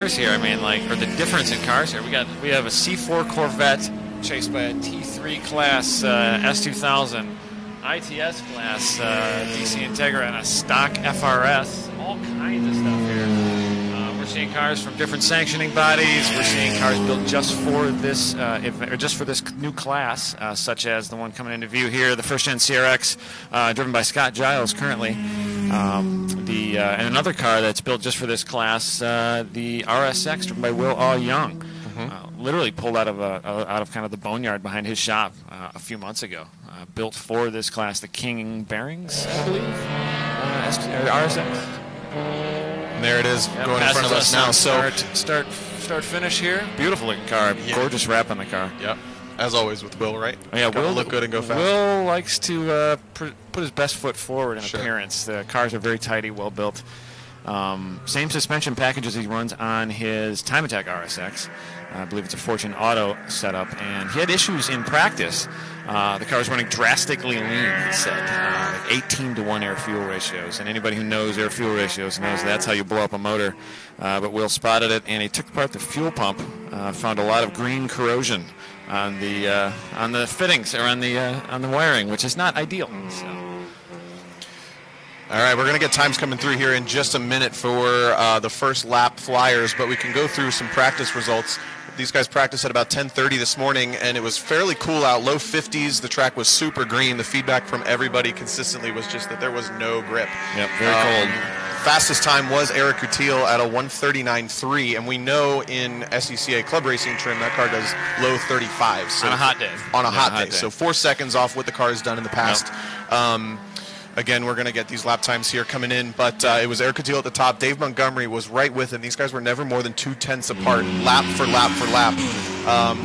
cars here. I mean, like, or the difference in cars here. We have a C4 Corvette chased by a T3 class S2000, ITS class DC Integra, and a stock FRS. All kinds of stuff here. We're seeing cars from different sanctioning bodies. We're seeing cars built just for this event, or just for this new class, such as the one coming into view here, the first-gen CRX, driven by Scott Giles currently. And another car that's built just for this class, the RSX, driven by Will Aw Young. Literally pulled out of kind of the boneyard behind his shop a few months ago. Built for this class, the King Bearings, I believe, RSX. And there it is, going in front of us now. So start finish here. Beautiful looking car, gorgeous wrap on the car. Yep. As always with Will, right? Oh, yeah, Will look good and go fast. Will likes to put his best foot forward in appearance. The cars are very tidy, well built. Same suspension packages he runs on his Time Attack RSX. I believe it's a Fortune Auto setup, and he had issues in practice. The car was running drastically lean, he said, 18-to-1 air-fuel ratios. And anybody who knows air-fuel ratios knows that's how you blow up a motor. But Will spotted it, and he took apart the fuel pump, found a lot of green corrosion on the fittings, or on the wiring, which is not ideal. So. All right, we're going to get times coming through here in just a minute for the first lap flyers, but we can go through some practice results. These guys practiced at about 10:30 this morning, and it was fairly cool out, low 50s. The track was super green. The feedback from everybody consistently was just that there was no grip. Yep, very cold. Fastest time was Eric Coutil at a 1:39.3, and we know in SECA club racing trim that car does low 35s. So on a hot day. On a hot day. So 4 seconds off what the car has done in the past. Yep. Again, we're going to get these lap times here coming in, but it was Eric Coutil at the top. Dave Montgomery was right with him. These guys were never more than 2/10 apart, lap for lap for lap.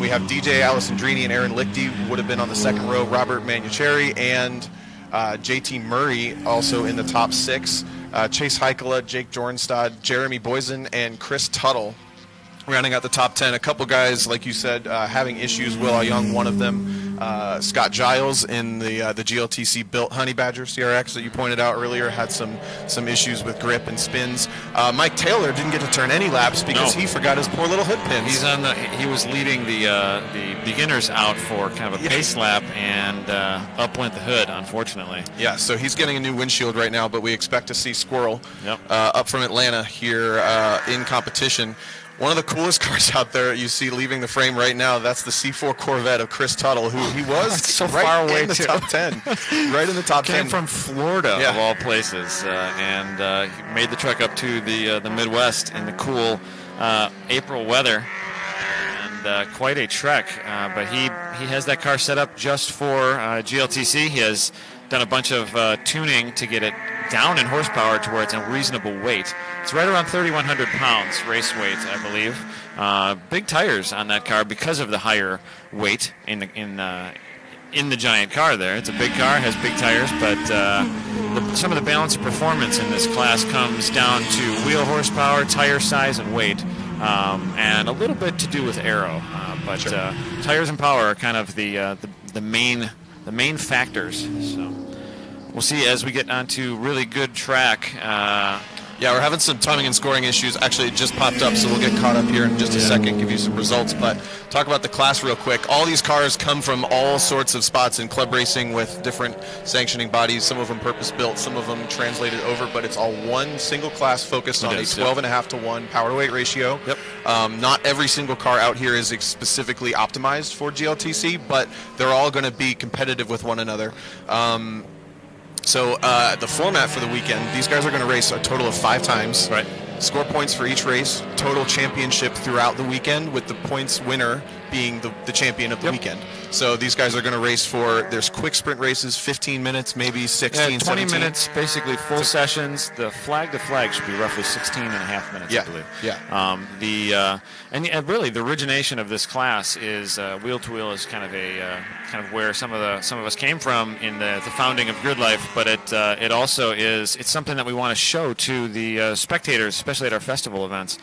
We have DJ Alessandrini and Aaron Lichty would have been on the second row, Robert Manucheri, and JT Murray also in the top 6. Chase Heikela, Jake Jornstad, Jeremy Boysen, and Chris Tuttle rounding out the top 10. A couple guys, like you said, having issues. Will Aw Young, one of them. Scott Giles in the GLTC built Honey Badger CRX that you pointed out earlier had some issues with grip and spins. Mike Taylor didn't get to turn any laps because he forgot his poor little hood pins. He was leading the beginners out for kind of a pace lap, and up went the hood, unfortunately. Yeah, so he's getting a new windshield right now, but we expect to see Squirrel up from Atlanta here in competition. One of the coolest cars out there you see leaving the frame right now, that's the C4 Corvette of Chris Tuttle, who he was so far away in the top 10. Right in the top 10. Came from Florida, of all places, and he made the trek up to the Midwest in the cool April weather. And quite a trek, but he has that car set up just for GLTC. He has done a bunch of tuning to get it down in horsepower to where it's a reasonable weight. It's right around 3,100 pounds race weight, I believe. Big tires on that car because of the higher weight in the giant car there. It's a big car, has big tires, but some of the balance of performance in this class comes down to wheel horsepower, tire size, and weight, and a little bit to do with aero. But tires and power are kind of the main factors. So we'll see as we get onto really good track. Yeah, we're having some timing and scoring issues. Actually, it just popped up, so we'll get caught up here in just a second, give you some results. But talk about the class real quick. All these cars come from all sorts of spots in club racing with different sanctioning bodies, some of them purpose-built, some of them translated over, but it's all one single class focused on a 12.5 to 1 power-to-weight ratio. Yep. Not every single car out here is specifically optimized for GLTC, but they're all going to be competitive with one another. So the format for the weekend, these guys are going to race a total of 5 times. Right. Score points for each race, total championship throughout the weekend, with the points winner being the champion of the weekend. So these guys are going to race there's quick sprint races, 15 minutes, maybe 16, 20 17. minutes, basically full sessions. The flag to flag should be roughly 16 and a half minutes, I believe. Yeah. And really the origination of this class is wheel to wheel is kind of where some of us came from in the founding of GRIDLIFE, but it also is something that we want to show to the spectators, especially at our festival events.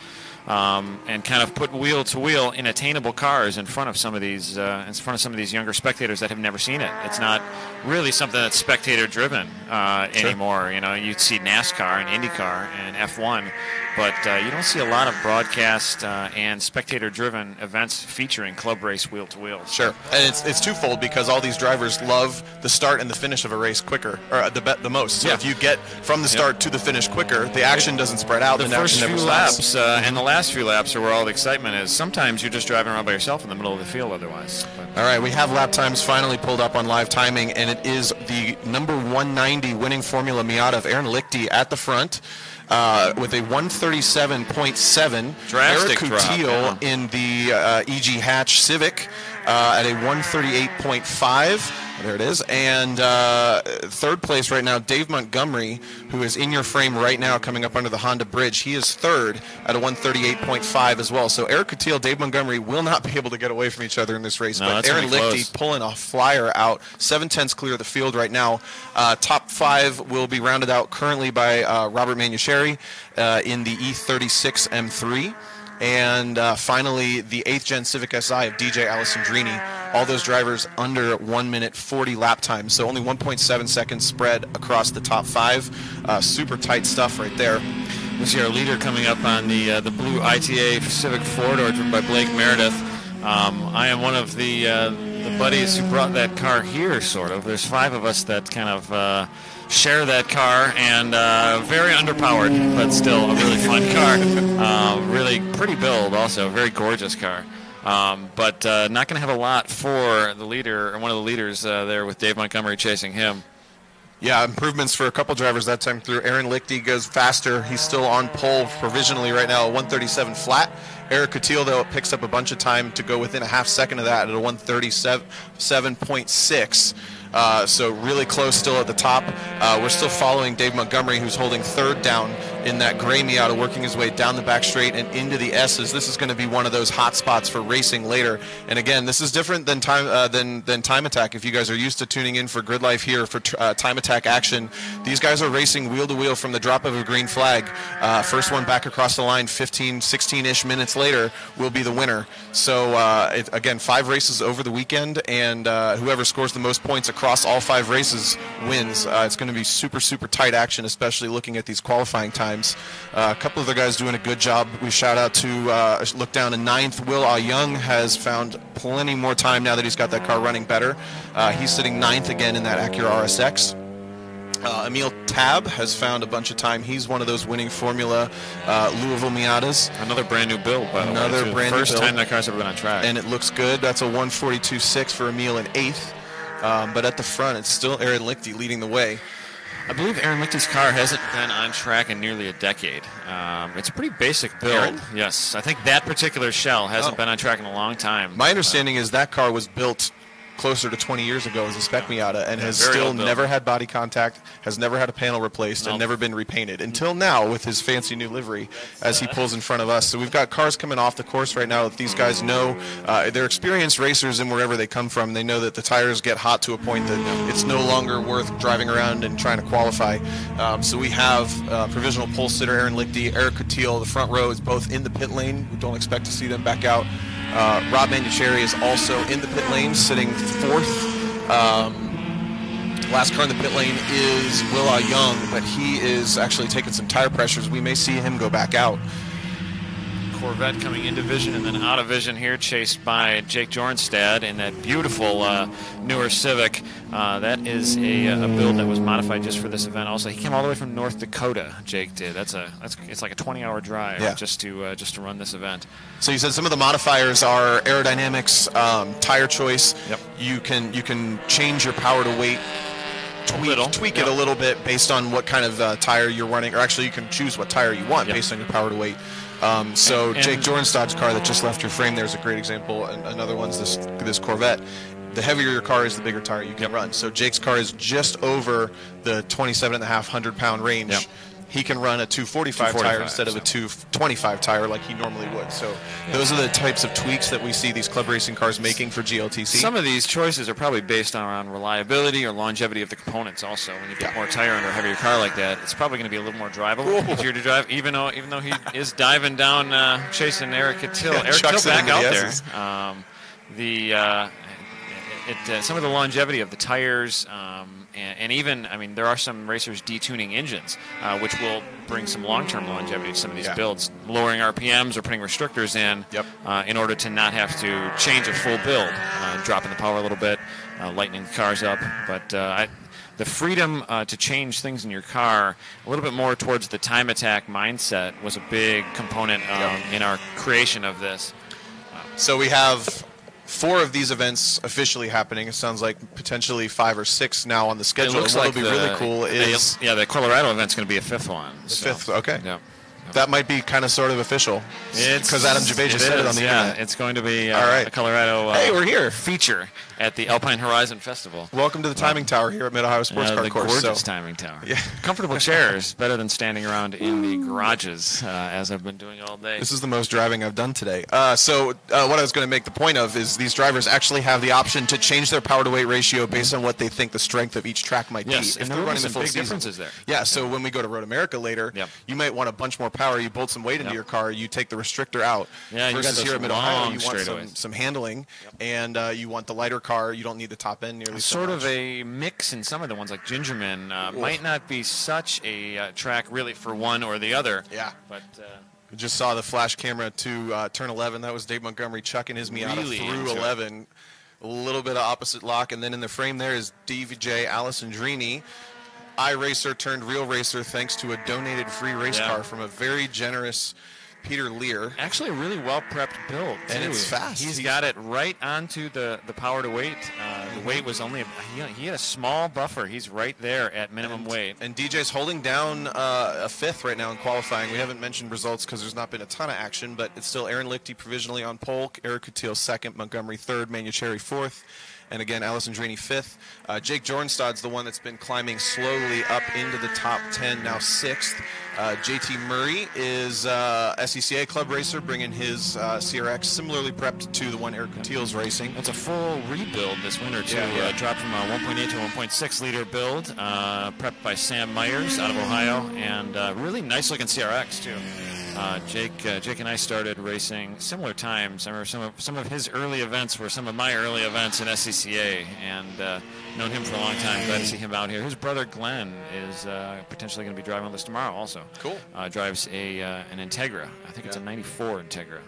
and kind of put wheel to wheel in attainable cars in front of some of these younger spectators that have never seen it. It's not really something that's spectator driven anymore. You know, you'd see NASCAR and IndyCar and F1, but you don't see a lot of broadcast and spectator-driven events featuring club race wheel-to-wheel. Sure, and it's twofold because all these drivers love the start and the finish of a race quicker, or the most. So if you get from the start to the finish quicker, the action doesn't spread out. The first few laps and the last few laps are where all the excitement is. Sometimes you're just driving around by yourself in the middle of the field otherwise. All right, we have lap times finally pulled up on live timing, and it is the number 190 winning Formula Miata of Aaron Lichty at the front. With a 137.7, drastic Eric Coutil in the E.G. Hatch Civic at a 138.5. There it is. And third place right now, Dave Montgomery, who is in your frame right now coming up under the Honda bridge. He is third at a 138.5 as well. So Eric Coutil, Dave Montgomery will not be able to get away from each other in this race. No, but Aaron Lichty pulling a flyer out. 7/10 clear of the field right now. Top 5 will be rounded out currently by Robert Manucheri in the E36 M3. And finally, the 8th Gen Civic Si of DJ Alessandrini. All those drivers under 1 minute 40 lap time. So only 1.7 seconds spread across the top 5. Super tight stuff right there. We see our leader coming up on the blue ITA Civic 4-door driven by Blake Meredith. I am one of the buddies who brought that car here, sort of. There's 5 of us that kind of share that car, and very underpowered, but still a really fun car. Really pretty build, also. Very gorgeous car. But not going to have a lot for the leader, or one of the leaders there with Dave Montgomery chasing him. Yeah, improvements for a couple drivers that time through. Aaron Lichty goes faster. He's still on pole provisionally right now, a 137 flat. Eric Coutil, though, picks up a bunch of time to go within a half second of that at a 137.6. So really close still at the top. We're still following Dave Montgomery, who's holding third down in that gray Miata, working his way down the back straight and into the S's. This is going to be one of those hot spots for racing later. And again, this is different than Time Attack. If you guys are used to tuning in for Grid Life here for Time Attack action, these guys are racing wheel to wheel from the drop of a green flag. First one back across the line 15, 16-ish minutes later will be the winner. So again, 5 races over the weekend, and whoever scores the most points across all 5 races wins. It's going to be super, super tight action, especially looking at these qualifying times. A couple of the guys doing a good job. We shout out to look down in 9th. Will Young has found plenty more time now that he's got that car running better. He's sitting 9th again in that Acura RSX. Emil Tab has found a bunch of time. He's one of those winning Formula Louisville Miatas. Another brand new build, by the way. Another brand new build. First time that car's ever been on track. And it looks good. That's a 142.6 for Emil in 8th. But at the front, it's still Aaron Lichty leading the way. I believe Aaron Lichty's car hasn't been on track in nearly a decade. It's a pretty basic build. Aaron? Yes, I think that particular shell hasn't been on track in a long time. My understanding is that car was built closer to 20 years ago as a spec Miata and has still never had body contact, has never had a panel replaced, and never been repainted until now with his fancy new livery as he pulls in front of us. So we've got cars coming off the course right now that these guys know. They're experienced racers, and wherever they come from, they know that the tires get hot to a point that it's no longer worth driving around and trying to qualify. So we have provisional pole sitter Aaron Lichty, Eric Coutil. The front row is both in the pit lane. We don't expect to see them back out. Rob Manucheri is also in the pit lane, sitting 4th. Last car in the pit lane is Will Young, but he is actually taking some tire pressures. We may see him go back out. Corvette coming into vision and then out of vision here, chased by Jake Jornstad in that beautiful newer Civic. That is a build that was modified just for this event. Also, he came all the way from North Dakota. Jake did. It's like a 20-hour drive just to run this event. So you said some of the modifiers are aerodynamics, tire choice. Yep. You can change your power to weight. Tweak it a little bit based on what kind of tire you're running, or actually you can choose what tire you want based on your power to weight. Jake Jornstad's car that just left your frame there is a great example, and another one's this Corvette. The heavier your car is, the bigger tire you can run. So Jake's car is just over the 27.5 100-pound range. he can run a 245 tire instead of a 225 tire like he normally would. So those are the types of tweaks that we see these club racing cars making for GLTC. Some of these choices are probably based on reliability or longevity of the components also. When you put more tire under a heavier car like that, it's probably going to be a little more drivable, easier to drive, even though he is diving down, chasing Eric Till. Eric Till back out there. Some of the longevity of the tires, and even, I mean, there are some racers detuning engines, which will bring some long-term longevity to some of these builds, lowering RPMs or putting restrictors in order to not have to change a full build, dropping the power a little bit, lightening the cars up. But the freedom to change things in your car a little bit more towards the time attack mindset was a big component in our creation of this. So we have 4 of these events officially happening. It sounds like potentially 5 or 6 now on the schedule. It looks what like will be really cool is the Colorado event's going to be a 5th one. The 5th, okay. Yeah. That might be kind of sort of official. Because Adam Jabeja said it on the internet. It's going to be a Colorado we're here. Feature at the Alpine Horizon Festival. Welcome to the timing tower here at Mid-Ohio Sports Car Course. The gorgeous timing tower. Yeah. Comfortable chairs, better than standing around in the garages, as I've been doing all day. This is the most driving I've done today. So what I was going to make the point of is these drivers actually have the option to change their power-to-weight ratio based on what they think the strength of each track might be. If they're running the some big differences there. Yeah, so when we go to Road America later, you might want a bunch more power. You bolt some weight into your car, you take the restrictor out. Yeah, versus you got here at Mid-Ohio, you want straightaways. some handling, and you want the lighter car. You don't need the top end nearly so sort much. of a mix in some of the ones, like Gingerman might not be such a track really for one or the other. Yeah. But we just saw the flash camera to turn 11. That was Dave Montgomery chucking his Miata through 11. A little bit of opposite lock, and then in the frame there is DJ Alessandrini, iRacer turned real racer, thanks to a donated free race car from a very generous Peter Lear. Actually a really well-prepped build, too. And it's fast. He's got it right onto the power to weight. The weight was only, he had a small buffer. He's right there at minimum weight. And DJ's holding down a 5th right now in qualifying. We haven't mentioned results because there's not been a ton of action, but it's still Aaron Lichty provisionally on pole, Eric Coutil 2nd, Montgomery 3rd, Manucheri 4th. And again, Alessandrini 5th. Jake Jornstad's the one that's been climbing slowly up into the top 10, now 6th. JT Murray is SCCA club racer, bringing his CRX similarly prepped to the one Eric Coutil's racing. It's a full rebuild this winter, too. Dropped from a 1.8 to 1.6 liter build, prepped by Sam Myers out of Ohio, and really nice-looking CRX, too. Jake and I started racing similar times. I remember some of his early events were some of my early events in SCCA, and known him for a long time. Glad to see him out here. His brother Glenn is potentially going to be driving on this tomorrow also. Cool. Drives an Integra. I think it's a 94 Integra.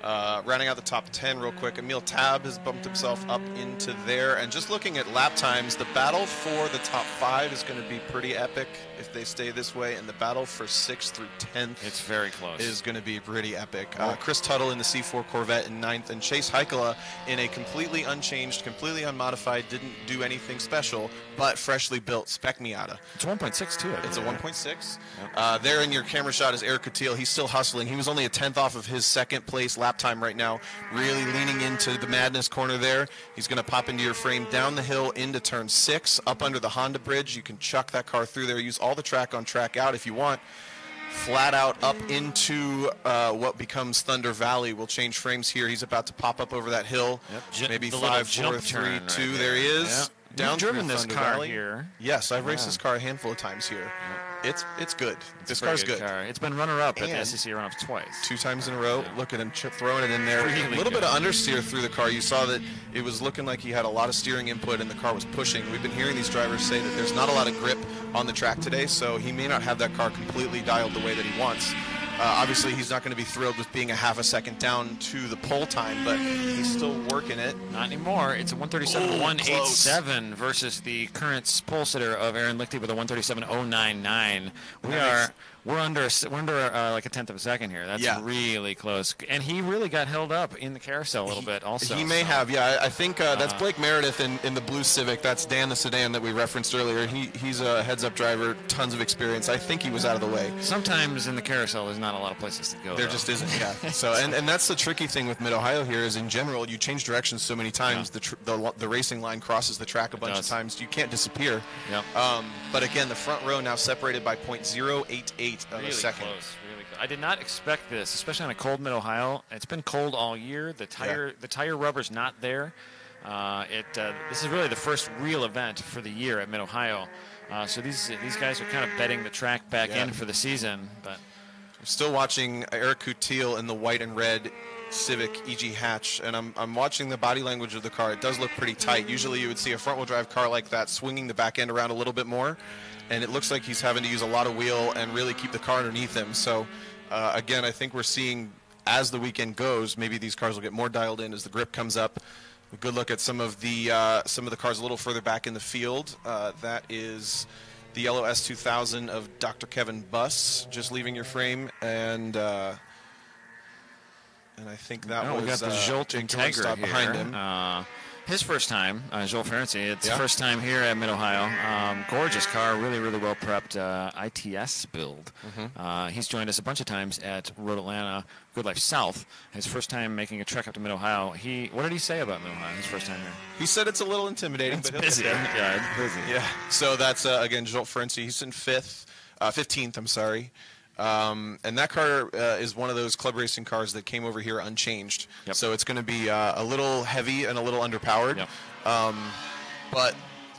Rounding out the top 10 real quick, Emil Tab has bumped himself up into there. And just looking at lap times, the battle for the top 5 is going to be pretty epic if they stay this way. And the battle for 6th through 10th it's very close. Is going to be pretty epic. Chris Tuttle in the C4 Corvette in 9th, and Chase Heikela in a completely unchanged, completely unmodified, didn't do anything special, but freshly built spec Miata. It's 1.6 too. It's a 1.6. Yep. There in your camera shot is Eric Coutil. He's still hustling. He was only a 10th off of his 2nd place lap time right now, really leaning into the madness corner there. He's going to pop into your frame down the hill into turn 6, up under the Honda bridge. You can chuck that car through there, use all the track on, track out if you want. Flat out up into what becomes Thunder Valley. We'll change frames here. He's about to pop up over that hill. Yep. Maybe 5, 4, 3, 2. There he is. Yep. Down You've driven this Thunder car Valley. here. Yes, I've raced this car a handful of times here. Yep. It's good. This car's good. Car. It's been runner-up at the SEC run-ups twice. 2 times in a row. Look at him throwing it in there. Really a little bit of understeer through the car. You saw that it was looking like he had a lot of steering input and the car was pushing. We've been hearing these drivers say that there's not a lot of grip on the track today, so he may not have that car completely dialed the way that he wants. Obviously, he's not going to be thrilled with being a half a second down to the pole time, but he's still working it. Not anymore. It's a 137.187 versus the current pole sitter of Aaron Lichty with a 137.099. we're under like a tenth of a second here. That's really close. And he really got held up in the carousel a little bit also. He may have, yeah. I think that's Blake Meredith in the blue Civic. That's Dan the sedan that we referenced earlier. He's a heads-up driver, tons of experience. I think he was out of the way. Sometimes in the carousel there's not a lot of places to go. There just isn't, yeah. So and that's the tricky thing with Mid-Ohio here is in general you change directions so many times the racing line crosses the track a bunch of times. You can't disappear. Yep. But again, the front row now separated by 0.088 of a second. Really close. I did not expect this, especially on a cold Mid-Ohio. It's been cold all year. The tire rubber's not there. This is really the first real event for the year at Mid-Ohio. So these guys are kind of betting the track back in for the season. But I'm still watching Eric Coutil in the white and red Civic EG hatch, and I'm watching the body language of the car. It does look pretty tight. Usually you would see a front-wheel drive car like that swinging the back end around a little bit more, and it looks like he's having to use a lot of wheel and really keep the car underneath him. So again, I think we're seeing as the weekend goes, maybe these cars will get more dialed in as the grip comes up. A good look at some of the cars a little further back in the field. That is the yellow S2000 of Dr. Kevin Buss just leaving your frame, and I think that was we got the Jolt Integra behind him. His first time, Joel Ferenczi. It's first time here at Mid-Ohio. Gorgeous car, really, really well prepped ITS build. He's joined us a bunch of times at Road Atlanta, GRIDLIFE South. His first time making a trek up to Mid-Ohio. What did he say about Mid-Ohio his first time here? He said it's a little intimidating, it's but busy. Yeah, it's busy. Yeah. So that's again Joel Ferenczi. He's in 15th. I'm sorry. And that car is one of those club racing cars that came over here unchanged. Yep. So it's going to be a little heavy and a little underpowered. Yep. But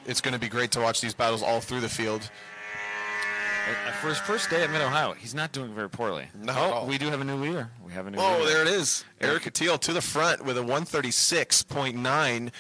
it's going to be great to watch these battles all through the field. For his first day at Mid-Ohio, he's not doing very poorly. Not at all. We do have a new leader. We have a new leader. Oh, there it is. Eric Coutil to the front with a 136.9.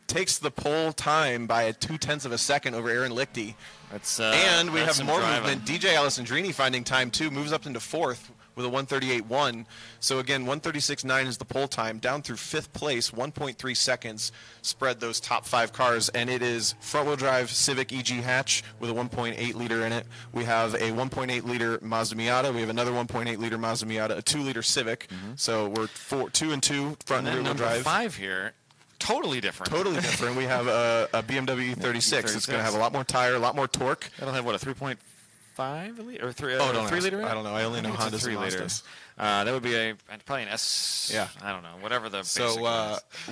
Takes the pole time by a 0.2 of a second over Aaron Lichty. And we have more movement. DJ Alessandrini finding time too, moves up into 4th with a 138.1. So again, 136.9 is the pole time. Down through 5th place, 1.3 seconds spread those top 5 cars, and it is front-wheel drive Civic EG hatch with a 1.8 liter in it. We have a 1.8 liter Mazda Miata. We have another 1.8 liter Mazda Miata, a 2 liter Civic. So we're 2 and 2 front and rear-wheel drive. Number 5 here. Totally different. Totally different. We have a BMW E36. It's going to have a lot more tire, a lot more torque. That'll have, what, a 3.5 liter? Or 3 liter? I don't know. I only know Honda's and Mazdas. That would be probably an S. Yeah. I don't know. Whatever the basic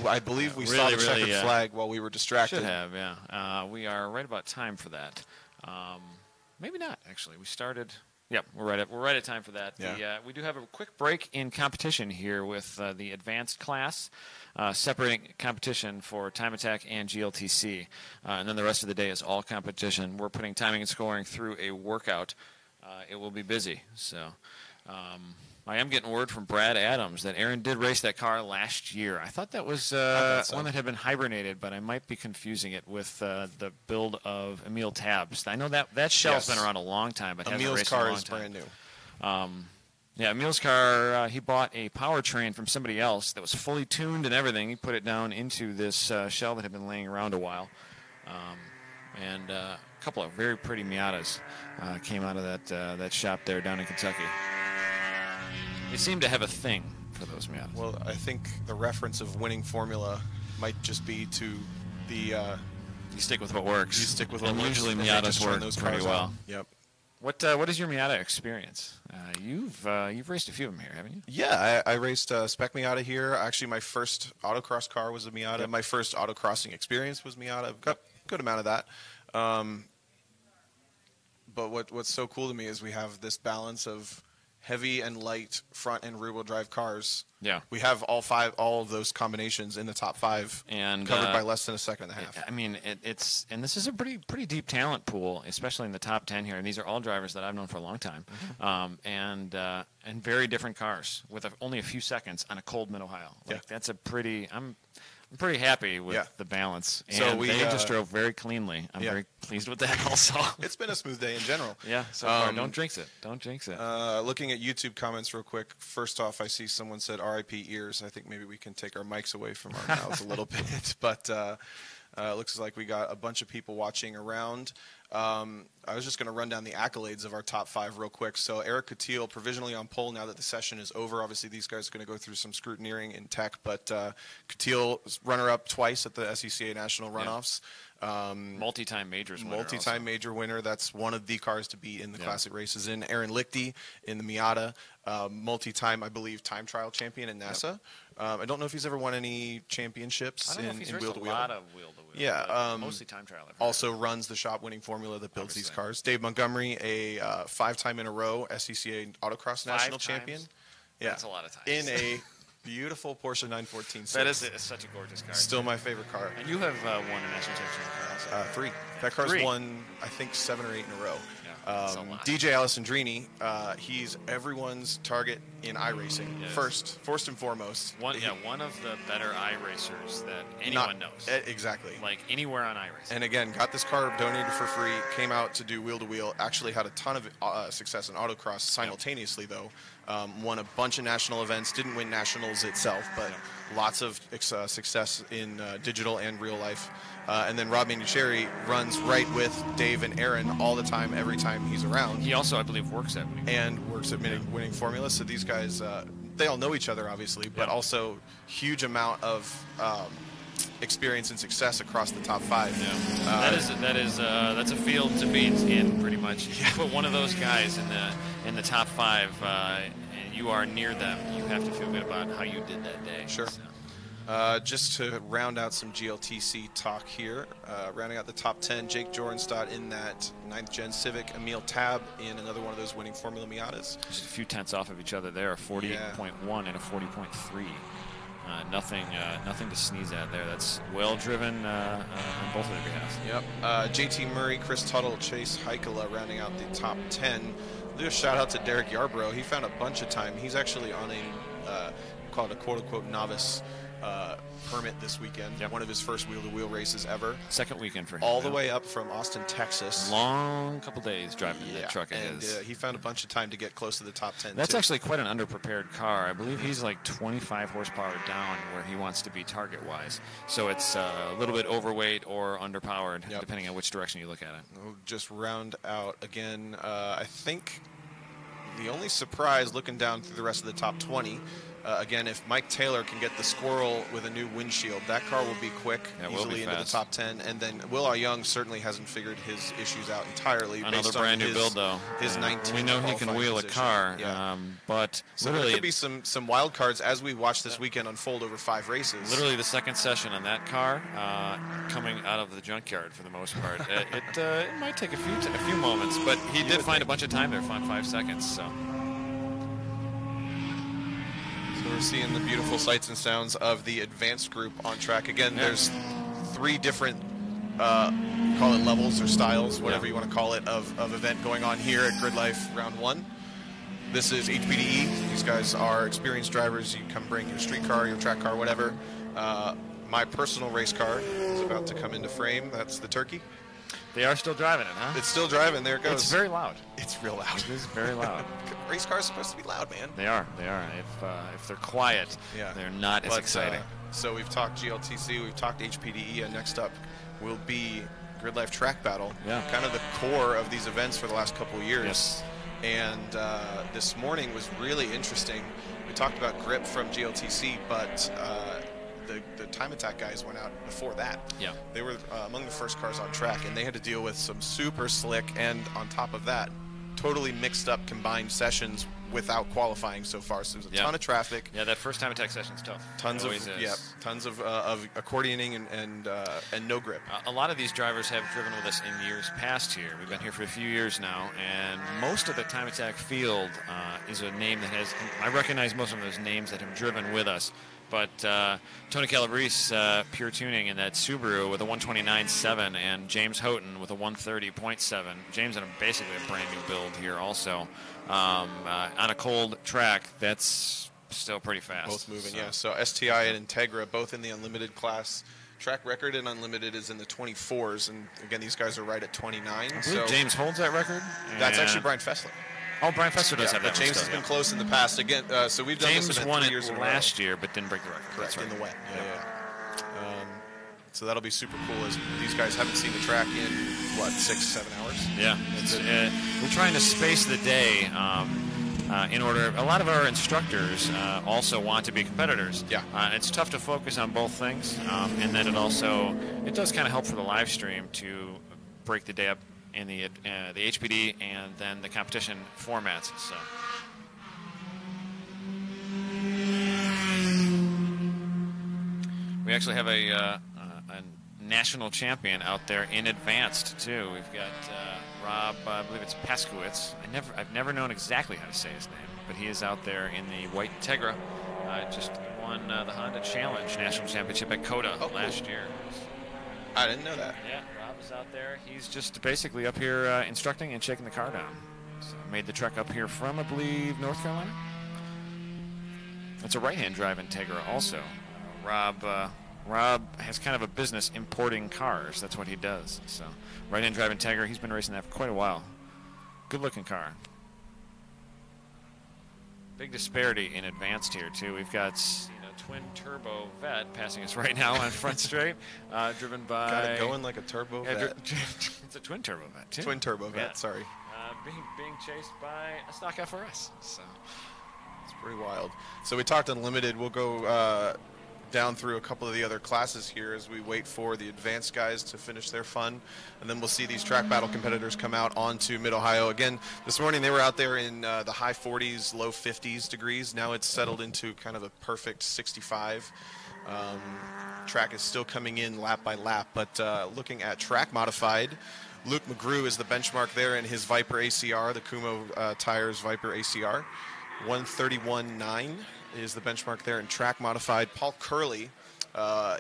I believe we saw the checkered flag while we were distracted. Should have, yeah. We are right about time for that. Maybe not, actually. We started... Yep, we're right at time for that. Yeah. We do have a quick break in competition here with the advanced class, separating competition for Time Attack and GLTC. And then the rest of the day is all competition. We're putting timing and scoring through a workout. It will be busy. So I am getting word from Brad Adams that Aaron did race that car last year. I thought that was one that had been hibernated, but I might be confusing it with the build of Emil Tabs. I know that shell's been around a long time, but hasn't raced in a long time. Emil's car is brand new. Yeah, Emil's car, he bought a powertrain from somebody else that was fully tuned and everything. He put it down into this shell that had been laying around a while. And a couple of very pretty Miatas came out of that shop there down in Kentucky. They seem to have a thing for those Miatas. Well, I think the reference of winning formula might just be to the... you stick with what works. You stick with what works. Usually Miatas work pretty well. Yep. What is your Miata experience? You've raced a few of them here, haven't you? Yeah, I raced Spec Miata here. Actually, my first autocross car was a Miata. Yep. My first autocrossing experience was Miata. I've got a good amount of that. But what's so cool to me is we have this balance of heavy and light front and rear wheel drive cars. Yeah, we have all of those combinations in the top 5, and covered by less than a second and a half. I mean, it's this is a pretty deep talent pool, especially in the top 10 here. And these are all drivers that I've known for a long time, and very different cars with only a few seconds on a cold Mid-Ohio. That's a pretty. I'm pretty happy with the balance. And so they just drove very cleanly. I'm very pleased with that also. It's been a smooth day in general. Yeah, so far. Don't jinx it. Don't jinx it. Looking at YouTube comments real quick, first off, I see someone said RIP ears. I think maybe we can take our mics away from our mouths a little bit. But it looks like we got a bunch of people watching around. I was just going to run down the accolades of our top 5 real quick. So Eric Catil provisionally on pole now that the session is over. Obviously, these guys are going to go through some scrutineering in tech, but Catil is runner-up twice at the SECA National Runoffs. Multi-time majors winner. Multi-time major winner. That's one of the cars to beat in the classic races. In Aaron Lichty in the Miata, multi-time, I believe, time trial champion in NASA. I don't know if he's ever won any championships in wheel-to-wheel. A lot of wheel-to-wheel. Yeah, mostly time trial. Also runs the shop-winning formula that builds these cars. Dave Montgomery, a 5-time in a row SCCA Autocross National champion. Yeah, that's a lot of times. In a beautiful Porsche 914. That is such a gorgeous car. Still my favorite car. And you have won a national championship car also. 3. That car's won, I think, 7 or 8 in a row. That's a lot. DJ Alessandrini, he's everyone's target in iRacing. Yes. First and foremost. One of the better iRacers that anyone knows. Exactly. Like anywhere on iRacing. And again, got this car donated for free, came out to do wheel-to-wheel, actually had a ton of success in autocross simultaneously, though. Won a bunch of national events, didn't win nationals itself, but lots of success in digital and real life. And then Rob Manucheri runs right with Dave and Aaron all the time, every time he's around. He also, I believe, works at winning formula. So these guys, they all know each other, obviously, but also huge amount of experience and success across the top 5. Yeah. That's a field to beat in pretty much. If you put one of those guys in the top 5, and you are near them, you have to feel good about how you did that day. Sure. So. Just to round out some GLTC talk here, rounding out the top 10, Jake Jorenstad in that 9th Gen Civic, Emil Tab in another one of those winning Formula Miatas. Just a few tenths off of each other there, a 40.1 and a 40.3. Nothing to sneeze at there. That's well driven on both of their behalves. Yep. JT Murray, Chris Tuttle, Chase Heikela rounding out the top 10. Do a shout out to Derek Yarbrough. He found a bunch of time. He's actually on a called a quote-unquote novice permit this weekend. One of his first wheel-to-wheel races ever. Second weekend for him. All the way up from Austin, Texas. Long couple days driving that truck of his. And he found a bunch of time to get close to the top 10. That's actually quite an underprepared car. I believe he's like 25 horsepower down where he wants to be target-wise. So it's a little bit overweight or underpowered, depending on which direction you look at it. We'll just round out again. I think the only surprise looking down through the rest of the top 20, again, if Mike Taylor can get the Squirrel with a new windshield, that car will be quick, easily into the top 10. And then Will R. Young certainly hasn't figured his issues out entirely. Another brand new build, though. His 19. We know he can wheel a car, but so literally, there could be some wild cards as we watch this weekend unfold over 5 races. Literally, the second session on that car, coming out of the junkyard for the most part. It might take a few moments, but he did find a bunch of time there, 5 seconds. So we're seeing the beautiful sights and sounds of the advanced group on track. Again, there's 3 different, call it levels or styles, whatever you want to call it, of event going on here at GRIDLIFE Round 1. This is HPDE. These guys are experienced drivers. You come bring your street car, your track car, whatever. My personal race car is about to come into frame. That's the Turkey. They are still driving it, huh? It's still driving. There it goes. It's very loud. It's real loud. It is very loud. Race cars are supposed to be loud, man. They are. If they're quiet, they're not as exciting. So we've talked GLTC, we've talked HPDE, and next up will be GRIDLIFE TrackBattle. Kind of the core of these events for the last couple of years. Yes. And this morning was really interesting. We talked about grip from GLTC, but the Time Attack guys went out before that. Yeah. They were among the first cars on track, and they had to deal with some super slick, and on top of that, totally mixed up combined sessions without qualifying so far. So there's a ton of traffic. Yeah, that first Time Attack session's tough. Tons of accordioning and no grip. A lot of these drivers have driven with us in years past here. We've been here for a few years now, and most of the Time Attack field is a name that has. I recognize most of those names that have driven with us. But Tony Calabrese, Pure Tuning in that Subaru with a 129.7, and James Houghton with a 130.7. James in basically a brand new build here also. On a cold track, that's still pretty fast. Both moving, So STI and Integra, both in the Unlimited class. Track record in Unlimited is in the 24s, and again, these guys are right at 29. I believe James holds that record. That's actually Brian Fessler. Oh, Brian Fessler does have that. But James has been close in the past. Again, so we've done James this event won 3 it years in a row. last year, but didn't break the record. Correct, That's right. in the wet. So that'll be super cool as these guys haven't seen the track in, what, 6-7 hours? Yeah. We're trying to space the day in order. A lot of our instructors also want to be competitors. Yeah. It's tough to focus on both things. And then it does kind of help for the live stream to break the day up in the HPD and then the competition formats. So. We actually have a national champion out there in advanced too. We've got Rob, I believe it's Paskowitz. I've never known exactly how to say his name, but he is out there in the white Tegra. Just won the Honda Challenge National Championship at COTA last year. I didn't know that. Yeah, Rob is out there. He's just basically up here instructing and shaking the car down. So made the trek up here from, I believe, North Carolina. It's a right-hand drive Integra also. Rob has kind of a business importing cars. That's what he does. So right-hand drive Integra, he's been racing that for quite a while. Good-looking car. Big disparity in advanced here, too. We've got twin-turbo Vet passing us right now on front straight, driven by... Got it going like a turbo Vet. It's a twin-turbo Vet, too. Twin-turbo Vet, sorry. Being chased by a stock FRS. So it's pretty wild. So we talked unlimited. We'll go down through a couple of the other classes here as we wait for the advanced guys to finish their fun, and then we'll see these track battle competitors come out onto Mid-Ohio. Again, this morning they were out there in the high 40s, low 50s degrees. Now it's settled into kind of a perfect 65. Track is still coming in lap by lap, but looking at track modified, Luke McGrew is the benchmark there in his Viper ACR, the Kumo Tires Viper ACR. 131.9 is the benchmark there in track modified. Paul Curley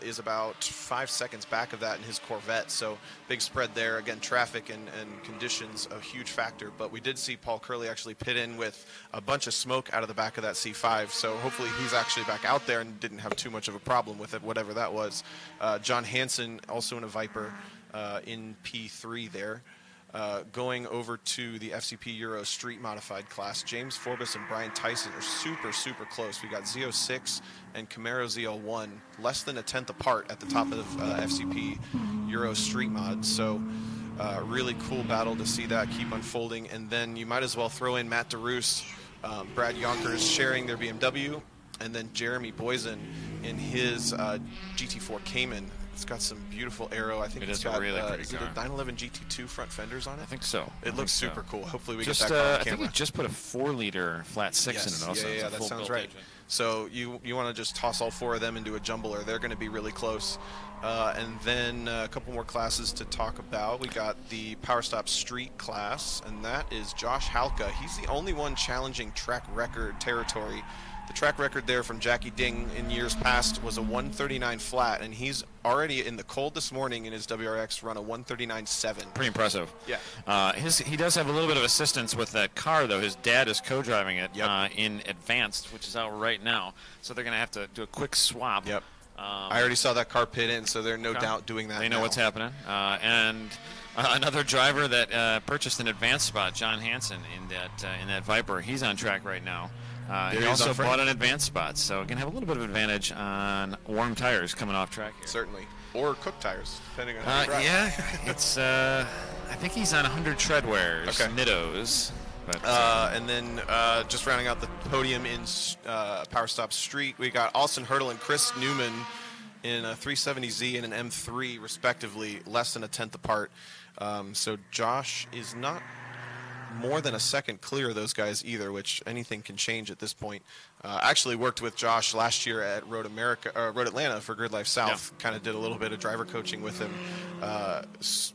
is about 5 seconds back of that in his Corvette, so big spread there. Again, traffic and conditions a huge factor, but we did see Paul Curley actually pit in with a bunch of smoke out of the back of that C5, so hopefully he's actually back out there and didn't have too much of a problem with it, whatever that was. John Hansen, also in a Viper in P3 there. Going over to the FCP Euro Street Modified class, James Forbes and Brian Tyson are super close. We got Z06 and Camaro ZL1 less than a tenth apart at the top of FCP Euro Street Mod. So really cool battle to see that keep unfolding. And then you might as well throw in Matt DeRoos, Brad Yonkers sharing their BMW, and then Jeremy Boysen in his GT4 Cayman. It's got some beautiful aero. I think it's got a really pretty is it a 911 GT2 front fenders on it? I think so. It looks super cool. Hopefully we get that car on I camera. think we just put a 4-liter flat 6 in it also. Yeah, that sounds right. Engine. So you want to just toss all 4 of them into a jumbler. They're going to be really close. And then a couple more classes to talk about. We got the Power Stop Street class, and that is Josh Halka. He's the only one challenging track record territory. The track record there from Jackie Ding in years past was a 139 flat, and he's already in the cold this morning in his WRX run a 139.7. Pretty impressive. Yeah. He does have a little bit of assistance with that car, though. His dad is co-driving it in advanced, which is out right now. So they're going to have to do a quick swap. Yep. I already saw that car pit in, so they're no doubt doing that. They know what's happening. And another driver that purchased an advanced spot, John Hansen, in that Viper, he's on track right now. He also bought an advanced spot, so going to have a little bit of advantage on warm tires coming off track here. Certainly. Or cooked tires, depending on how you drive. Yeah, it's, I think he's on 100 treadwears, Nittos. But, and then just rounding out the podium in Power Stop Street, we got Austin Hurdle and Chris Newman in a 370Z and an M3, respectively, less than a tenth apart. So Josh is not more than a second clear of those guys either, which anything can change at this point. Actually worked with Josh last year at Road Atlanta for GridLife South. Kind of did a little bit of driver coaching with him.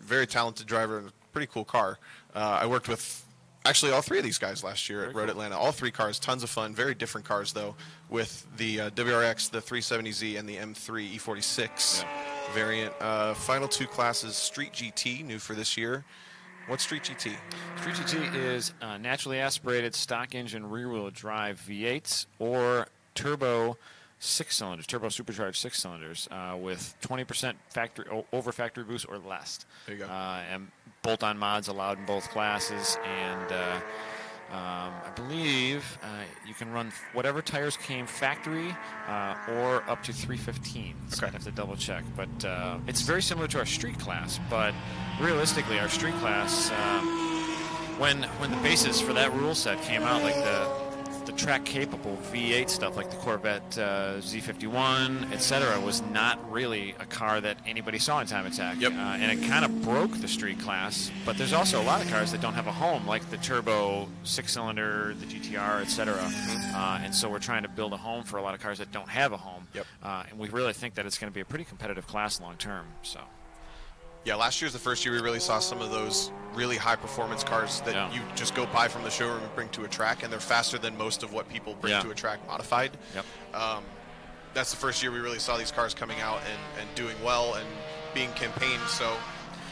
Very talented driver and pretty cool car. I worked with actually all 3 of these guys last year at Road Atlanta. All 3 cars, tons of fun. Very different cars though, with the WRX, the 370Z, and the M3 E46 variant. Final 2 classes, Street GT, new for this year. What's Street GT? Street GT is naturally aspirated stock engine rear-wheel drive V8s or turbo 6-cylinders, turbo supercharged 6-cylinders with 20% over factory boost or less. There you go. And bolt-on mods allowed in both classes, and I believe you can run whatever tires came factory or up to 315. So I'd have to double check. But it's very similar to our street class. But realistically, our street class, when the basis for that rule set came out, like the track-capable V8 stuff, like the Corvette Z51, etc., was not really a car that anybody saw in Time Attack. And it kind of broke the street class. But there's also a lot of cars that don't have a home, like the turbo 6-cylinder, the GTR, etc. And so we're trying to build a home for a lot of cars that don't have a home. And we really think that it's going to be a pretty competitive class long-term. So. Yeah, last year's the first year we really saw some of those really high-performance cars that you just go buy from the showroom and bring to a track, and they're faster than most of what people bring to a track modified. That's the first year we really saw these cars coming out and doing well and being campaigned. So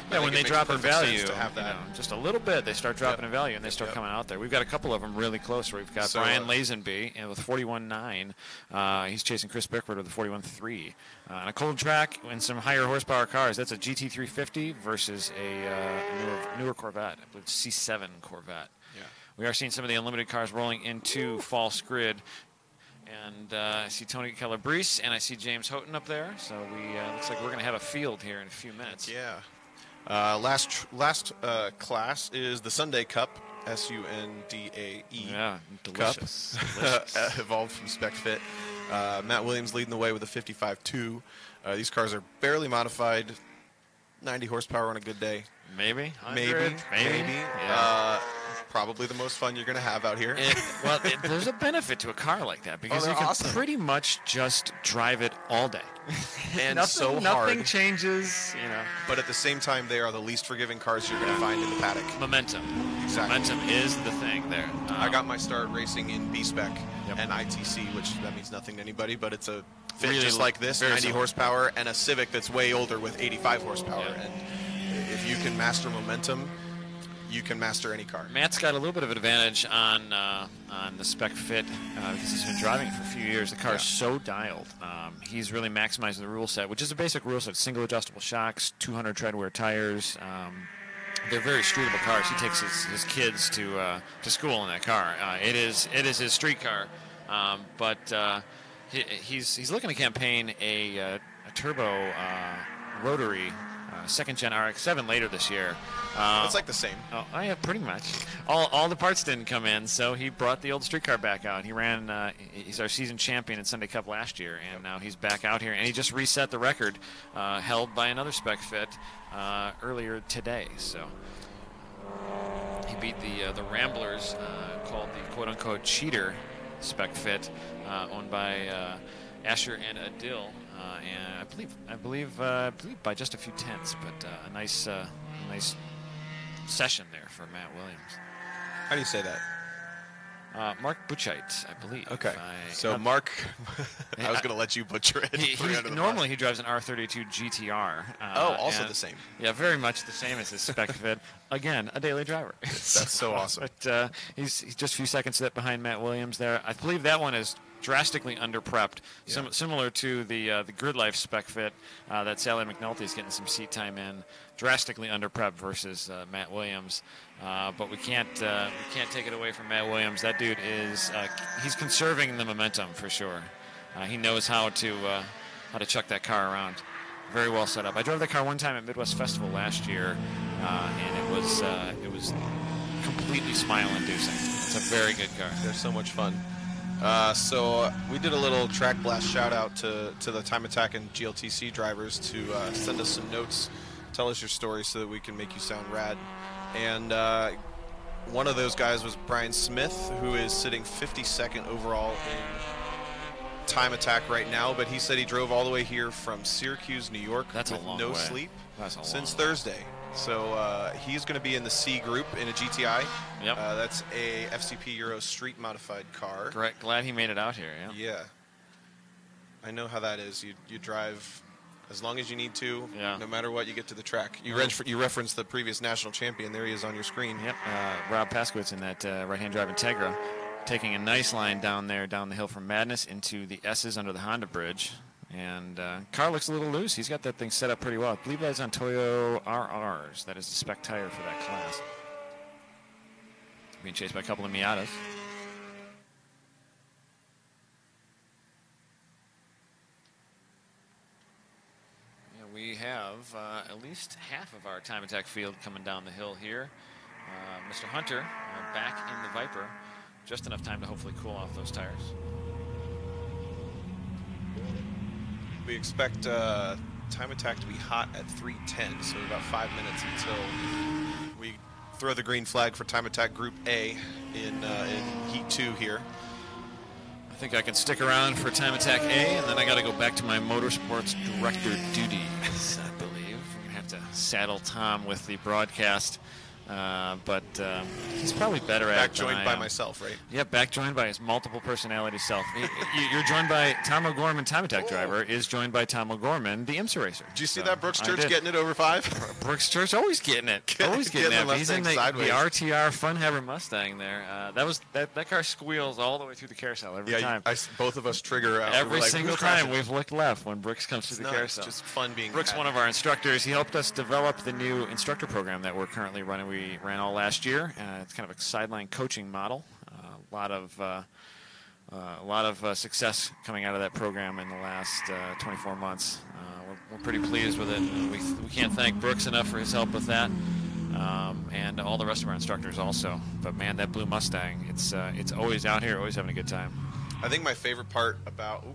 when they drop in value, to have that. Just a little bit, they start dropping in value and they start coming out there. We've got a couple of them really close. We've got Brian Lazenby with 41.9. He's chasing Chris Bickford with a 41.3. On a cold track and some higher horsepower cars, that's a GT350 versus a newer Corvette, I believe C7 Corvette. We are seeing some of the unlimited cars rolling into false grid. And I see Tony Calabrese and I see James Houghton up there. So looks like we're going to have a field here in a few minutes. Last class is the Sunday Cup, SUNDAE. Yeah, delicious. Cup. Evolved from Spec Fit. Matt Williams leading the way with a 55.2. These cars are barely modified, 90 horsepower on a good day. Maybe. Maybe. Probably the most fun you're going to have out here. There's a benefit to a car like that because you can pretty much just drive it all day. And nothing changes, But at the same time, they are the least forgiving cars you're going to find in the paddock. Momentum. Exactly. Momentum is the thing there. I got my start racing in B-Spec and ITC, which that means nothing to anybody, but it's a fit really just like this, 90 horsepower, and a Civic that's way older with 85 horsepower. And if you can master momentum, you can master any car. Matt's got a little bit of an advantage on the Spec Fit because he's been driving it for a few years. The car is so dialed. He's really maximizing the rule set, which is a basic rule set: single adjustable shocks, 200 tread-wear tires. They're very streetable cars. He takes his kids to school in that car. It is his street car, but he's looking to campaign a turbo rotary. Second-gen RX-7 later this year. It's like the same. Oh, yeah, pretty much. All the parts didn't come in, so he brought the old street car back out. He ran. He's our season champion in Sunday Cup last year, and now he's back out here, and he just reset the record held by another Spec Fit earlier today. So he beat the Ramblers, called the quote-unquote cheater Spec Fit, owned by Asher and Adil. And I believe by just a few tenths, but a nice session there for Matt Williams. How do you say that? Mark Butchite, I believe. Okay. So Mark, I was going to let you butcher it. Normally he drives an R32 GTR. Also the same. Yeah, very much the same as his Spec Fit. Again, a daily driver. That's so awesome. But he's just a few seconds behind Matt Williams there. I believe that one is drastically under-prepped, similar to the GRIDLIFE Spec Fit that Sally McNulty is getting some seat time in. Drastically under-prepped versus Matt Williams, but we can't take it away from Matt Williams. That dude he's conserving the momentum for sure. He knows how to chuck that car around. Very well set up. I drove that car one time at Midwest Festival last year, and it was completely smile-inducing. It's a very good car. They're so much fun. So we did a little track blast shout out to the Time Attack and GLTC drivers to send us some notes, tell us your story so that we can make you sound rad. And one of those guys was Brian Smith, who is sitting 52nd overall in Time Attack right now, but he said he drove all the way here from Syracuse, New York with no sleep since Thursday. So he's going to be in the C group in a GTI. Yep. That's a FCP Euro street modified car. Glad he made it out here. Yeah. I know how that is. You drive as long as you need to. Yeah. No matter what, you get to the track. You referenced the previous national champion. There he is on your screen. Yep. Rob Paskowitz in that right-hand drive Integra, taking a nice line down the hill from Madness into the S's under the Honda Bridge. And car looks a little loose. He's got that thing set up pretty well. I believe that's on Toyo RRs. That is the spec tire for that class. being chased by a couple of Miatas. We have at least half of our time attack field coming down the hill here. Mr. Hunter back in the Viper. Just enough time to hopefully cool off those tires. We expect time attack to be hot at 3:10, so about 5 minutes until we throw the green flag for time attack Group A in Heat 2 here. I think I can stick around for time attack A, and then I got to go back to my motorsports director duties, I believe. We're going to have to saddle Tom with the broadcast, but he's probably better at it. Back joined by myself, right? Yeah, back joined by his multiple personality self. You're joined by Tom O'Gorman, time attack driver, is joined by Tom O'Gorman, the IMSA racer. Did you see that Brooks Church getting it over 5? Brooks Church always getting it. Always getting it. He's in the RTR Fun Haver Mustang there. That car squeals all the way through the carousel every time. Both of us trigger every single time we've looked left when Brooks comes through the carousel. It's just fun being Brooks, one of our instructors. He helped us develop the new instructor program that we're currently running. We ran all last year. It's kind of a sideline coaching model. A lot of success coming out of that program in the last 24 months. We're pretty pleased with it. We can't thank Brooks enough for his help with that, and all the rest of our instructors also. But man, that blue Mustang, it's always out here, always having a good time. I think my favorite part about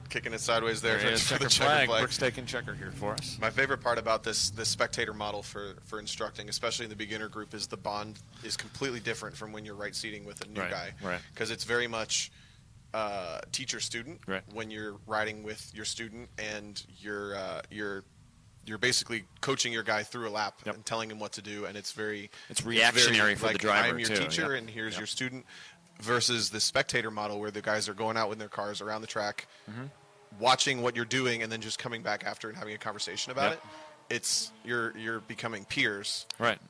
kicking it sideways there. Checker flag. Brooks taking checker here for us. My favorite part about this spectator model for instructing, especially in the beginner group, is the bond is completely different from when you're right seating with a new guy. Right. Because it's very much teacher-student when you're riding with your student, and you're basically coaching your guy through a lap and telling him what to do, and it's reactionary for the driver. I'm your teacher, and here's your student. Versus the spectator model, where the guys are going out with their cars around the track, watching what you're doing, and then just coming back after and having a conversation about it. It's you're becoming peers,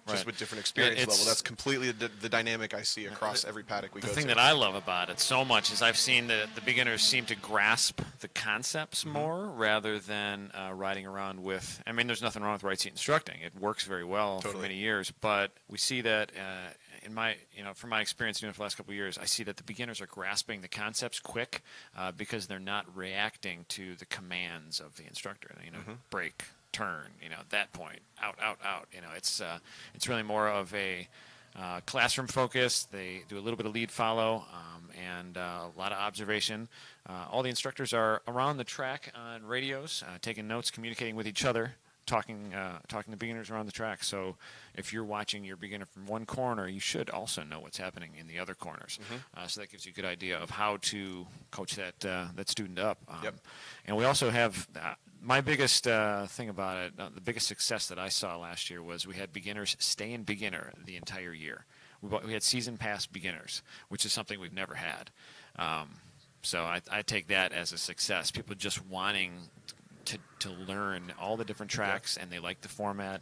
just with different experience level. That's completely the dynamic I see across every paddock we go to. The thing that I love about it so much is I've seen that the beginners seem to grasp the concepts more rather than riding around with. I mean, there's nothing wrong with right seat instructing. It works very well for many years, but we see that from my experience doing it for the last couple of years, I see that the beginners are grasping the concepts quick because they're not reacting to the commands of the instructor. Brake, turn, that point, out. It's really more of a classroom focus. They do a little bit of lead follow and a lot of observation. All the instructors are around the track on radios, taking notes, communicating with each other, talking to beginners around the track. So if you're watching your beginner from one corner, you should also know what's happening in the other corners. So that gives you a good idea of how to coach that student up. And we also have my biggest thing about it, the biggest success that I saw last year was we had beginners stay in beginner the entire year. We had season pass beginners, which is something we've never had. So I take that as a success. People just wanting to learn all the different tracks, and they like the format.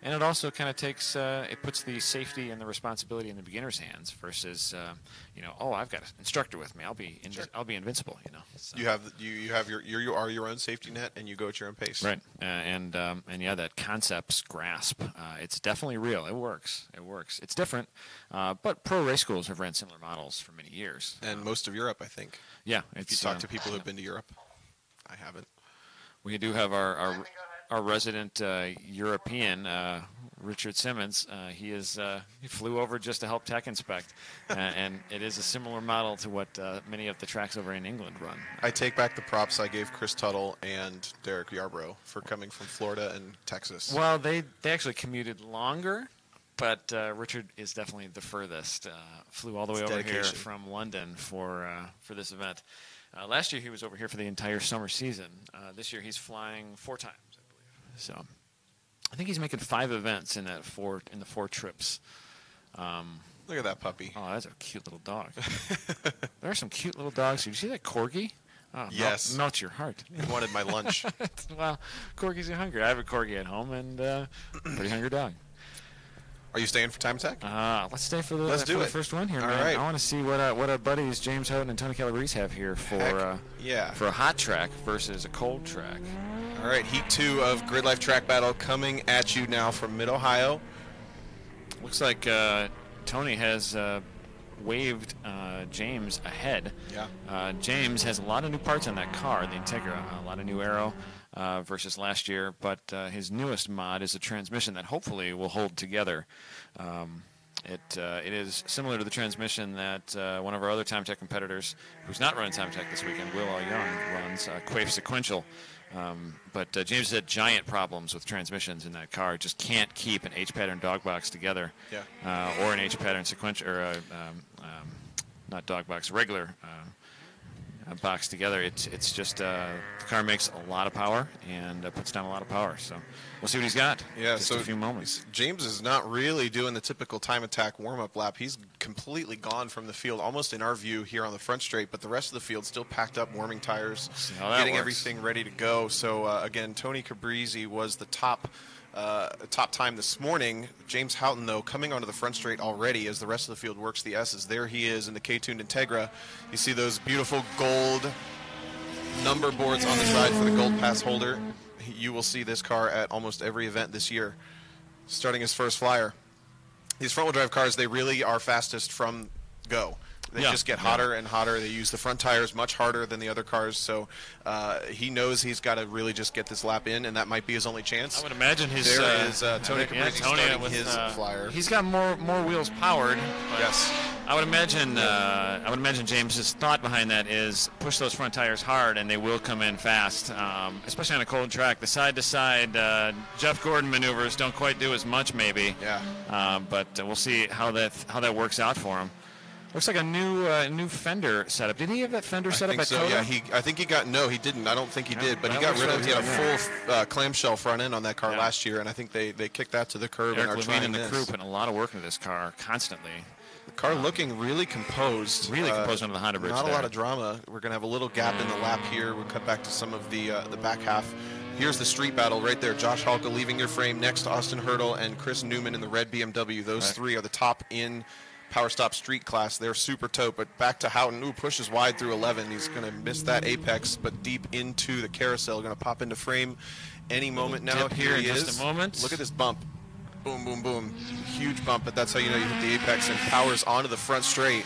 And it also kind of takes it puts the safety and the responsibility in the beginner's hands versus I've got an instructor with me, I'll be invincible. So. You are your own safety net, and you go at your own pace. Right. And that concepts grasp, it's definitely real. It works. It's different, but pro race schools have ran similar models for many years. And most of Europe, I think. Yeah. If you talk to people who've been to Europe, I haven't. We do have our resident European, Richard Simmons. He flew over just to help tech inspect, and it is a similar model to what many of the tracks over in England run. I take back the props I gave Chris Tuttle and Derek Yarbrough for coming from Florida and Texas. Well, they actually commuted longer, but Richard is definitely the furthest. Flew all the way over here from London for this event. Last year he was over here for the entire summer season. This year he's flying 4 times, I believe. So I think he's making 5 events in the 4 trips. Look at that puppy. Oh, that's a cute little dog. There are some cute little dogs. Did you see that corgi? Oh, yes. Melts your heart. He wanted my lunch. Well, corgis are hungry. I have a corgi at home, and pretty hungry dog. Are you staying for time attack? Let's stay for the first one here, man. Right. I want to see what our buddies James Houghton and Tony Calabrese have here for a hot track versus a cold track. All right, Heat 2 of GRIDLIFE Track Battle coming at you now from Mid-Ohio. Looks like Tony has waved James ahead. Yeah. James has a lot of new parts on that car, the Integra, a lot of new aero versus last year, but his newest mod is a transmission that hopefully will hold together. It is similar to the transmission that one of our other Time Tech competitors, who's not running Time Tech this weekend, Will Young, runs, Quaife Sequential. But James had giant problems with transmissions in that car. Just can't keep an H-pattern dog box together, or an H-pattern sequential, or not dog box, regular box together. It's just the car makes a lot of power and puts down a lot of power. So we'll see what he's got. Yeah, just so a few moments. James is not really doing the typical time attack warm-up lap. He's completely gone from the field, almost in our view here on the front straight, but the rest of the field still packed up, warming tires, getting everything ready to go. So again, Tony Cabrizi was the top time this morning. James Houghton, though, coming onto the front straight already as the rest of the field works the S's. There he is in the K-tuned Integra. You see those beautiful gold number boards on the side for the gold pass holder. You will see this car at almost every event this year. Starting his first flyer. These front-wheel drive cars, they really are fastest from go. They just get hotter and hotter. They use the front tires much harder than the other cars, so he knows he's got to really just get this lap in, and that might be his only chance. I would imagine his there is Tony Cabrizi starting with his flyer. He's got more wheels powered. Yes. I would imagine James's thought behind that is push those front tires hard, and they will come in fast, especially on a cold track. The side-to-side Jeff Gordon maneuvers don't quite do as much, maybe. Yeah. But we'll see how that works out for him. Looks like a new fender setup. Did he have that fender setup at Coda? Yeah, I think he got. No, he didn't. I don't think he did. But he got rid of. He had a full clamshell front end on that car last year, and I think they kicked that to the curb and are trying and the crew putting a lot of work into this car constantly. The car looking really composed. Really composed under the Honda bridge. Not a lot of drama. We're gonna have a little gap in the lap here. We'll cut back to some of the back half. Here's the street battle right there. Josh Halka leaving your frame next to Austin Hurdle and Chris Newman in the red BMW. Those three are the top in Power Stop Street class. They're super tote, but back to Houghton. Ooh, pushes wide through 11. He's going to miss that apex, but deep into the carousel. Going to pop into frame any moment now. Here he is. Just a moment. Look at this bump. Boom, boom, boom. Huge bump, but that's how you know you hit the apex, and powers onto the front straight.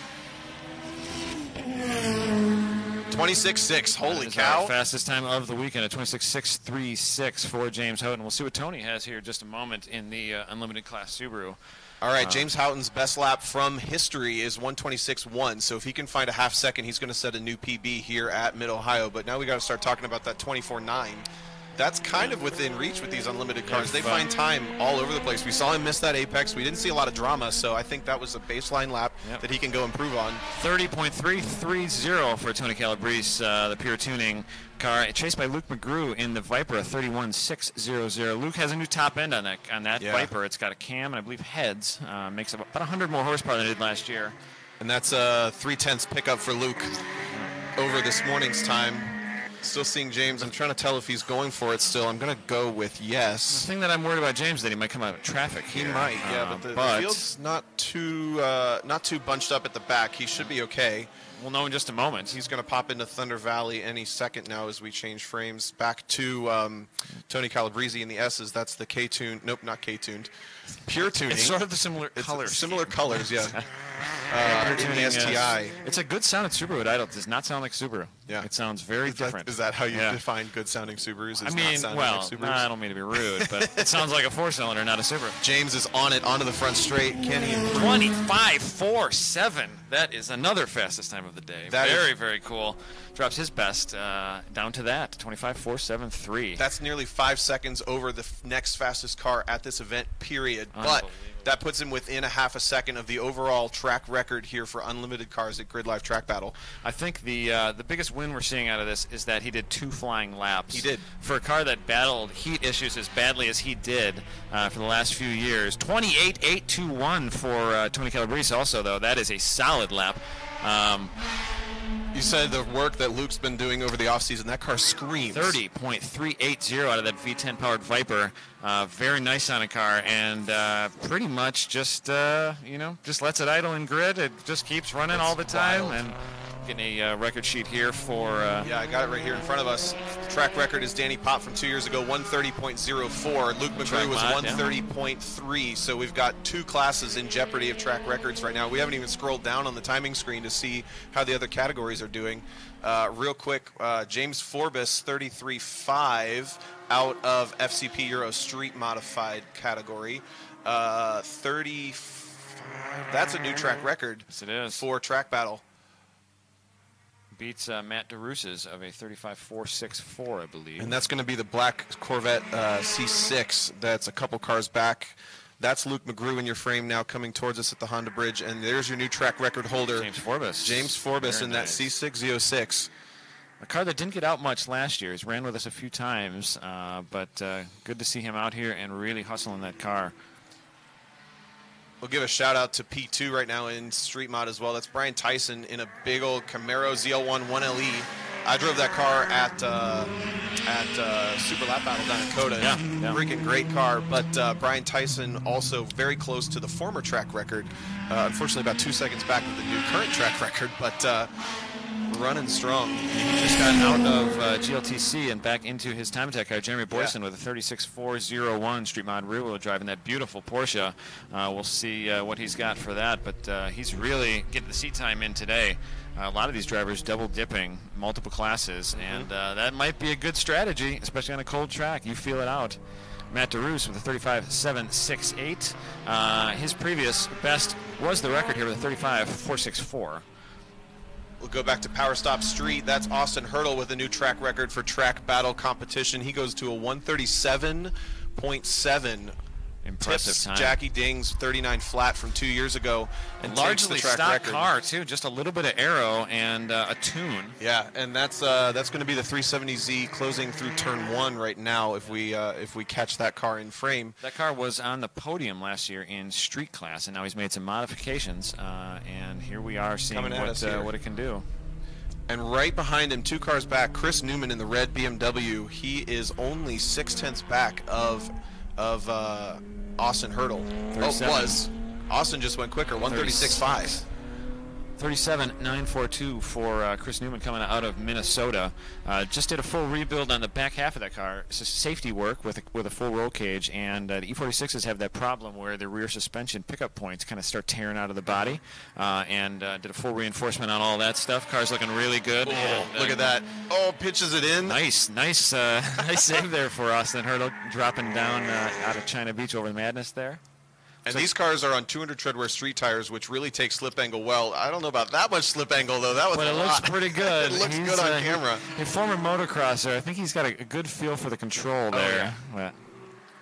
26.6. Holy cow. Fastest time of the weekend at 26.636 for James Houghton. We'll see what Tony has here in just a moment in the Unlimited Class Subaru. All right, James Houghton's best lap from history is 1:26.1. So if he can find a half second, he's going to set a new PB here at Mid-Ohio. But now we got to start talking about that 24.9. That's kind of within reach with these unlimited cars. They find time all over the place. We saw him miss that apex. We didn't see a lot of drama, so I think that was a baseline lap that he can go improve on. 30.330 for Tony Calabrese, the pure tuning car, chased by Luke McGrew in the Viper, a 31.600. Luke has a new top end on that Viper. It's got a cam and I believe heads. Makes about 100 more horsepower than it did last year. And that's a 3/10 pickup for Luke over this morning's time. Still seeing James. I'm trying to tell if he's going for it still. I'm going to go with yes. The thing that I'm worried about James is that he might come out of traffic here. He might, but the field's not too bunched up at the back. He should be okay. We'll know in just a moment. He's going to pop into Thunder Valley any second now as we change frames. Back to Tony Calabrese in the S's. That's the K-tuned. Nope, not K-tuned. Pure tuning. It's sort of the similar colors. Similar colors, yeah. In the STI. It's a good sounding Subaru at idle. It does not sound like Subaru. Yeah. It sounds very different. Is that how you define good sounding Subarus? I mean, well, like I don't mean to be rude, but it sounds like a four-cylinder, not a Subaru. James is on it, onto the front straight. Can he improve? 25.47. That is another fastest time of the day. Very cool. Drops his best down to that, 25.473. That's nearly 5 seconds over the next fastest car at this event, period. But that puts him within a half a second of the overall track record here for unlimited cars at GRIDLIFE Track Battle. I think the biggest win we're seeing out of this is that he did 2 flying laps. He did. For a car that battled heat issues as badly as he did for the last few years. 28.821 for Tony Calabrese also, though. That is a solid lap. You said the work that Luke's been doing over the offseason, that car screams. 30.380 out of that V10 powered Viper. Very nice on a car, and pretty much just lets it idle in grid. It just keeps running all the time. And getting a record sheet here for... yeah, I got it right here in front of us. Track record is Danny Pop from 2 years ago, 130.04. Luke McGrew was 130.3. So we've got 2 classes in jeopardy of track records right now. We haven't even scrolled down on the timing screen to see how the other categories are doing. Real quick, James Forbes, 33.5 out of FCP Euro Street Modified category. 35. That's a new track record. Yes, it is. For TrackBattle. Beats Matt DeRousse's of a 35.464, I believe. And that's going to be the black Corvette C6 that's a couple cars back. That's Luke McGrew in your frame now coming towards us at the Honda Bridge. And there's your new track record holder. James Forbes. James Forbes in that C6 Z06. A car that didn't get out much last year. He's ran with us a few times, but good to see him out here and really hustling that car. We'll give a shout out to P2 right now in Street Mod as well. That's Brian Tyson in a big old Camaro ZL1 1LE. I drove that car at Super Lap Battle down in Coda. Yeah. Freaking great car. But Brian Tyson also very close to the former track record. Unfortunately, about 2 seconds back with the new current track record, but running strong. He just got out of GLTC and back into his time attack car, Jeremy Boyson, with a 36.401 Street Mod rear-wheel drive in that beautiful Porsche. We'll see what he's got for that, but he's really getting the seat time in today. A lot of these drivers double dipping multiple classes, and that might be a good strategy, especially on a cold track. You feel it out. Matt DeRousse with a 35.768. His previous best was the record here with a 35.464. We'll go back to Power Stop Street. That's Austin Hurdle with a new track record for track battle competition. He goes to a 137.7. Impressive Tips time. Jackie Ding's 39 flat from 2 years ago, and largely takes the track stock record. car too, just a little bit of aero and a tune. Yeah, and that's going to be the 370Z closing through turn 1 right now. If we catch that car in frame. That car was on the podium last year in street class, and now he's made some modifications. And here we are seeing what it can do. And right behind him, 2 cars back, Chris Newman in the red BMW. He is only 0.6 back of Austin Hurdle. 37. Austin just went quicker, 136.5. 37.942 for Chris Newman coming out of Minnesota. Just did a full rebuild on the back half of that car. It's safety work with a full roll cage, and the E46s have that problem where the rear suspension pickup points kind of start tearing out of the body, and did a full reinforcement on all that stuff. Car's looking really good. Oh, and, look at that. Oh, pitches it in. Nice save there for Austin Hurdle, dropping down out of China Beach over the Madness there. And these cars are on 200 treadwear street tires, which really take slip angle well. I don't know about that much slip angle, though. That was but it looks pretty good. It looks good on camera. A former motocrosser. I think he's got a good feel for the control there. Oh, yeah.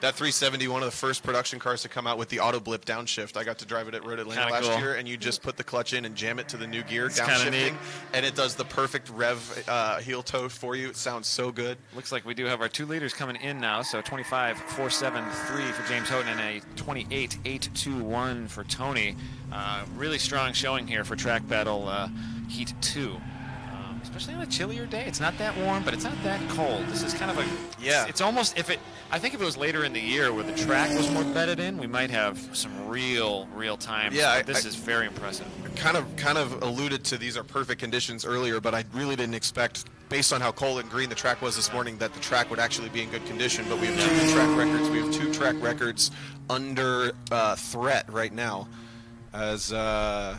That 370, one of the first production cars to come out with the auto blip downshift. I got to drive it at Road Atlanta last year, and you just put the clutch in and jam it to the new gear, downshifting, and it does the perfect rev heel toe for you. It sounds so good. Looks like we do have our 2 leaders coming in now, so 25.473 for James Houghton and a 28.821 for Tony. Really strong showing here for Track Battle Heat 2. Especially on a chillier day. It's not that warm, but it's not that cold. This is kind of it's almost, I think if it was later in the year where the track was more bedded in, we might have some real times. Yeah, this is very impressive. Kind of alluded to these are perfect conditions earlier, but I really didn't expect, based on how cold and green the track was this morning, that the track would actually be in good condition. But we have 2 new track records. We have 2 track records under threat right now. As I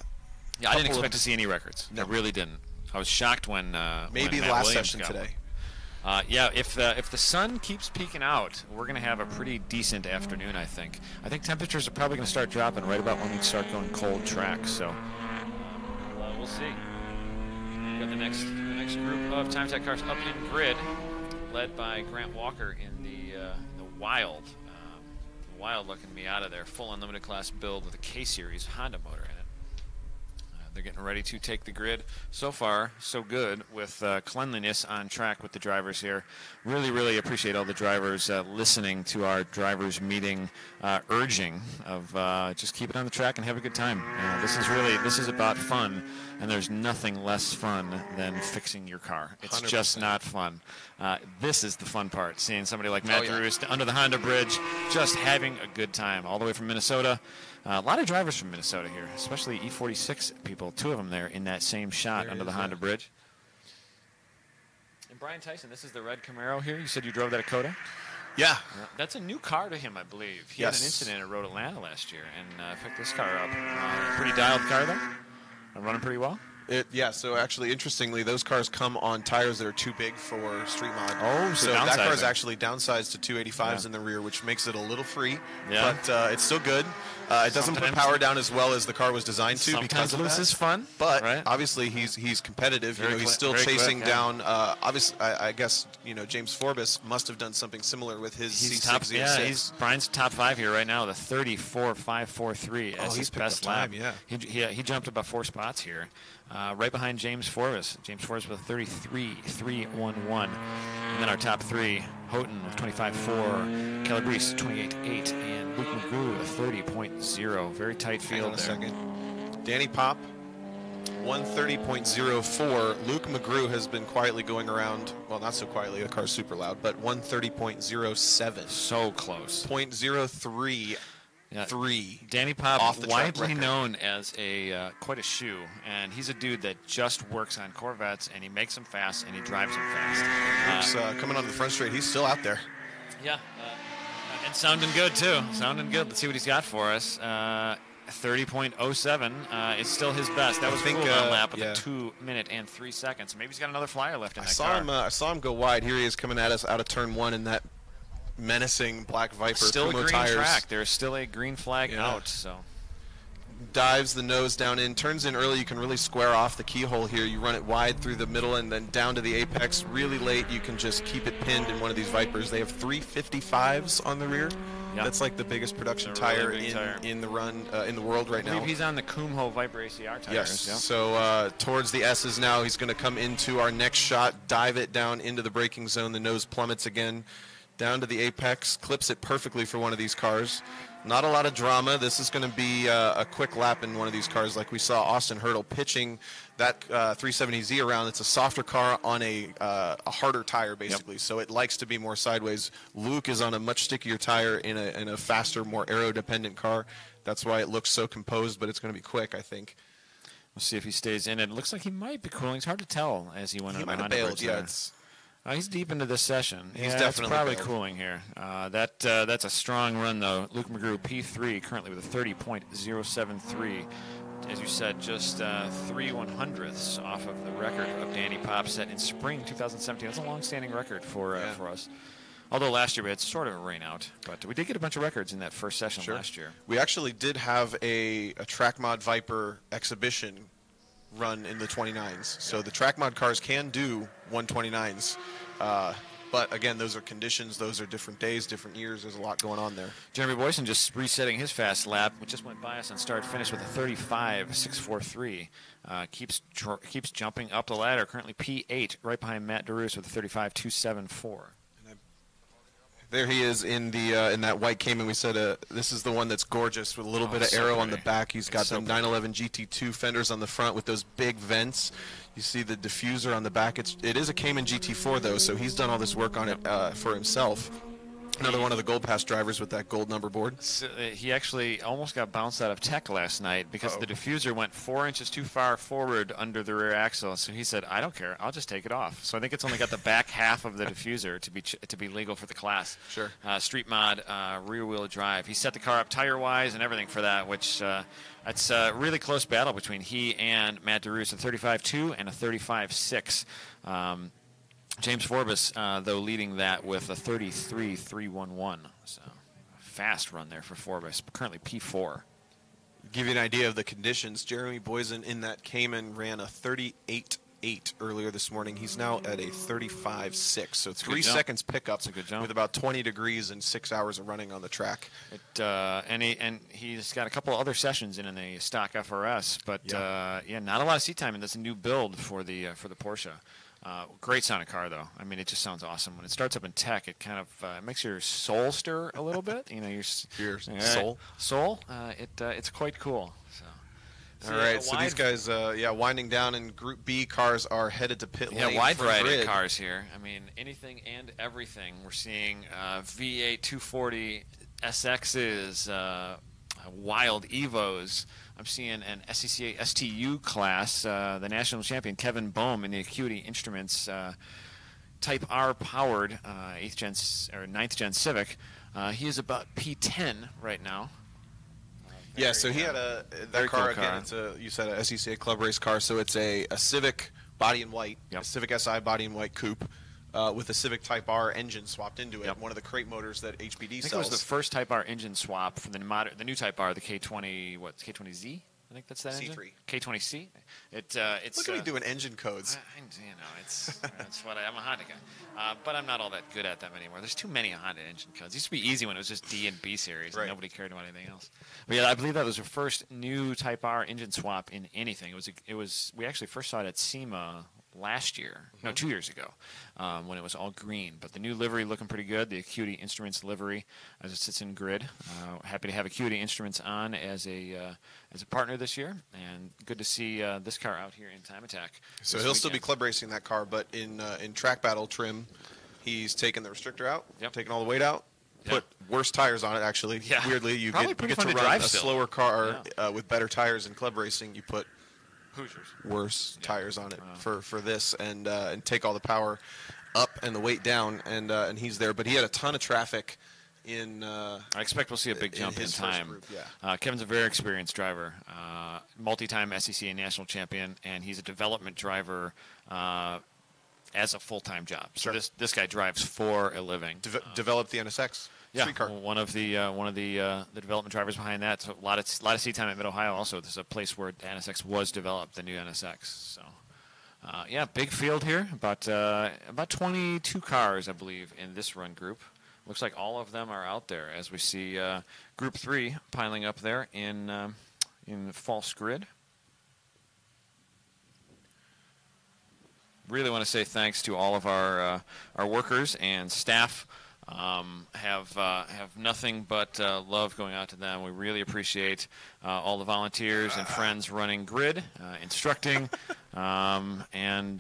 didn't expect to see any records. No. I really didn't. I was shocked when maybe when the last Williams session today. Yeah, if the sun keeps peeking out, we're going to have a pretty decent afternoon, I think. I think temperatures are probably going to start dropping right about when we start going cold tracks. So we'll see. We've got the next group of time attack cars up in grid, led by Grant Walker in the Wild. The Wild looking me out of there. Full unlimited class build with a K-Series Honda motor in it. They're getting ready to take the grid. So far, so good with cleanliness on track with the drivers here. Really appreciate all the drivers listening to our drivers meeting urging of just keep it on the track and have a good time. This is about fun, and there's nothing less fun than fixing your car. It's 100%. Just not fun. This is the fun part, seeing somebody like Matt DeRousse under the Honda Bridge, just having a good time all the way from Minnesota. A lot of drivers from Minnesota here, especially E46 people. 2 of them there in that same shot under the Honda bridge. And Brian Tyson, this is the red Camaro here. You said you drove that at Coda? Yeah. That's a new car to him, I believe. He had an incident at Road Atlanta last year and picked this car up. Pretty dialed car, though. Running pretty well. Yeah, so actually, interestingly, those cars come on tires that are too big for street mod. Oh, so that car is actually downsized to 285s in the rear, which makes it a little free, but it's still good. It doesn't put power down as well as the car was designed to because of that. This is fun, but obviously he's competitive. He's still chasing down. Obviously, I guess James Forbes must have done something similar with his C6. He's Brian's top 5 here right now with a 34.543 as his best lap. He jumped about 4 spots here. Right behind James Forbes. James Forbes with a 33.311. And then our top 3, Houghton with 25.4, Calabrese 28.8, and Luke McGrew with a 30.0. Very tight field there. Hang on a second. Danny Pop, 130.04. Luke McGrew has been quietly going around, well, not so quietly, the car's super loud, but 130.07. So close. 0.03. Yeah. 3. Danny Pop, widely known as quite a shoe, and he's a dude that just works on Corvettes, and he makes them fast, and he drives them fast. Coming on the front straight, he's still out there. Yeah, and sounding good too. Sounding good. Let's see what he's got for us. 30.07 is still his best. That was a cool down lap with a 2 minute and 3 seconds. Maybe he's got another flyer left in that car. I saw him go wide. Here he is coming at us out of turn 1 in that menacing black Viper. Still Kumo a green tires. Track. There's still a green flag out. So dives the nose down in, turns in early. You can really square off the keyhole here. You run it wide through the middle and then down to the apex. Really late, you can just keep it pinned in one of these Vipers. They have 355s on the rear. Yep. That's like the biggest production tire in the run in the world right now. I believe he's on the Kumho Viper ACR tires. Yes. Yep. So towards the S's now, he's going to come into our next shot, dive it down into the braking zone. The nose plummets again. Down to the apex, clips it perfectly for one of these cars. Not a lot of drama. This is going to be a quick lap in one of these cars, like we saw Austin Hurdle pitching that 370Z around. It's a softer car on a harder tire, basically, so it likes to be more sideways. Luke is on a much stickier tire in a faster, more aero-dependent car. That's why it looks so composed, but it's going to be quick, I think. We'll see if he stays in. It looks like he might be cooling. It's hard to tell as he went on the Honda bailed, bridge. He's deep into this session. He's definitely probably cooling here. That's a strong run, though. Luke McGrew, P3, currently with a 30.073. As you said, just 3/100ths off of the record of Danny Pop set in spring 2017. That's a long-standing record for us. Although last year we had sort of a rain out, but we did get a bunch of records in that first session last year. We actually did have a Track Mod Viper exhibition run in the 29s. So the track mod cars can do 129s. But again, those are conditions. Those are different days, different years. There's a lot going on there. Jeremy Boyson just resetting his fast lap. We just went by us on start finish with a 35.643. Keeps jumping up the ladder. Currently P8, right behind Matt DeRusse with a 35.274. There he is in the in that white Cayman. We said this is the one that's gorgeous with a little bit of aero on the back. He's got the 911 GT2 fenders on the front with those big vents. You see the diffuser on the back. It is a Cayman GT4 though, so he's done all this work on it for himself. Another one of the Gold Pass drivers with that gold number board. So, he actually almost got bounced out of tech last night because the diffuser went 4 inches too far forward under the rear axle. So he said, "I don't care. I'll just take it off." So I think it's only got the back half of the diffuser to be legal for the class. Sure. Street mod, rear wheel drive. He set the car up tire wise and everything for that, which it's a really close battle between he and Matt DeRusse, a 35.2 and a 35.6. James Forbes, though, leading that with a 33.311. So fast run there for Forbes, currently P4. Give you an idea of the conditions. Jeremy Boyson in that Cayman ran a 38.8 earlier this morning. He's now at a 35.6. So 3 seconds pickup with about 20 degrees and 6 hours of running on the track. And he's got a couple of other sessions in the stock FRS, but not a lot of seat time in this new build for the Porsche. Great sounding car, though. I mean, it just sounds awesome. When it starts up in tech, it kind of makes your soul stir a little bit. You know, your soul. It's quite cool. So. All right, so these guys, winding down, and Group B cars are headed to pit lane. Yeah, wide variety of cars here. I mean, anything and everything. We're seeing V8 240 SXs, wild Evos. I'm seeing an SCCA STU class, the national champion Kevin Bohm in the Acuity Instruments Type R powered 8th gen or 9th gen Civic. He is about P10 right now. Yeah, so he had that car cool again. It's you said a SCCA Club Race car, so it's a Civic body in white, a Civic Si body in white coupe. With a Civic Type R engine swapped into it, one of the crate motors that HPDE sells. I think it was the first Type R engine swap from the new Type R, the K20, K20Z? I think that's that C3. engine. K20C. It's look at me doing engine codes. That's what I'm a Honda guy, but I'm not all that good at them anymore. There's too many Honda engine codes. It used to be easy when it was just D and B series, and nobody cared about anything else. But yeah, I believe that was the first new Type R engine swap in anything. It was. We actually first saw it at SEMA last year, no, 2 years ago, when it was all green. But the new livery looking pretty good. The Acuity Instruments livery as it sits in grid. Happy to have Acuity Instruments on as a partner this year, and good to see this car out here in Time Attack. So he'll still be club racing that car, but in track battle trim, he's taken the restrictor out, taken all the weight out. Put worse tires on it, actually. Yeah. Weirdly, you get to run a slower car with better tires in club racing. You put worse tires on it for this, and take all the power up and the weight down, and he's there. But he had a ton of traffic in. I expect we'll see a big jump in time. Group, Kevin's a very experienced driver, multi-time SCCA national champion, and he's a development driver as a full-time job. So this guy drives for a living. Developed the NSX. Yeah, one of the development drivers behind that. So a lot of seat time at Mid Ohio. Also, there's a place where the NSX was developed, the new NSX. So, yeah, big field here. About 22 cars, I believe, in this run group. Looks like all of them are out there as we see Group 3 piling up there in false grid. Really want to say thanks to all of our workers and staff. Have nothing but love going out to them. We really appreciate all the volunteers and friends running grid, instructing, and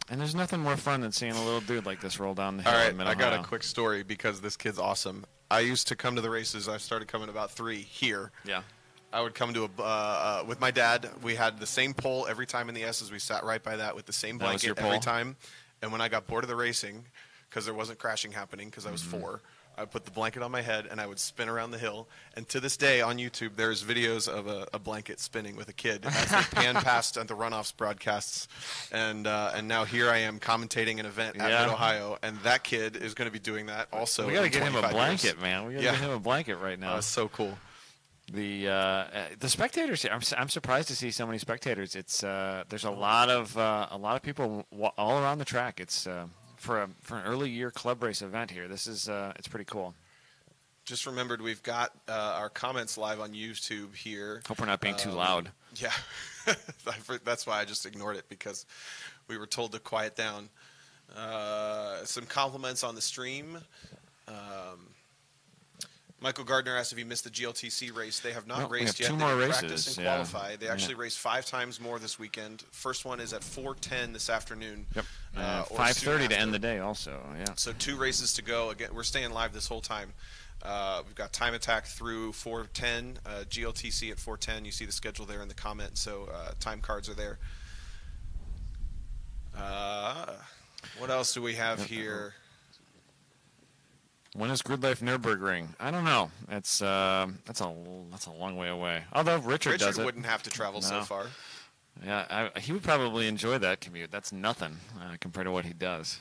there's nothing more fun than seeing a little dude like this roll down the hill. All right, in Mid-Ohio. I got a quick story because this kid's awesome. I used to come to the races. I started coming about 3 here. Yeah. I would come to with my dad. We had the same pole every time in the S's. We sat right by that with the same blanket every time. And when I got bored of the racing, because there wasn't crashing happening because I was 4, I would put the blanket on my head and I would spin around the hill. And to this day on YouTube, there's videos of a blanket spinning with a kid as they pan past at the runoffs broadcasts. And now here I am commentating an event at Mid-Ohio, and that kid is going to be doing that also. We got to get him a blanket, years. Man. We got to get him a blanket right now. That's so cool. The spectators here, I'm surprised to see so many spectators. It's there's a lot of people all around the track. It's for an early year club race event here. This is it's pretty cool. Just remembered we've got our comments live on YouTube here. Hope we're not being too loud. Yeah, that's why I just ignored it, because we were told to quiet down. Some compliments on the stream. Michael Gardner asked if he missed the GLTC race. They have not raced yet. Two they more practice races. and qualify. They actually race 5 times more this weekend. First one is at 4:10 this afternoon. Yep. 5:30 to end the day also. Yeah. So 2 races to go. Again, we're staying live this whole time. We've got Time Attack through 4:10, GLTC at 4:10. You see the schedule there in the comment, so time cards are there. What else do we have here? When is GRIDLIFE Nürburgring? I don't know. That's a long way away. Although Richard does it. Wouldn't have to travel so far. Yeah, he would probably enjoy that commute. That's nothing compared to what he does.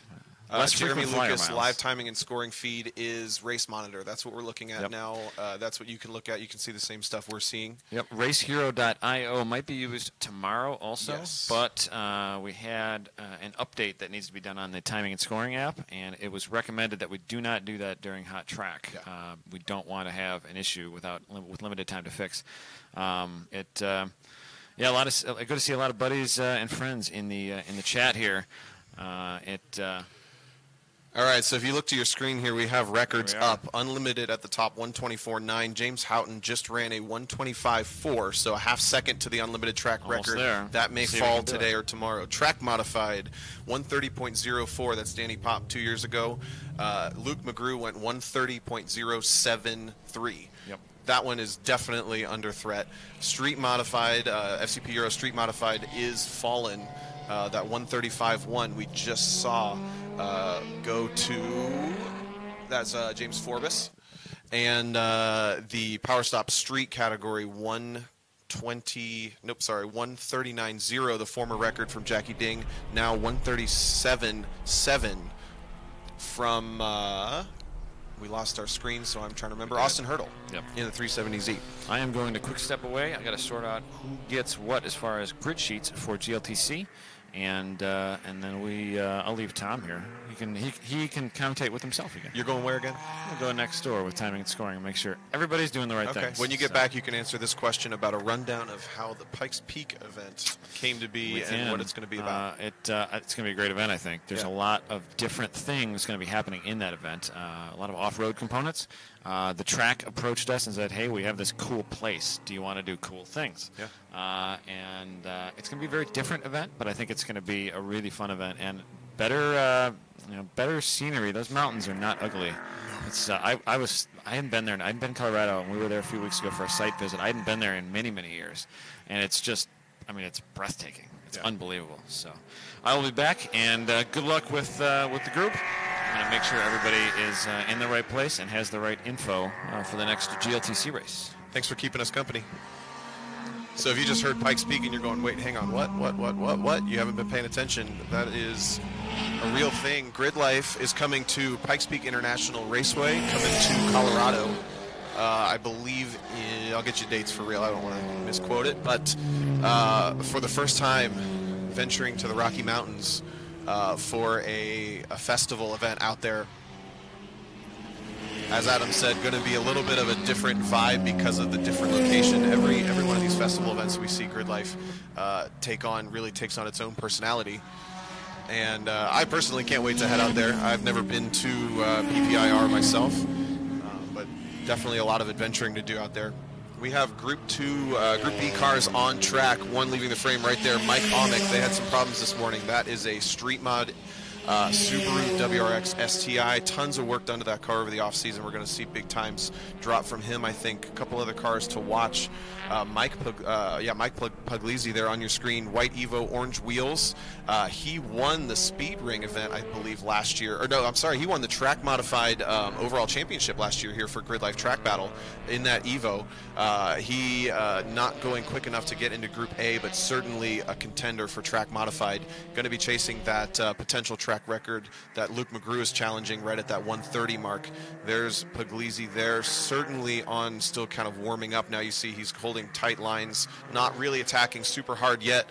Jeremy Lucas, live timing and scoring feed is Race Monitor. That's what we're looking at now. That's what you can look at. You can see the same stuff we're seeing. Yep. RaceHero.io might be used tomorrow also, but we had an update that needs to be done on the timing and scoring app, and it was recommended that we do not do that during hot track. Yeah. We don't want to have an issue with limited time to fix. Good to see a lot of buddies and friends in the chat here. All right, so if you look to your screen here, we have records up. Unlimited at the top, 124.9. James Houghton just ran a 125.4, so a half second to the unlimited track record. There. That may fall today or tomorrow. Track modified, 130.04. That's Danny Pop 2 years ago. Luke McGrew went 130.073. Yep. that one is definitely under threat. Street modified, FCP Euro Street modified is fallen. That 135-1 we just saw go to, that's James Forbes. And the Power Stop Street category 139.0, the former record from Jackie Ding, now 137.7 from, we lost our screen, so I'm trying to remember, Austin Hurdle in the 370Z. I am going to quick step away. I got to sort out who gets what as far as grid sheets for GLTC. And then I'll leave Tom here. He can commentate with himself again. You're going where again? I'll go next door with timing and scoring and make sure everybody's doing the right things. When you get back, you can answer this question about a rundown of how the Pikes Peak event came to be and what it's going to be about. It's going to be a great event, I think. There's a lot of different things going to be happening in that event. A lot of off-road components. The track approached us and said, hey, we have this cool place. Do you want to do cool things? Yeah. It's going to be a very different event, but I think it's going to be a really fun event and better scenery. Those mountains are not ugly. It's I hadn't been there. I hadn't been in Colorado, and we were there a few weeks ago for a site visit. I hadn't been there in many, many years, and it's just, it's breathtaking. It's unbelievable. So I will be back, and good luck with the group. I'm going to make sure everybody is in the right place and has the right info for the next GLTC race. Thanks for keeping us company. So if you just heard Pikes Peak and you're going, wait, hang on, what? You haven't been paying attention. That is a real thing. GRIDLIFE is coming to Pikes Peak International Raceway, coming to Colorado. I believe, I'll get you dates for real. I don't want to misquote it. But for the first time, venturing to the Rocky Mountains for a festival event out there. As Adam said, going to be a little bit of a different vibe because of the different location. Every one of these festival events we see GRIDLIFE really takes on its own personality. And I personally can't wait to head out there. I've never been to PPIR myself, but definitely a lot of adventuring to do out there. We have Group B cars on track. One leaving the frame right there, Mike Omick. They had some problems this morning. That is a street mod Subaru WRX STI. Tons of work done to that car over the offseason. We're going to see big times drop from him, I think. A couple other cars to watch. Mike Puglisi there on your screen. White Evo, orange wheels. He won the Speed Ring event, I believe, last year. Or no, I'm sorry, he won the track modified overall championship last year here for GRIDLIFE Track Battle in that Evo. He not going quick enough to get into Group A, but certainly a contender for track modified. Going to be chasing that potential track record that Luke McGrew is challenging right at that 130 mark. There's Puglisi there, certainly on still kind of warming up. Now you see he's holding tight lines, not really attacking super hard yet.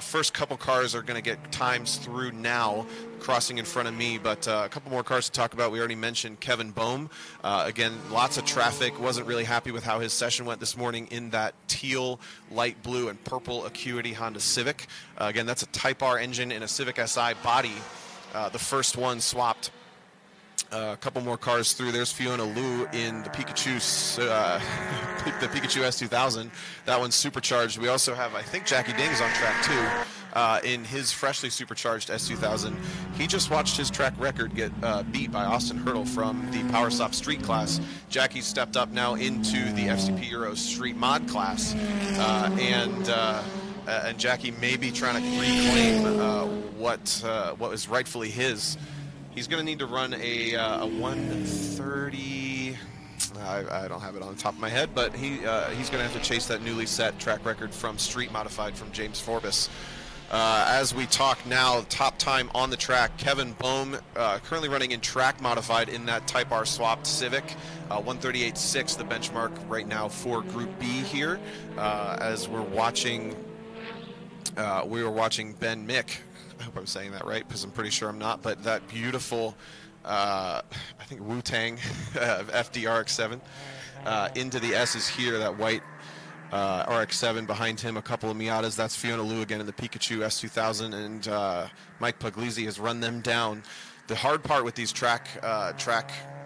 First couple cars are going to get times through now, crossing in front of me, but a couple more cars to talk about. We already mentioned Kevin Boehm. Again, lots of traffic. Wasn't really happy with how his session went this morning in that teal, light blue, and purple Acuity Honda Civic. Again, that's a Type R engine in a Civic Si body. The first one swapped. A couple more cars through. There's Fiona Liu in the Pikachu S2000. That one's supercharged. We also have, I think, Jackie Ding's on track too in his freshly supercharged S2000. He just watched his track record get beat by Austin Hurdle from the Power Stop Street class. Jackie stepped up now into the FCP Euro Street Mod class, and Jackie may be trying to reclaim what was rightfully his. He's going to need to run a 130. I don't have it on the top of my head, but he's going to have to chase that newly set track record from Street Modified from James Forbes. As we talk now, top time on the track, Kevin Boehm, currently running in Track Modified in that Type R swapped Civic. 138.6, the benchmark right now for Group B here. As we're watching, we were watching Ben Mick. I hope I'm saying that right, because I'm pretty sure I'm not, but that beautiful, I think Wu-Tang FD RX-7 into the S's here, that white RX-7 behind him, a couple of Miatas. That's Fiona Liu again in the Pikachu S2000, and Mike Puglisi has run them down. The hard part with these track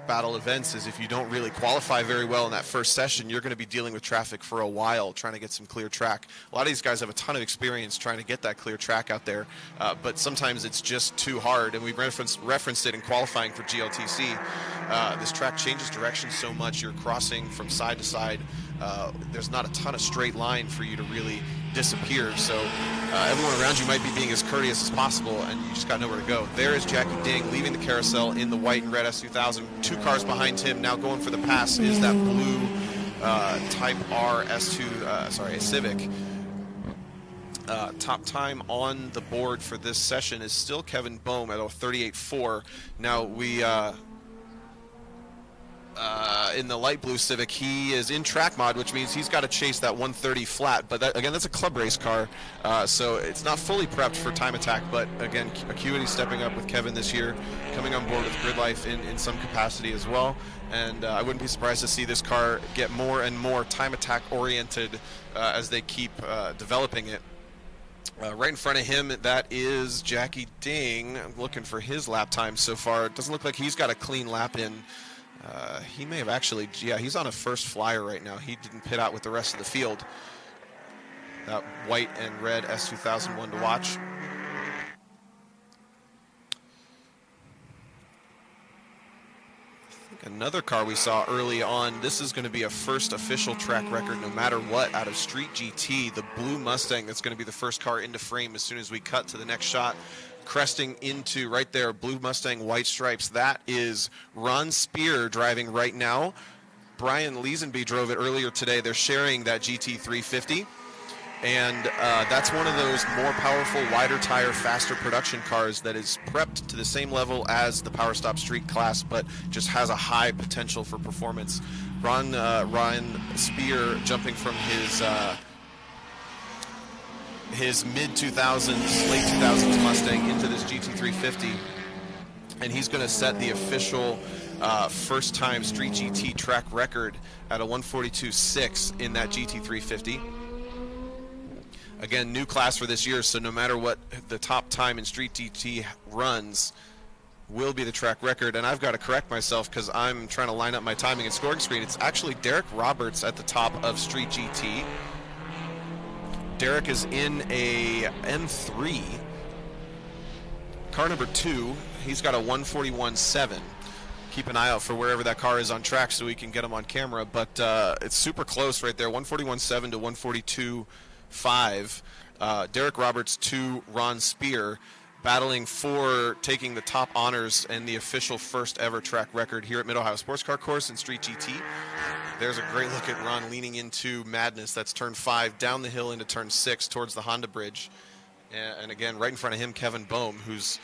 battle events is if you don't really qualify very well in that first session, you're going to be dealing with traffic for a while trying to get some clear track. A lot of these guys have a ton of experience trying to get that clear track out there, but sometimes it's just too hard, and we referenced it in qualifying for GLTC. This track changes direction so much, you're crossing from side to side. There's not a ton of straight line for you to really disappear, so everyone around you might be being as courteous as possible, and you just got nowhere to go. There is Jackie Ding leaving the carousel in the white and red S2000. 2 cars behind him. Now going for the pass is that blue Type R S2, Civic. Top time on the board for this session is still Kevin Bohm at a 38.4. Now we in the light blue Civic, he is in track mod, which means he's got to chase that 130 flat. But that, again, that's a club race car, so it's not fully prepped for time attack. But again, Acuity stepping up with Kevin this year, coming on board with GRIDLIFE in some capacity as well. And I wouldn't be surprised to see this car get more and more time attack oriented as they keep developing it. Right in front of him, that is Jackie Ding. I'm looking for his lap time so far. It doesn't look like he's got a clean lap in. He may have actually, yeah, he's on a first flyer right now. He didn't pit out with the rest of the field. That white and red S2000 one to watch. I think another car we saw early on, this is going to be a first official track record no matter what out of Street GT. The blue Mustang that's going to be the first car into frame as soon as we cut to the next shot. Cresting into right there, blue Mustang, white stripes. That is Ron Spear driving right now. Brian Leesenby drove it earlier today. They're sharing that GT350. And that's one of those more powerful, wider tire, faster production cars that is prepped to the same level as the Power Stop Street class, but just has a high potential for performance. Ryan Spear jumping from his mid-2000s, late 2000s Mustang into this GT350, and he's going to set the official first-time Street GT track record at a 142.6 in that GT350. Again, new class for this year, so no matter what the top time in Street GT runs will be the track record. And I've got to correct myself because I'm trying to line up my timing and scoring screen. It's actually Derek Roberts at the top of Street GT. Derek is in a M3, car number 2. He's got a 141.7. Keep an eye out for wherever that car is on track so we can get him on camera. But it's super close right there, 141.7 to 142.5. Derek Roberts to Ron Spear, battling for taking the top honors and the official first ever track record here at Mid-Ohio Sports Car Course in Street GT. There's a great look at Ron leaning into Madness. That's turn 5, down the hill into turn 6 towards the Honda Bridge. And again, right in front of him, Kevin Bohm, who's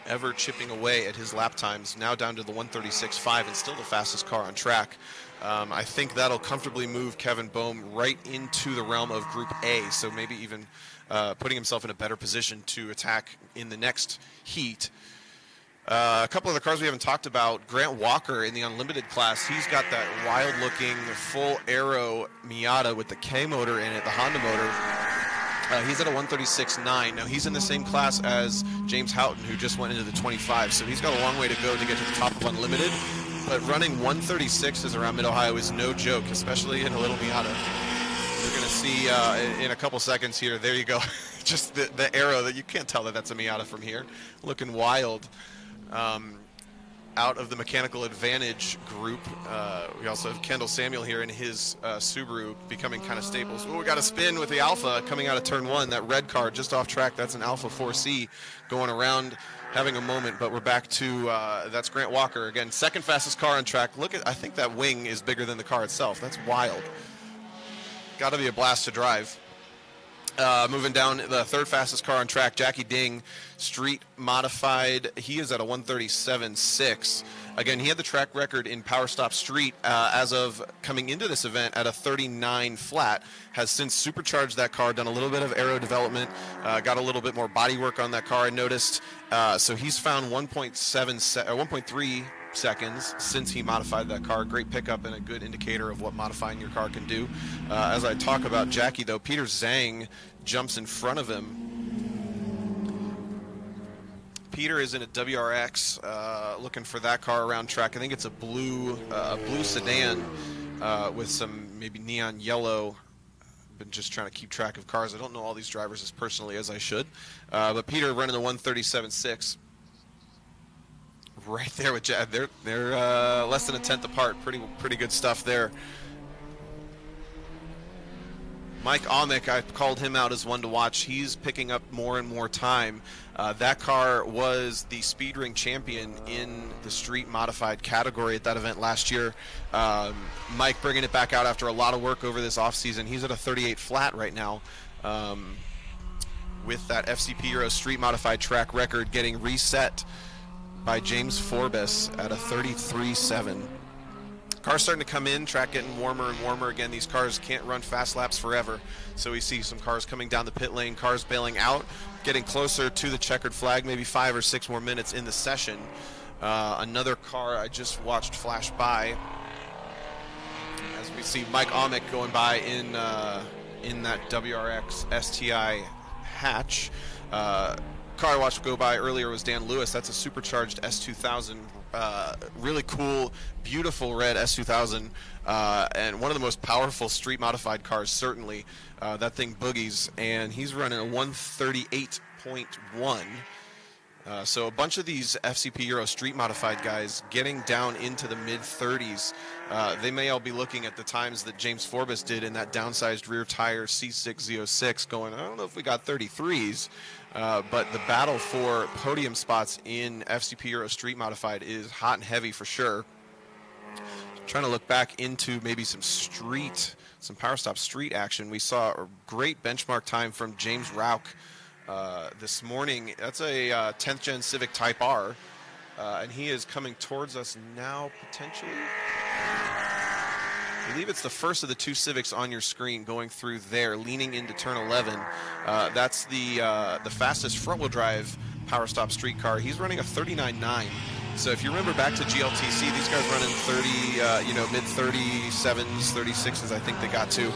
ever chipping away at his lap times, now down to the 136.5 and still the fastest car on track. I think that'll comfortably move Kevin Bohm right into the realm of Group A, so maybe even putting himself in a better position to attack in the next heat. A couple of the cars we haven't talked about, Grant Walker in the Unlimited class, he's got that wild-looking full aero Miata with the K motor in it, the Honda motor. He's at a 136.9. Now, he's in the same class as James Houghton, who just went into the 25, so he's got a long way to go to get to the top of Unlimited. But running 136s around Mid-Ohio is no joke, especially in a little Miata. You're going to see in a couple seconds here, there you go, just the arrow that you can't tell that that's a Miata from here. Looking wild. Out of the Mechanical Advantage group, we also have Kendall Samuel here in his Subaru becoming kind of staples. Oh, we got a spin with the Alpha coming out of turn 1. That red car just off track, that's an Alpha 4C going around, having a moment, but we're back to, that's Grant Walker. Again, second fastest car on track. Look at, I think that wing is bigger than the car itself. That's wild. Got to be a blast to drive. Moving down, the third fastest car on track, Jackie Ding, street modified. He is at a 137.6. Again, he had the track record in Power Stop Street as of coming into this event at a 39 flat. Has since supercharged that car, done a little bit of aero development, got a little bit more body work on that car, I noticed. So he's found 1.3 seconds since he modified that car. Great pickup and a good indicator of what modifying your car can do. As I talk about Jackie, though, Peter Zhang jumps in front of him. Peter is in a WRX, looking for that car around track. I think it's a blue sedan with some maybe neon yellow. Been just trying to keep track of cars. I don't know all these drivers as personally as I should, but Peter running the 137.6. Right there with Jad. They're less than a tenth apart. Pretty good stuff there. Mike Amick, I called him out as one to watch. He's picking up more and more time. That car was the Speed Ring champion in the street modified category at that event last year. Mike bringing it back out after a lot of work over this offseason. He's at a 38 flat right now with that FCP Euro street modified track record getting reset by James Forbes at a 33.7. Cars starting to come in, track getting warmer and warmer. Again, these cars can't run fast laps forever. So we see some cars coming down the pit lane, cars bailing out, getting closer to the checkered flag, maybe 5 or 6 more minutes in the session. Another car I just watched flash by as we see Mike Amick going by in that WRX STI hatch. Car I watched go by earlier was Dan Lewis. That's a supercharged S2000, really cool, beautiful red S2000, and one of the most powerful street modified cars, certainly. That thing boogies, and he's running a 138.1. So a bunch of these FCP Euro street modified guys getting down into the mid-30s. They may all be looking at the times that James Forbes did in that downsized rear tire C6Z06 going, I don't know if we got 33s, but the battle for podium spots in FCP Euro street modified is hot and heavy for sure. Trying to look back into maybe some Power Stop street action. We saw a great benchmark time from James Rauch this morning. That's a 10th gen Civic Type R, and he is coming towards us now potentially. I believe it's the first of the 2 Civics on your screen going through there, leaning into turn 11. That's the fastest front-wheel drive Power Stop street car. He's running a 39.9. So if you remember back to GLTC, these guys running 30, mid-37s, 36s, I think they got to.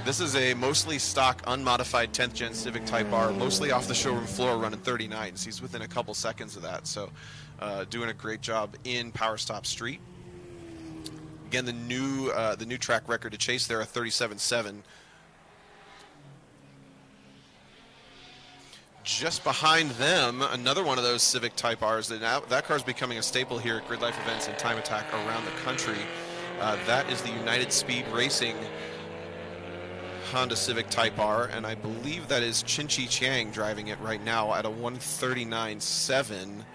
This is a mostly stock, unmodified 10th gen Civic Type R, mostly off the showroom floor, running 39s. He's within a couple seconds of that, so doing a great job in Power Stop Street. Again, the new track record to chase there, a 37.7. Just behind them, another one of those Civic Type Rs. That car is becoming a staple here at GRIDLIFE events and Time Attack around the country. That is the United Speed Racing Honda Civic Type R, and I believe that is Chin-Chi Chiang driving it right now at a 139.7.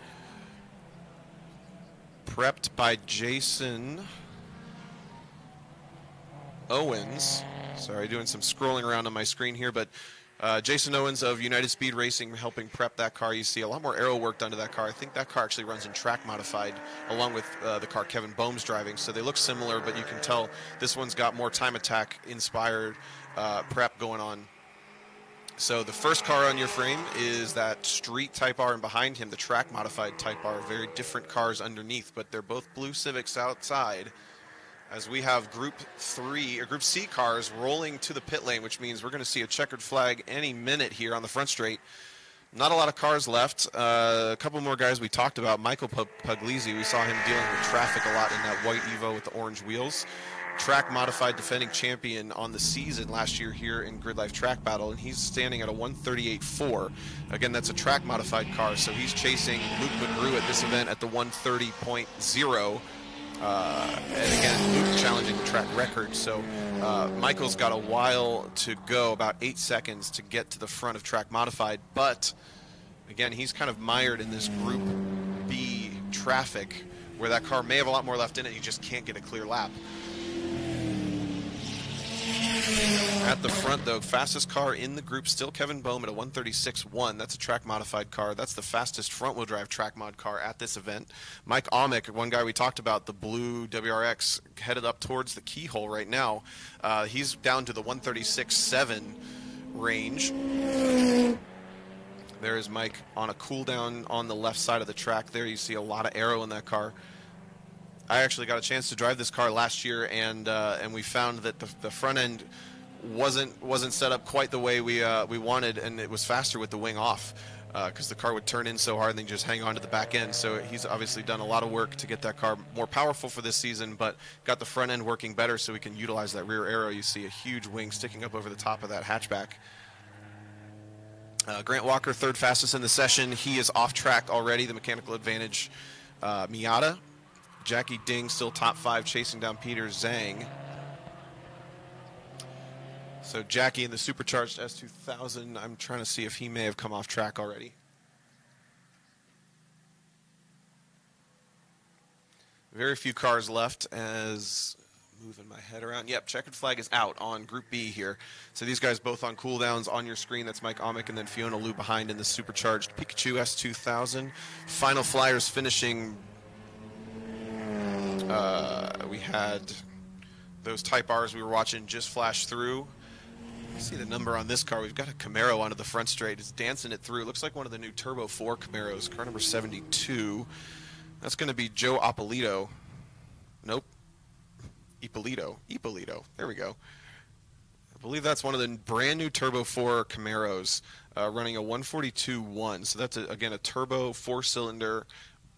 Prepped by Jason Owens. Sorry, doing some scrolling around on my screen here, but Jason Owens of United Speed Racing helping prep that car. You see a lot more aero work done to that car. I think that car actually runs in track modified along with the car Kevin Bohm's driving, so they look similar, but you can tell this one's got more Time Attack inspired prep going on. So the first car on your frame is that street Type R, and behind him the track modified Type R. Very different cars underneath, but they're both blue Civics outside. As we have Group C cars rolling to the pit lane, which means we're going to see a checkered flag any minute here on the front straight. Not a lot of cars left. A couple more guys we talked about. Michael Puglisi, we saw him dealing with traffic a lot in that white Evo with the orange wheels. Track modified defending champion on the season last year here in GRIDLIFE Track Battle, and he's standing at a 138.4. Again, that's a track modified car, so he's chasing Luke McGrew at this event at the 130.0. And again, Luke challenging the track record, so Michael's got a while to go, about 8 seconds to get to the front of track modified, but again, he's kind of mired in this Group B traffic where that car may have a lot more left in it, you just can't get a clear lap. At the front, though, fastest car in the group, still Kevin Bohm at a 136.1. That's a track-modified car. That's the fastest front-wheel drive track mod car at this event. Mike Amick, one guy we talked about, the blue WRX, headed up towards the keyhole right now. He's down to the 136.7 range. There is Mike on a cool-down on the left side of the track there. You see a lot of aero in that car. I actually got a chance to drive this car last year, and we found that the front end wasn't set up quite the way we wanted, and it was faster with the wing off. because the car would turn in so hard and then just hang on to the back end. So he's obviously done a lot of work to get that car more powerful for this season, but got the front end working better so we can utilize that rear aero. You see a huge wing sticking up over the top of that hatchback. Grant Walker, third fastest in the session. He is off track already, the mechanical advantage Miata. Jackie Ding still top 5, chasing down Peter Zhang. So Jackie in the supercharged S2000, I'm trying to see if he may have come off track already. Very few cars left as moving my head around. Yep, checkered flag is out on Group B here. So these guys both on cooldowns on your screen. That's Mike Amick and then Fiona Liu behind in the supercharged Pikachu S2000. Final flyers finishing. We had those Type Rs we were watching just flash through. See the number on this car. We've got a Camaro onto the front straight. It's dancing it through. It looks like one of the new Turbo 4 Camaros, car number 72. That's going to be Joe Ippolito. Nope. Ippolito. There we go. I believe that's one of the brand new Turbo 4 Camaros running a 142.1. So that's, again, a turbo 4-cylinder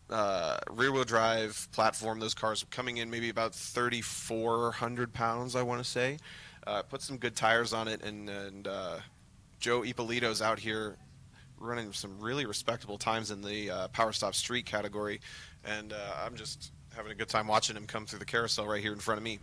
rear-wheel drive platform. Those cars are coming in maybe about 3,400 pounds, I want to say. Put some good tires on it, and Joe Ippolito's out here running some really respectable times in the Power Stop Street category, and I'm just having a good time watching him come through the carousel right here in front of me.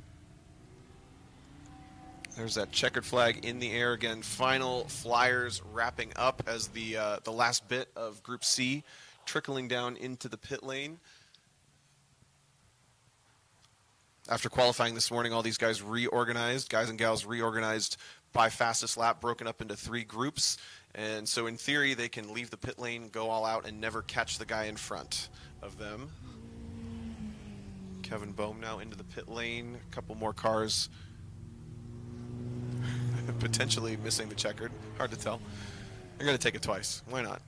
There's that checkered flag in the air again. Final flyers wrapping up as the last bit of Group C trickling down into the pit lane. After qualifying this morning, all these guys and gals reorganized by fastest lap, broken up into 3 groups. And so in theory, they can leave the pit lane, go all out, and never catch the guy in front of them. Kevin Bohm now into the pit lane. A couple more cars potentially missing the checkered. Hard to tell. They're going to take it twice. Why not?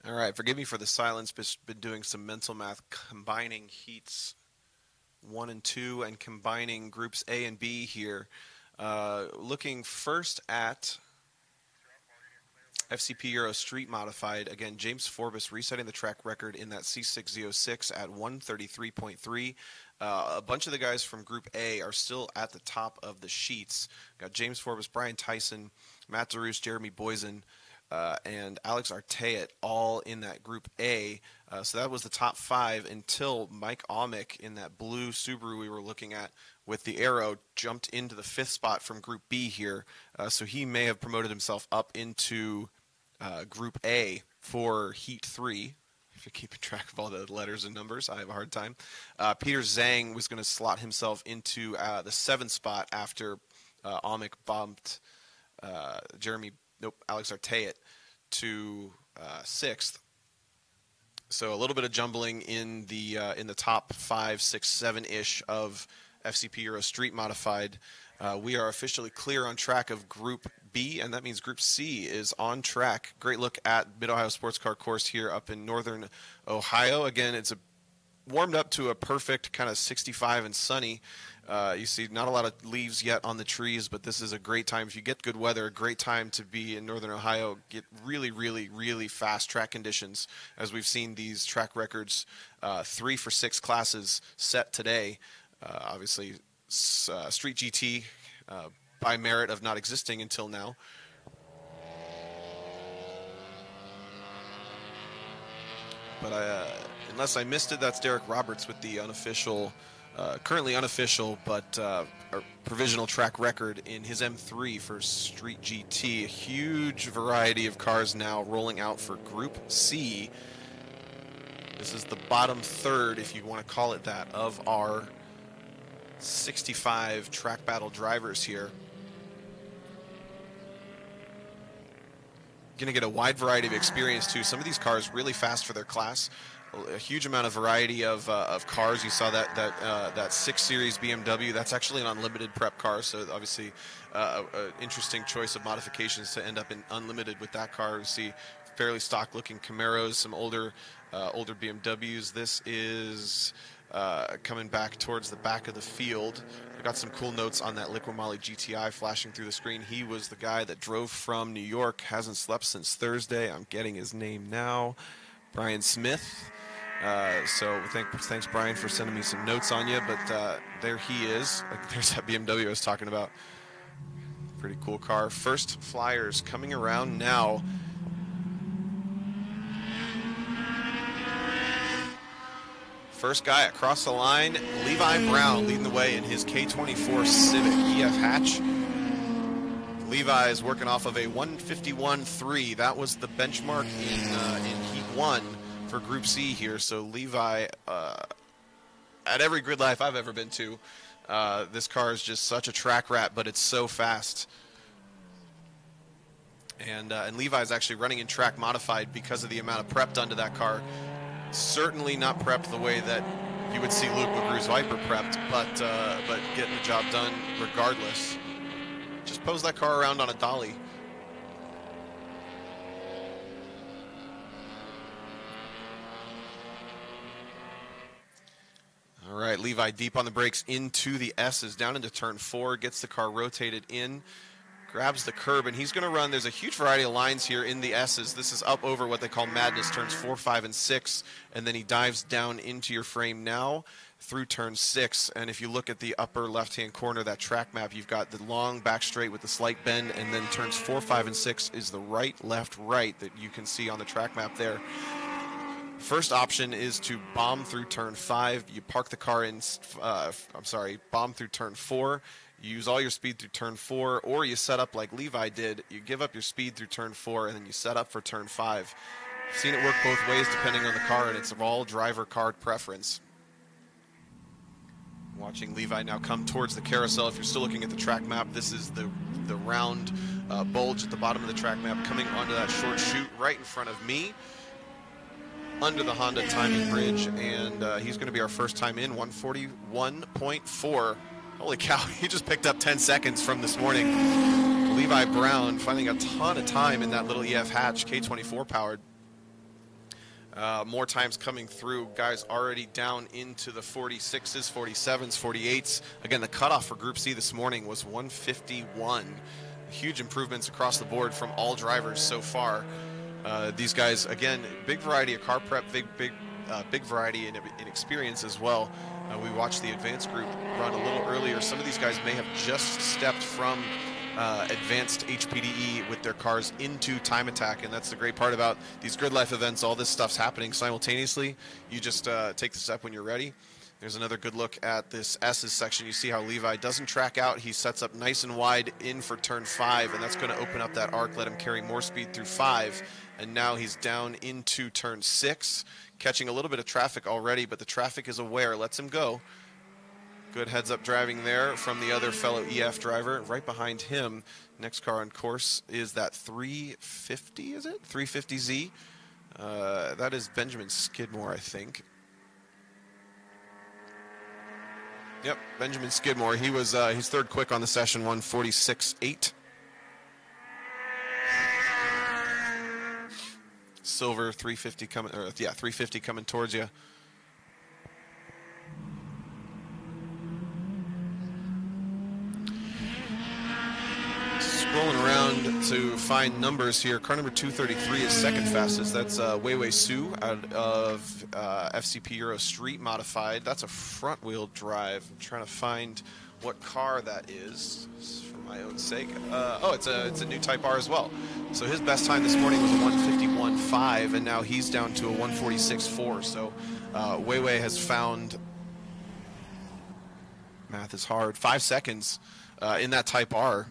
All right, forgive me for the silence, but been doing some mental math, combining heats 1 and 2 and combining groups A and B here. Looking first at FCP Euro Street Modified. Again, James Forbes resetting the track record in that C606 at 133.3. A bunch of the guys from Group A are still at the top of the sheets. Got James Forbes, Brian Tyson, Matt Darus, Jeremy Boysen, and Alex Arteat all in that Group A. So that was the top 5 until Mike Amick in that blue Subaru we were looking at with the arrow jumped into the 5th spot from Group B here. So he may have promoted himself up into Group A for Heat 3. If you're keeping track of all the letters and numbers, I have a hard time. Peter Zhang was going to slot himself into the 7th spot after Amick bumped Alex Arteat to 6th. So a little bit of jumbling in the top 5, 6, 7-ish of FCP Euro Street Modified. We are officially clear on track of Group B, and that means Group C is on track. Great look at Mid-Ohio Sports Car Course here up in northern Ohio. Again, it's warmed up to a perfect kind of 65 and sunny. You see not a lot of leaves yet on the trees, but this is a great time. If you get good weather, a great time to be in northern Ohio. Get really, really, really fast track conditions, as we've seen these track records, 3 for 6 classes set today. Obviously, Street GT by merit of not existing until now. But unless I missed it, that's Derek Roberts with the unofficial, currently unofficial, but provisional track record in his M3 for Street GT. A huge variety of cars now rolling out for Group C. This is the bottom third, if you want to call it that, of our 65 track battle drivers here. Going to get a wide variety of experience too. Some of these cars really fast for their class. A huge amount of variety of cars. You saw that 6 Series BMW. That's actually an unlimited prep car, so obviously an interesting choice of modifications to end up in unlimited with that car. We see fairly stock-looking Camaros, some older BMWs. This is coming back towards the back of the field. I got some cool notes on that Liqui-Moly GTI flashing through the screen. He was the guy that drove from New York, hasn't slept since Thursday. I'm getting his name now. Brian Smith. So thanks, Brian, for sending me some notes on you. But there he is. There's that BMW I was talking about. Pretty cool car. First flyers coming around now. First guy across the line, Levi Brown leading the way in his K24 Civic EF hatch. Levi is working off of a 151.3. That was the benchmark in Heat 1 for Group C here. So Levi, at every grid life I've ever been to, this car is just such a track rat, but it's so fast. And Levi is actually running in track modified because of the amount of prep done to that car. Certainly not prepped the way that you would see Luke McGrew's Viper prepped, but getting the job done regardless. Just pose that car around on a dolly. All right, Levi deep on the brakes into the S's, down into turn 4, gets the car rotated in, grabs the curb, and he's going to run. There's a huge variety of lines here in the S's. This is up over what they call madness, turns 4, 5, and 6, and then he dives down into your frame now through turn 6. And if you look at the upper left-hand corner, that track map, you've got the long back straight with the slight bend, and then turns 4, 5, and 6 is the right, left, right that you can see on the track map there. First option is to bomb through turn 5. You park the car in, bomb through turn 4. You use all your speed through turn 4, or you set up like Levi did. You give up your speed through turn 4, and then you set up for turn 5. I've seen it work both ways depending on the car, and it's all driver car preference. Watching Levi now come towards the carousel. If you're still looking at the track map, this is the round bulge at the bottom of the track map coming onto that short chute right in front of me, under the Honda timing bridge, and he's going to be our first time in, 141.4. Holy cow, he just picked up 10 seconds from this morning. Levi Brown finding a ton of time in that little EF hatch, K24 powered. More times coming through. Guys already down into the 46s, 47s, 48s. Again, the cutoff for Group C this morning was 151. Huge improvements across the board from all drivers so far. These guys, again, big variety of car prep, big variety in experience as well. We watched the advanced group run a little earlier. Some of these guys may have just stepped from advanced HPDE with their cars into time attack, and that's the great part about these grid life events. All this stuff's happening simultaneously. You just take the step when you're ready. There's another good look at this S's section. You see how Levi doesn't track out. He sets up nice and wide in for turn 5, and that's going to open up that arc, let him carry more speed through 5. And now he's down into turn 6, catching a little bit of traffic already, but the traffic is aware, lets him go. Good heads-up driving there from the other fellow EF driver. Right behind him, next car on course is that 350, is it? 350Z. That is Benjamin Skidmore, I think. Yep, Benjamin Skidmore. He was he's third quick on the session, 1:46.8. Silver 350 coming, or yeah, 350 coming towards you. Scrolling around to find numbers here. Car number 233 is second fastest. That's Weiwei Su out of FCP Euro Street Modified. That's a front-wheel drive. I'm trying to find what car that is for my own sake. Oh, it's a new Type R as well. So his best time this morning was a 151.5, and now he's down to a 146.4. So Weiwei has found, math is hard, 5 seconds in that Type R.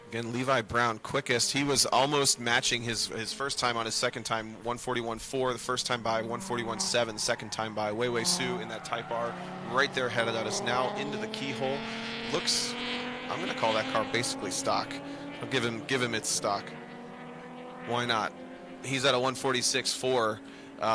Again, Levi Brown quickest. He was almost matching his first time on his second time, 141.4. The first time by 141.7. The second time by Weiwei Su in that Type R. Right there headed at us now into the keyhole. Looks, I'm going to call that car basically stock. I'll give him its stock. Why not? He's at a 146.4.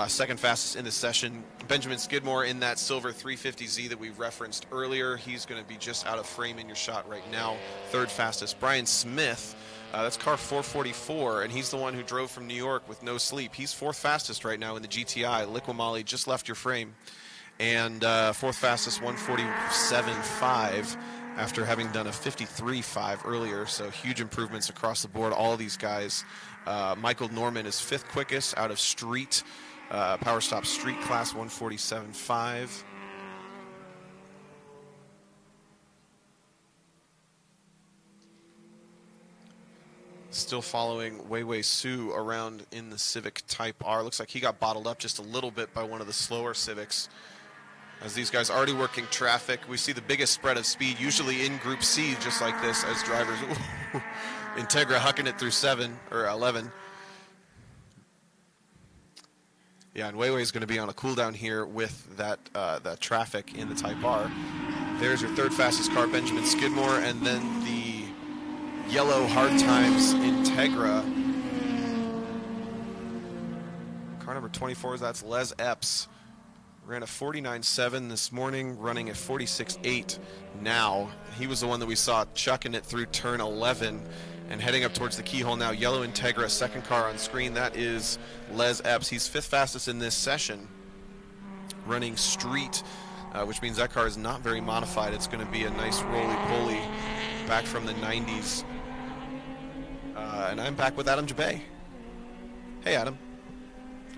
Second fastest in the session. Benjamin Skidmore in that silver 350Z that we referenced earlier. He's going to be just out of frame in your shot right now. Third fastest. Brian Smith, that's car 444, and he's the one who drove from New York with no sleep. He's fourth fastest right now in the GTI. Liquimali just left your frame. And fourth fastest, 147.5 after having done a 53.5 earlier. So huge improvements across the board. All of these guys. Michael Norman is fifth quickest out of street. Power Stop Street Class, 147.5. Still following Weiwei Su around in the Civic Type R. Looks like he got bottled up just a little bit by one of the slower Civics. As these guys already working traffic, we see the biggest spread of speed, usually in Group C, just like this, as drivers. Integra hucking it through 7 or 11. Yeah, and Weiwei is going to be on a cool down here with that traffic in the Type R. There's your third fastest car, Benjamin Skidmore, and then the yellow Hard Times Integra. Car number 24, that's Les Epps. Ran a 49.7 this morning, running a 46.8 now. He was the one that we saw chucking it through turn 11 and heading up towards the keyhole now. Yellow Integra, second car on screen. That is Les Epps. He's fifth fastest in this session, running street, which means that car is not very modified. It's going to be a nice roly-poly back from the 90s. And I'm back with Adam Jabay. Hey, Adam.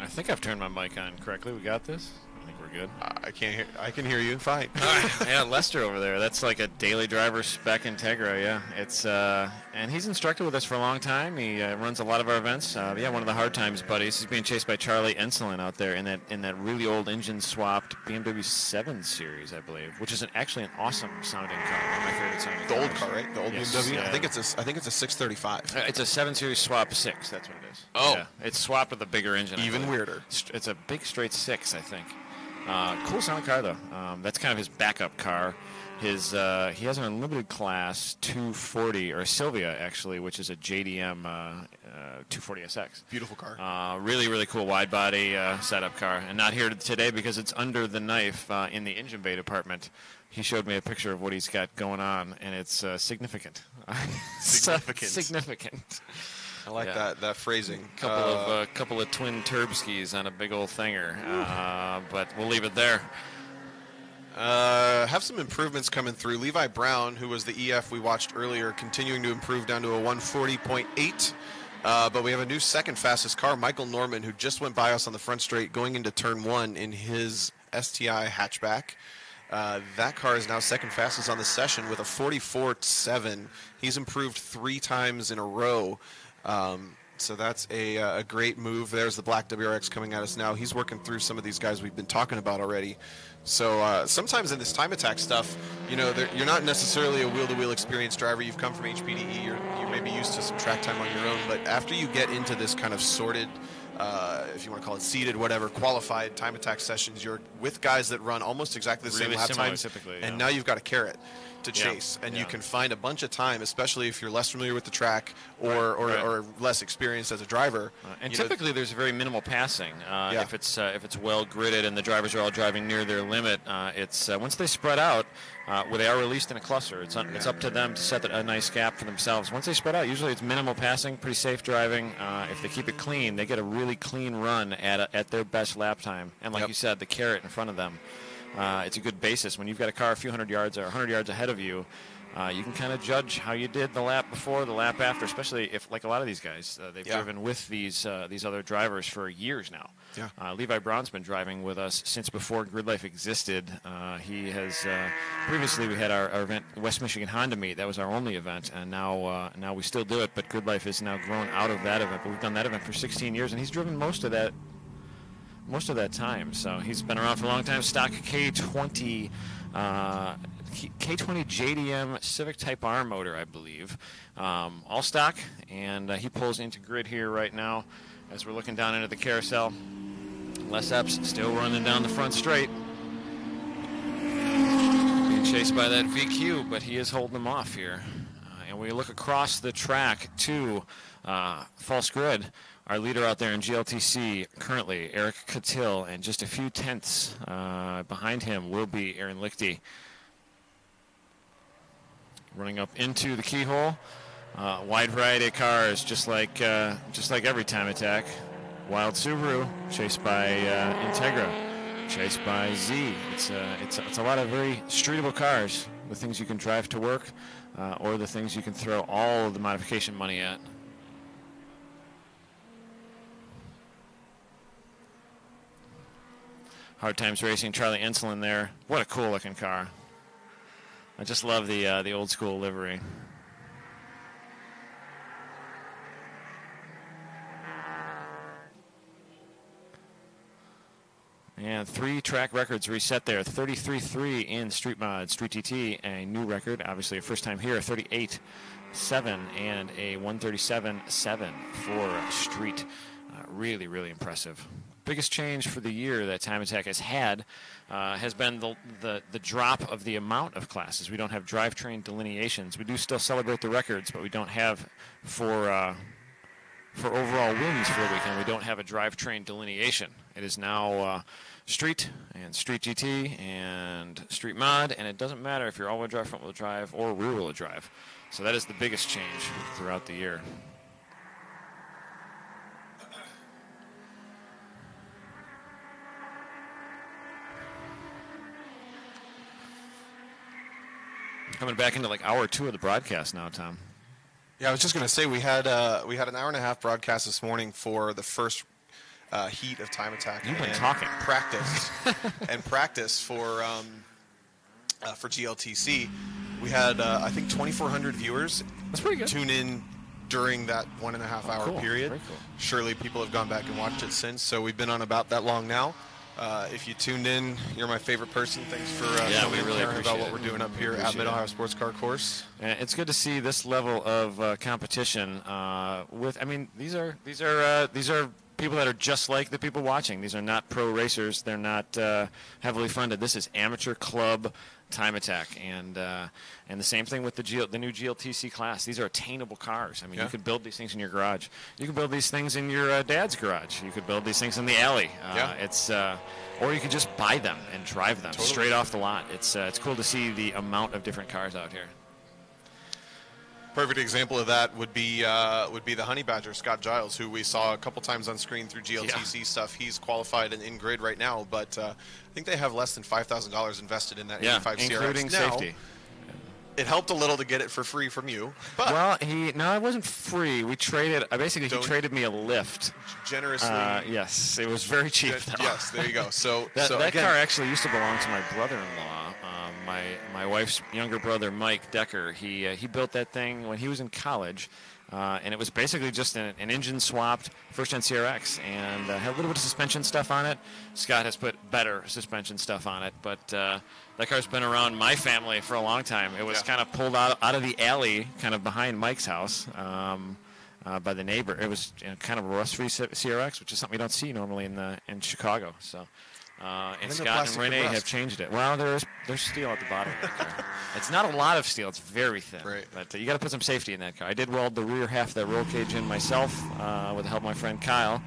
I think I've turned my mic on correctly. We got this? I think we're good. I can't hear. I can hear you. Fine. Yeah, Lester over there. That's like a daily driver spec Integra. Yeah, it's and he's instructed with us for a long time. He runs a lot of our events. Yeah, one of the Hard Times buddies. He's being chased by Charlie Enselin out there in that really old engine swapped BMW 7 Series, I believe, which is actually an awesome sounding car. One of my favorite sounding The cars. old car, right? The old Yes, BMW. yeah. I think it's a 635. It's a 7 Series swap 6. That's what it is. Oh. Yeah, it's swapped with a bigger engine. I Even believe. weirder. It's a big straight 6, I think. Cool sounding car though. That's kind of his backup car. He has an unlimited class 240 or Silvia actually, which is a JDM 240SX. Beautiful car. Really, really cool wide body setup car, and not here today because it's under the knife in the engine bay department. He showed me a picture of what he's got going on, and it's significant. Significant. Significant. I like that phrasing. Couple of twin Turbskis on a big old thinger, but we'll leave it there. Have some improvements coming through. Levi Brown, who was the EF we watched earlier, continuing to improve down to a 140.8. But we have a new second fastest car, Michael Norman, who just went by us on the front straight going into turn 1 in his STI hatchback. That car is now second fastest on the session with a 44.7. He's improved 3 times in a row. So that's a great move. There's the black WRX coming at us now. He's working through some of these guys we've been talking about already. So sometimes in this time attack stuff, you're not necessarily a wheel-to-wheel experienced driver. You've come from HPDE. You may be used to some track time on your own. But after you get into this kind of sorted, if you want to call it seated, whatever, qualified time attack sessions, you're with guys that run almost exactly the Really same lap similar, times. typically, and yeah. now you've got a carrot. to chase, and you can find a bunch of time, especially if you're less familiar with the track or less experienced as a driver. And typically, there's very minimal passing. If it's well gridded and the drivers are all driving near their limit, it's once they spread out, where they are released in a cluster, it's up to them to set a nice gap for themselves. Once they spread out, usually it's minimal passing, pretty safe driving. If they keep it clean, they get a really clean run at their best lap time. And like you said, the carrot in front of them. It's a good basis. When you've got a car a few hundred yards or 100 yards ahead of you, you can kind of judge how you did the lap before, the lap after, especially if, like a lot of these guys, they've driven with these other drivers for years now. Levi Brown's been driving with us since before GridLife existed. He has previously we had our event, West Michigan Honda Meet. That was our only event, and now we still do it, but GridLife has now grown out of that event. But we've done that event for 16 years, and he's driven most of that time. So he's been around for a long time. Stock K20 JDM Civic Type R motor, I believe. All stock, and he pulls into grid here right now as we're looking down into the carousel. Les Epps still running down the front straight. Being chased by that VQ, but he is holding them off here. And we look across the track to false grid. Our leader out there in GLTC currently, Eric Catil, and just a few tenths behind him will be Aaron Lichty. Running up into the keyhole, wide variety of cars, just like every time attack. Wild Subaru, chased by Integra, chased by Z. It's a lot of very streetable cars, the things you can drive to work, or the things you can throw all of the modification money at. Hard Times Racing, Charlie Insulin there. What a cool looking car. I just love the old school livery. And 3 track records reset there. 33.3 in Street Mod, Street TT, a new record. Obviously a first time here, 38.7 and a 137.7 for Street. Really, really impressive. Biggest change for the year that Time Attack has had has been the drop of the amount of classes. We don't have drivetrain delineations. We do still celebrate the records, but we don't have for overall wins for the weekend. We don't have a drivetrain delineation. It is now Street and Street GT and Street Mod, and it doesn't matter if you're all-wheel drive, front-wheel drive, or rear-wheel drive. So that is the biggest change throughout the year. Coming back into like hour 2 of the broadcast now, Tom. Yeah, I was just going to say we had an hour and a half broadcast this morning for the first heat of Time Attack. You've been talking. Practice for GLTC. We had I think 2,400 viewers. That's pretty good. Tune in during that 1.5 hour period. Very cool. Surely people have gone back and watched it since. So we've been on about that long now. If you tuned in, you're my favorite person. Thanks for we really caring about what it. we're doing up here at Mid-Ohio Sports Car Course. It's good to see this level of competition. These are people that are just like the people watching. These are not pro racers. They're not heavily funded. This is amateur club Time Attack, and the same thing with the new GLTC class. These are attainable cars. I mean, you could build these things in your garage. You can build these things in your dad's garage. You could build these things in the alley. Or you could just buy them and drive them straight off the lot. It's cool to see the amount of different cars out here. Perfect example of that would be the Honey Badger, Scott Giles, who we saw a couple times on screen through GLTC stuff. He's qualified and in grid right now, but I think they have less than $5,000 invested in that 85 CRX. Including safety. It helped a little to get it for free from you. But it wasn't free. We traded. He traded me a lift. Generously. Yes, it was very cheap. Yes, there you go. So that car actually used to belong to my brother-in-law. My wife's younger brother, Mike Decker. He built that thing when he was in college. And it was basically just an engine swapped first-gen CRX, and had a little bit of suspension stuff on it. Scott has put better suspension stuff on it, but that car's been around my family for a long time. It was kind of pulled out of the alley, kind of behind Mike's house, by the neighbor. It was kind of a rust-free CRX, which is something you don't see normally in Chicago. So And Scott and Renee have changed it. Well, there's steel at the bottom of the car. It's not a lot of steel. It's very thin. Right. But you got to put some safety in that car. I did weld the rear half of that roll cage in myself with the help of my friend Kyle.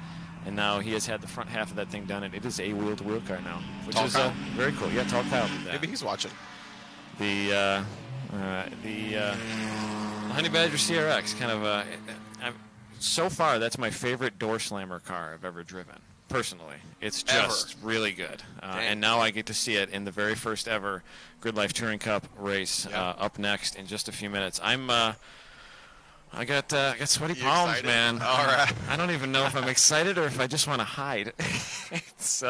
And now he has had the front half of that thing done. And it is a wheel-to-wheel car now, which is very cool. Yeah, Tall Kyle did that. Maybe he's watching. The Honey Badger CRX, kind of so far, that's my favorite door slammer car I've ever driven. Personally, it's just really good, and now I get to see it in the very first ever GridLife Touring Cup race up next in just a few minutes. I got sweaty palms, excited? man. All right. I don't even know if I'm excited or if I just want to hide. It's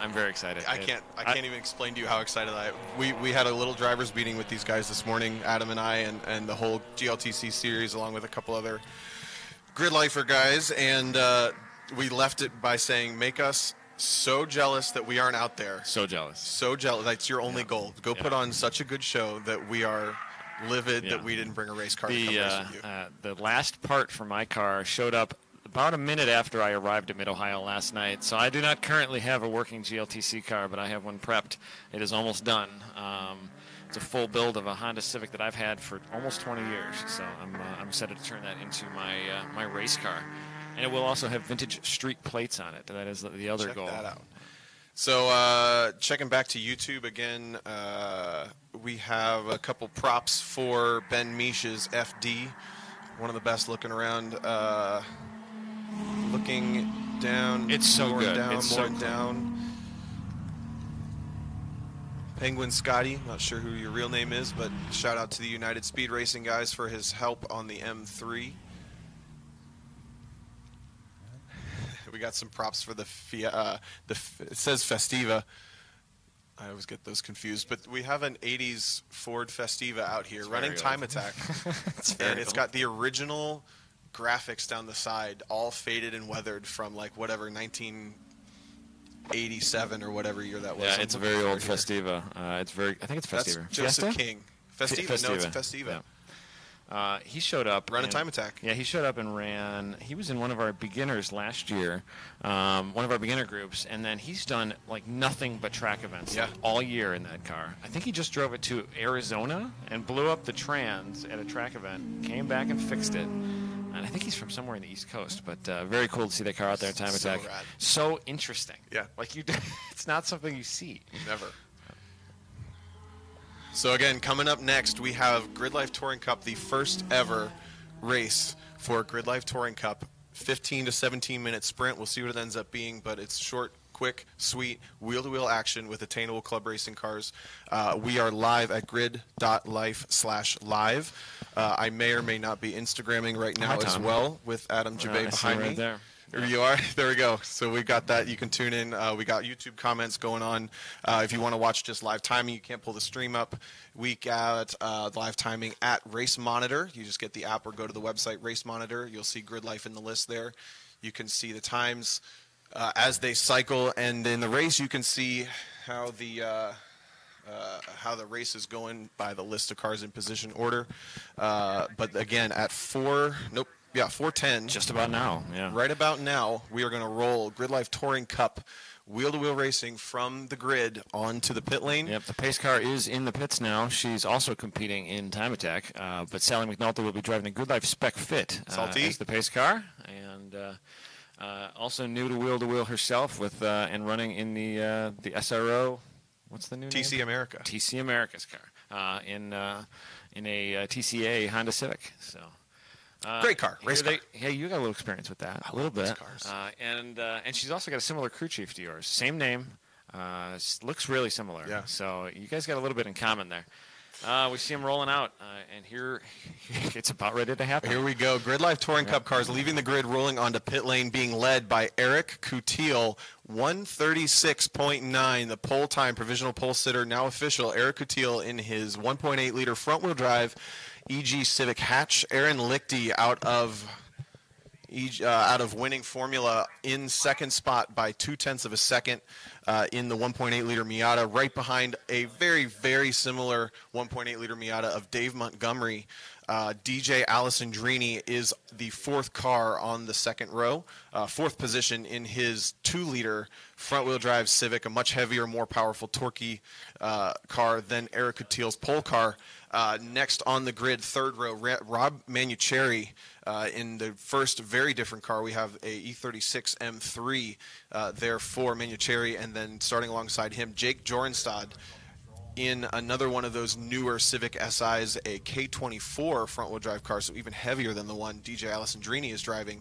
I'm very excited. I can't even explain to you how excited I am. We had a little drivers meeting with these guys this morning, Adam and I, and the whole GLTC series, along with a couple other GridLifer guys, and we left it by saying, make us so jealous that we aren't out there. So jealous. So jealous. That's your only goal. Go put on such a good show that we are livid that we didn't bring a race car to come race with you. The last part for my car showed up about a minute after I arrived at Mid-Ohio last night. So I do not currently have a working GLTC car, but I have one prepped. It is almost done. It's a full build of a Honda Civic that I've had for almost 20 years. So I'm excited to turn that into my race car. And it will also have vintage street plates on it. That is the other goal. Check that out. So checking back to YouTube again, we have a couple props for Ben Misch's FD. One of the best looking around. Looking down. It's so more good. Down, it's more so cool. down. Penguin Scotty, not sure who your real name is, but shout out to the United Speed Racing guys for his help on the M3. We got some props for the it says Festiva. I always get those confused, but we have an 80s Ford Festiva out here running Time Attack, and it's got the original graphics down the side, all faded and weathered from like whatever 1987 or whatever year that was. Yeah, it's a very old Festiva. I think it's Festiva. That's Joseph Fiesta? King. Festiva. No, it's a Festiva. Yeah. He showed up. Run a Time Attack. Yeah, he showed up and ran. He was in one of our beginners last year, one of our beginner groups, and then he's done like nothing but track events all year in that car. I think he just drove it to Arizona and blew up the trans at a track event, came back and fixed it. And I think he's from somewhere in the East Coast, but very cool to see that car out there, Time Attack. Rad. So interesting. Yeah. Like it's not something you see. Never. So again, coming up next, we have GridLife Touring Cup, the first ever race for GridLife Touring Cup. 15 to 17 minute sprint. We'll see what it ends up being, but it's short, quick, sweet, wheel-to-wheel action with attainable club racing cars. We are live at grid.life/live. I may or may not be Instagramming right now as well with Adam Jabay behind me. There. There you are. There we go. So we've got that. You can tune in. We got YouTube comments going on. If you want to watch just live timing, you can't pull the stream up. We got live timing at Race Monitor. You just get the app or go to the website Race Monitor. You'll see GridLife in the list there. You can see the times as they cycle, and in the race you can see how the race is going by the list of cars in position order. But again, at 4:10. Just about now, yeah. Right about now, we are going to roll GridLife Touring Cup wheel-to-wheel racing from the grid onto the pit lane. Yep, the pace car is in the pits now. She's also competing in Time Attack, but Sally McNulty will be driving a GridLife Spec Fit as the pace car, and also new to wheel herself with and running in the SRO. What's the new TC name? America. TC America's car in a TCA Honda Civic. So. Great car, race car. Yeah, you got a little experience with that, a little bit. And she's also got a similar crew chief to yours. Same name, looks really similar. Yeah. So you guys got a little bit in common there. We see them rolling out, and here it's about ready to happen. Here we go. GridLife Touring Cup cars leaving the grid, rolling onto pit lane, being led by Eric Coutil, 136.9, the pole time, provisional pole sitter, now official. Eric Coutil in his 1.8 liter front wheel drive EG Civic hatch. Aaron Lichty out of winning formula in second spot by 0.2 of a second in the 1.8 liter Miata, right behind a very, very similar 1.8 liter Miata of Dave Montgomery. DJ Alessandrini is the fourth car on the second row, fourth position in his 2-liter front-wheel drive Civic, a much heavier, more powerful, torquey car than Eric Coutille's pole car. Next on the grid, third row, Rob Manucheri in the first very different car. We have a E36 M3 there for Manucheri, and then starting alongside him, Jake Jorenstad in another one of those newer Civic SIs, a K24 front-wheel drive car, so even heavier than the one DJ Alessandrini is driving.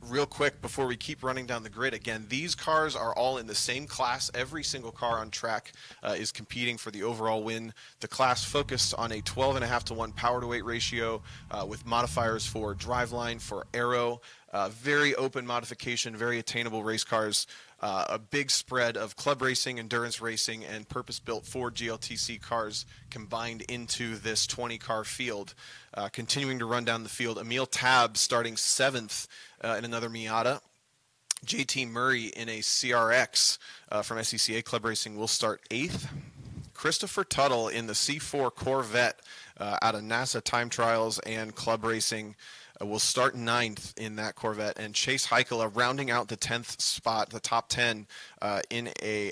Real quick, before we keep running down the grid, again, these cars are all in the same class. Every single car on track is competing for the overall win. The class focused on a 12.5 to 1 power-to-weight ratio with modifiers for driveline, for aero, very open modification, very attainable race cars, a big spread of club racing, endurance racing, and purpose-built Ford GLTC cars combined into this 20-car field. Continuing to run down the field, Emil Tabb starting 7th in another Miata. JT Murray in a CRX from SCCA Club Racing will start 8th. Christopher Tuttle in the C4 Corvette out of NASA Time Trials and Club Racing will start 9th in that Corvette. And Chase Heikkila rounding out the 10th spot, the top 10, in a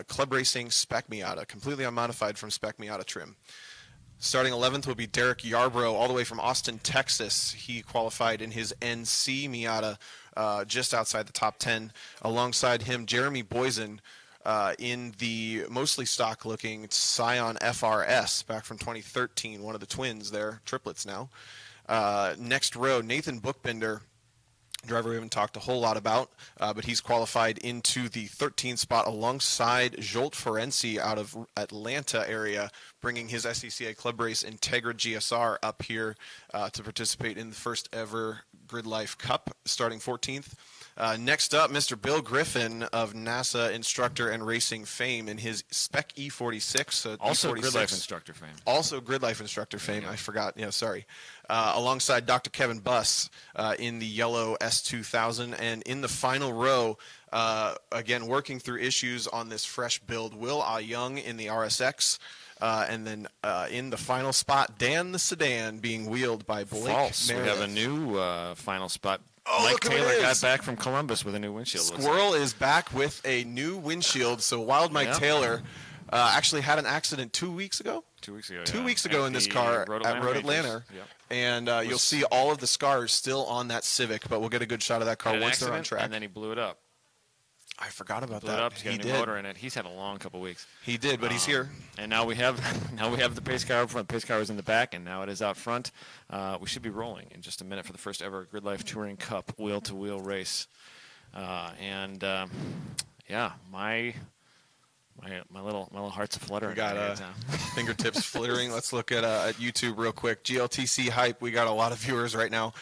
Club Racing Spec Miata, completely unmodified from Spec Miata trim. Starting 11th will be Derek Yarbrough, all the way from Austin, Texas. He qualified in his NC Miata just outside the top 10. Alongside him, Jeremy Boysen in the mostly stock-looking Scion FRS back from 2013, one of the twins there, triplets now. Next row, Nathan Bookbinder, driver we haven't talked a whole lot about, but he's qualified into the 13th spot alongside Jolt Ferenczi out of Atlanta area, bringing his SCCA Club Race Integra GSR up here to participate in the first ever GRIDLIFE Cup, starting 14th. Next up, Mr. Bill Griffin of NASA instructor and racing fame in his Spec E46. Also E46. GRIDLIFE instructor fame. Also GRIDLIFE instructor fame. I forgot. Yeah, sorry. Alongside Dr. Kevin Buss in the yellow S2000. And in the final row, again, working through issues on this fresh build, Will Ah Young in the RSX. And then in the final spot, Dan the Sedan being wheeled by Blake False. Meredith. We have a new final spot. Oh, Mike look who it Taylor got is. back from Columbus with a new windshield. Squirrel is back with a new windshield. So Wild Mike Taylor actually had an accident 2 weeks ago. 2 weeks ago. 2 weeks ago in this car at Road Atlanta. Yep. And you'll see all of the scars still on that Civic, but we'll get a good shot of that car once they're on track. And then he blew it up. I forgot about Blew that. it up to get a new motor in it. He's had a long couple weeks. He did, but he's here. And now we have the pace car up front. The pace car was in the back, and now it is out front. We should be rolling in just a minute for the first ever GRIDLIFE Touring Cup wheel-to-wheel race. My little heart's a-fluttering. We got fingertips flittering. Let's look at YouTube real quick. GLTC Hype. We got a lot of viewers right now.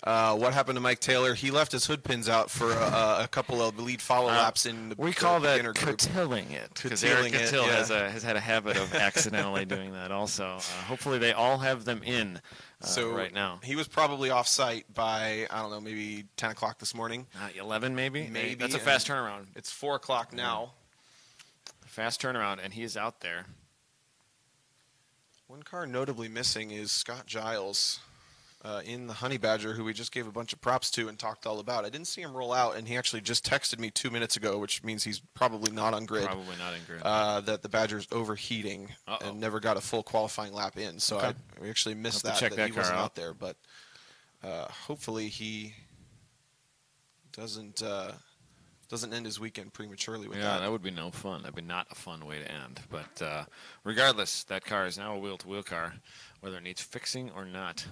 What happened to Mike Taylor? He left his hood pins out for a couple of lead follow laps in the we call that cotilling it, because Eric Coutil has had a habit of accidentally doing that also. Hopefully they all have them in right now. He was probably off site by, I don't know, maybe 10 o'clock this morning. 11 maybe? Maybe. That's a fast turnaround. It's 4 o'clock now. Fast turnaround, and he is out there. One car notably missing is Scott Giles in the Honey Badger, who we just gave a bunch of props to and talked all about. I didn't see him roll out, and he actually just texted me 2 minutes ago, which means he's probably not on grid. Probably not in grid. That the Badger's overheating and never got a full qualifying lap in. So we actually missed that he wasn't out there. But hopefully he doesn't end his weekend prematurely with that. Yeah, that would be no fun. That'd be not a fun way to end. But regardless, that car is now a wheel-to-wheel car, whether it needs fixing or not.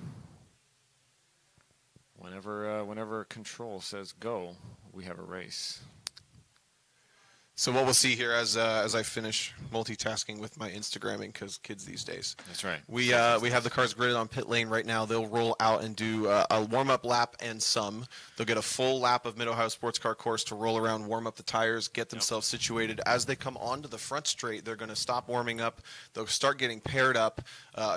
Whenever control says go, we have a race. So what we'll see here as I finish multitasking with my Instagramming, because kids these days. That's right. We have the cars gridded on pit lane right now. They'll roll out and do a warm-up lap and some. They'll get a full lap of Mid-Ohio Sports Car Course to roll around, warm up the tires, get themselves situated. As they come onto the front straight, they're going to stop warming up. They'll start getting paired up.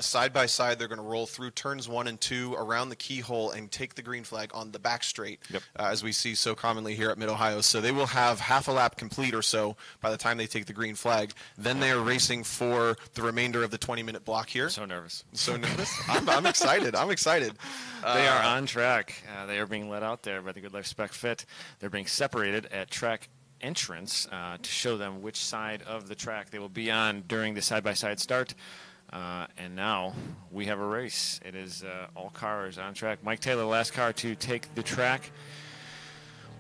Side by side, they're going to roll through turns 1 and 2 around the keyhole and take the green flag on the back straight, as we see so commonly here at Mid-Ohio. So they will have half a lap complete or so by the time they take the green flag. Then they are racing for the remainder of the 20-minute block here. So nervous. So nervous. I'm excited. I'm excited. They are on track. They are being led out there by the GRIDLIFE Spec Fit. They're being separated at track entrance to show them which side of the track they will be on during the side-by-side start. And now we have a race. It is all cars on track. Mike Taylor, last car to take the track.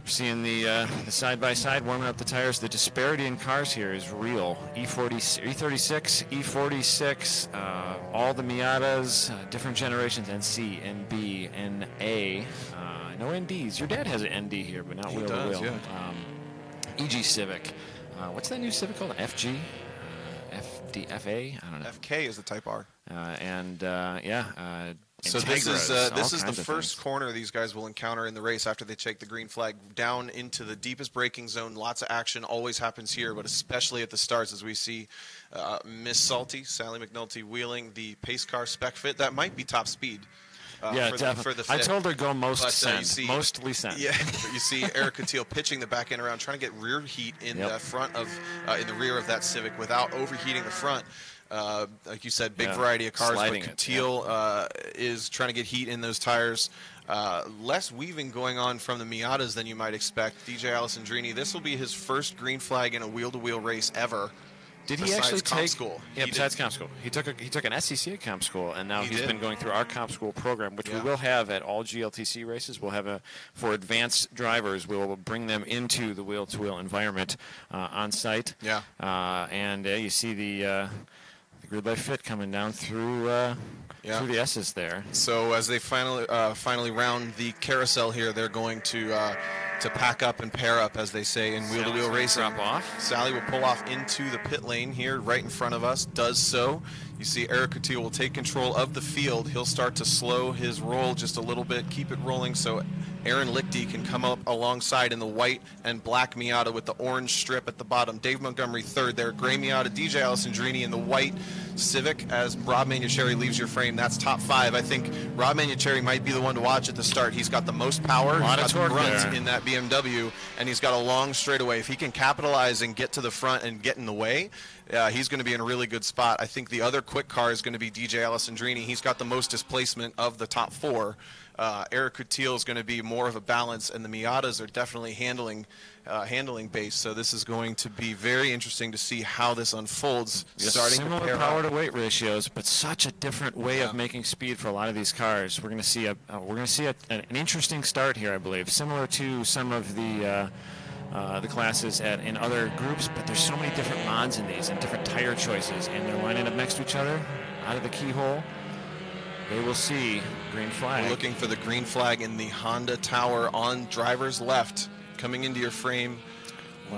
We're seeing the side-by-side warming up the tires. The disparity in cars here is real. E36, E46, all the Miatas, different generations, NC, NB, NA. No NDs. Your dad has an ND here, but not wheel-to-wheel. Yeah. EG Civic. What's that new Civic called? FG? FA? I don't know. FK is the Type R. So this is the first corner these guys will encounter in the race after they take the green flag down into the deepest braking zone. Lots of action always happens here, but especially at the starts as we see Miss Salty, Sally McNulty wheeling the pace car Spec Fit. That might be top speed. Yeah, definitely. For the I told her go mostly send. Yeah, you see Erica Teal pitching the back end around, trying to get rear heat in the front of, in the rear of that Civic without overheating the front. Like you said, big variety of cars, but Teal is trying to get heat in those tires. Less weaving going on from the Miatas than you might expect. DJ Alessandrini, this will be his first green flag in a wheel-to-wheel race ever. Did he actually take school? Yeah, besides comp school, he took an SCCA comp school, and now he's been going through our comp school program, which we will have at all GLTC races. We'll have for advanced drivers. We will bring them into the wheel-to-wheel environment on site. Yeah, and you see the GRIDLIFE Fit coming down through the S's there. So as they finally round the carousel here, they're going to pack up and pair up, as they say in wheel-to-wheel racing. Drop off. Sally will pull off into the pit lane here, right in front of us. Does so. You see Eric Couture will take control of the field. He'll start to slow his roll just a little bit, keep it rolling so Aaron Lichty can come up alongside in the white and black Miata with the orange strip at the bottom. Dave Montgomery third there. Gray Miata, DJ Alessandrini in the white Civic as Rob Manucheri leaves your frame. That's top five. I think Rob Manucheri might be the one to watch at the start. He's got the most power. He's got the grunt in that BMW, and he's got a long straightaway. If he can capitalize and get to the front and get in the way, he's going to be in a really good spot. I think the other quick car is going to be DJ Alessandrini. He's got the most displacement of the top four. Eric Coutil is going to be more of a balance, and the Miatas are definitely handling base. So this is going to be very interesting to see how this unfolds. Similar power to weight ratios, but such a different way of making speed for a lot of these cars. We're going to see an interesting start here, I believe, similar to some of the classes in other groups, but there's so many different mods in these and different tire choices, and they're lining up next to each other out of the keyhole. They will see green flag. We're looking for the green flag in the Honda Tower on driver's left, coming into your frame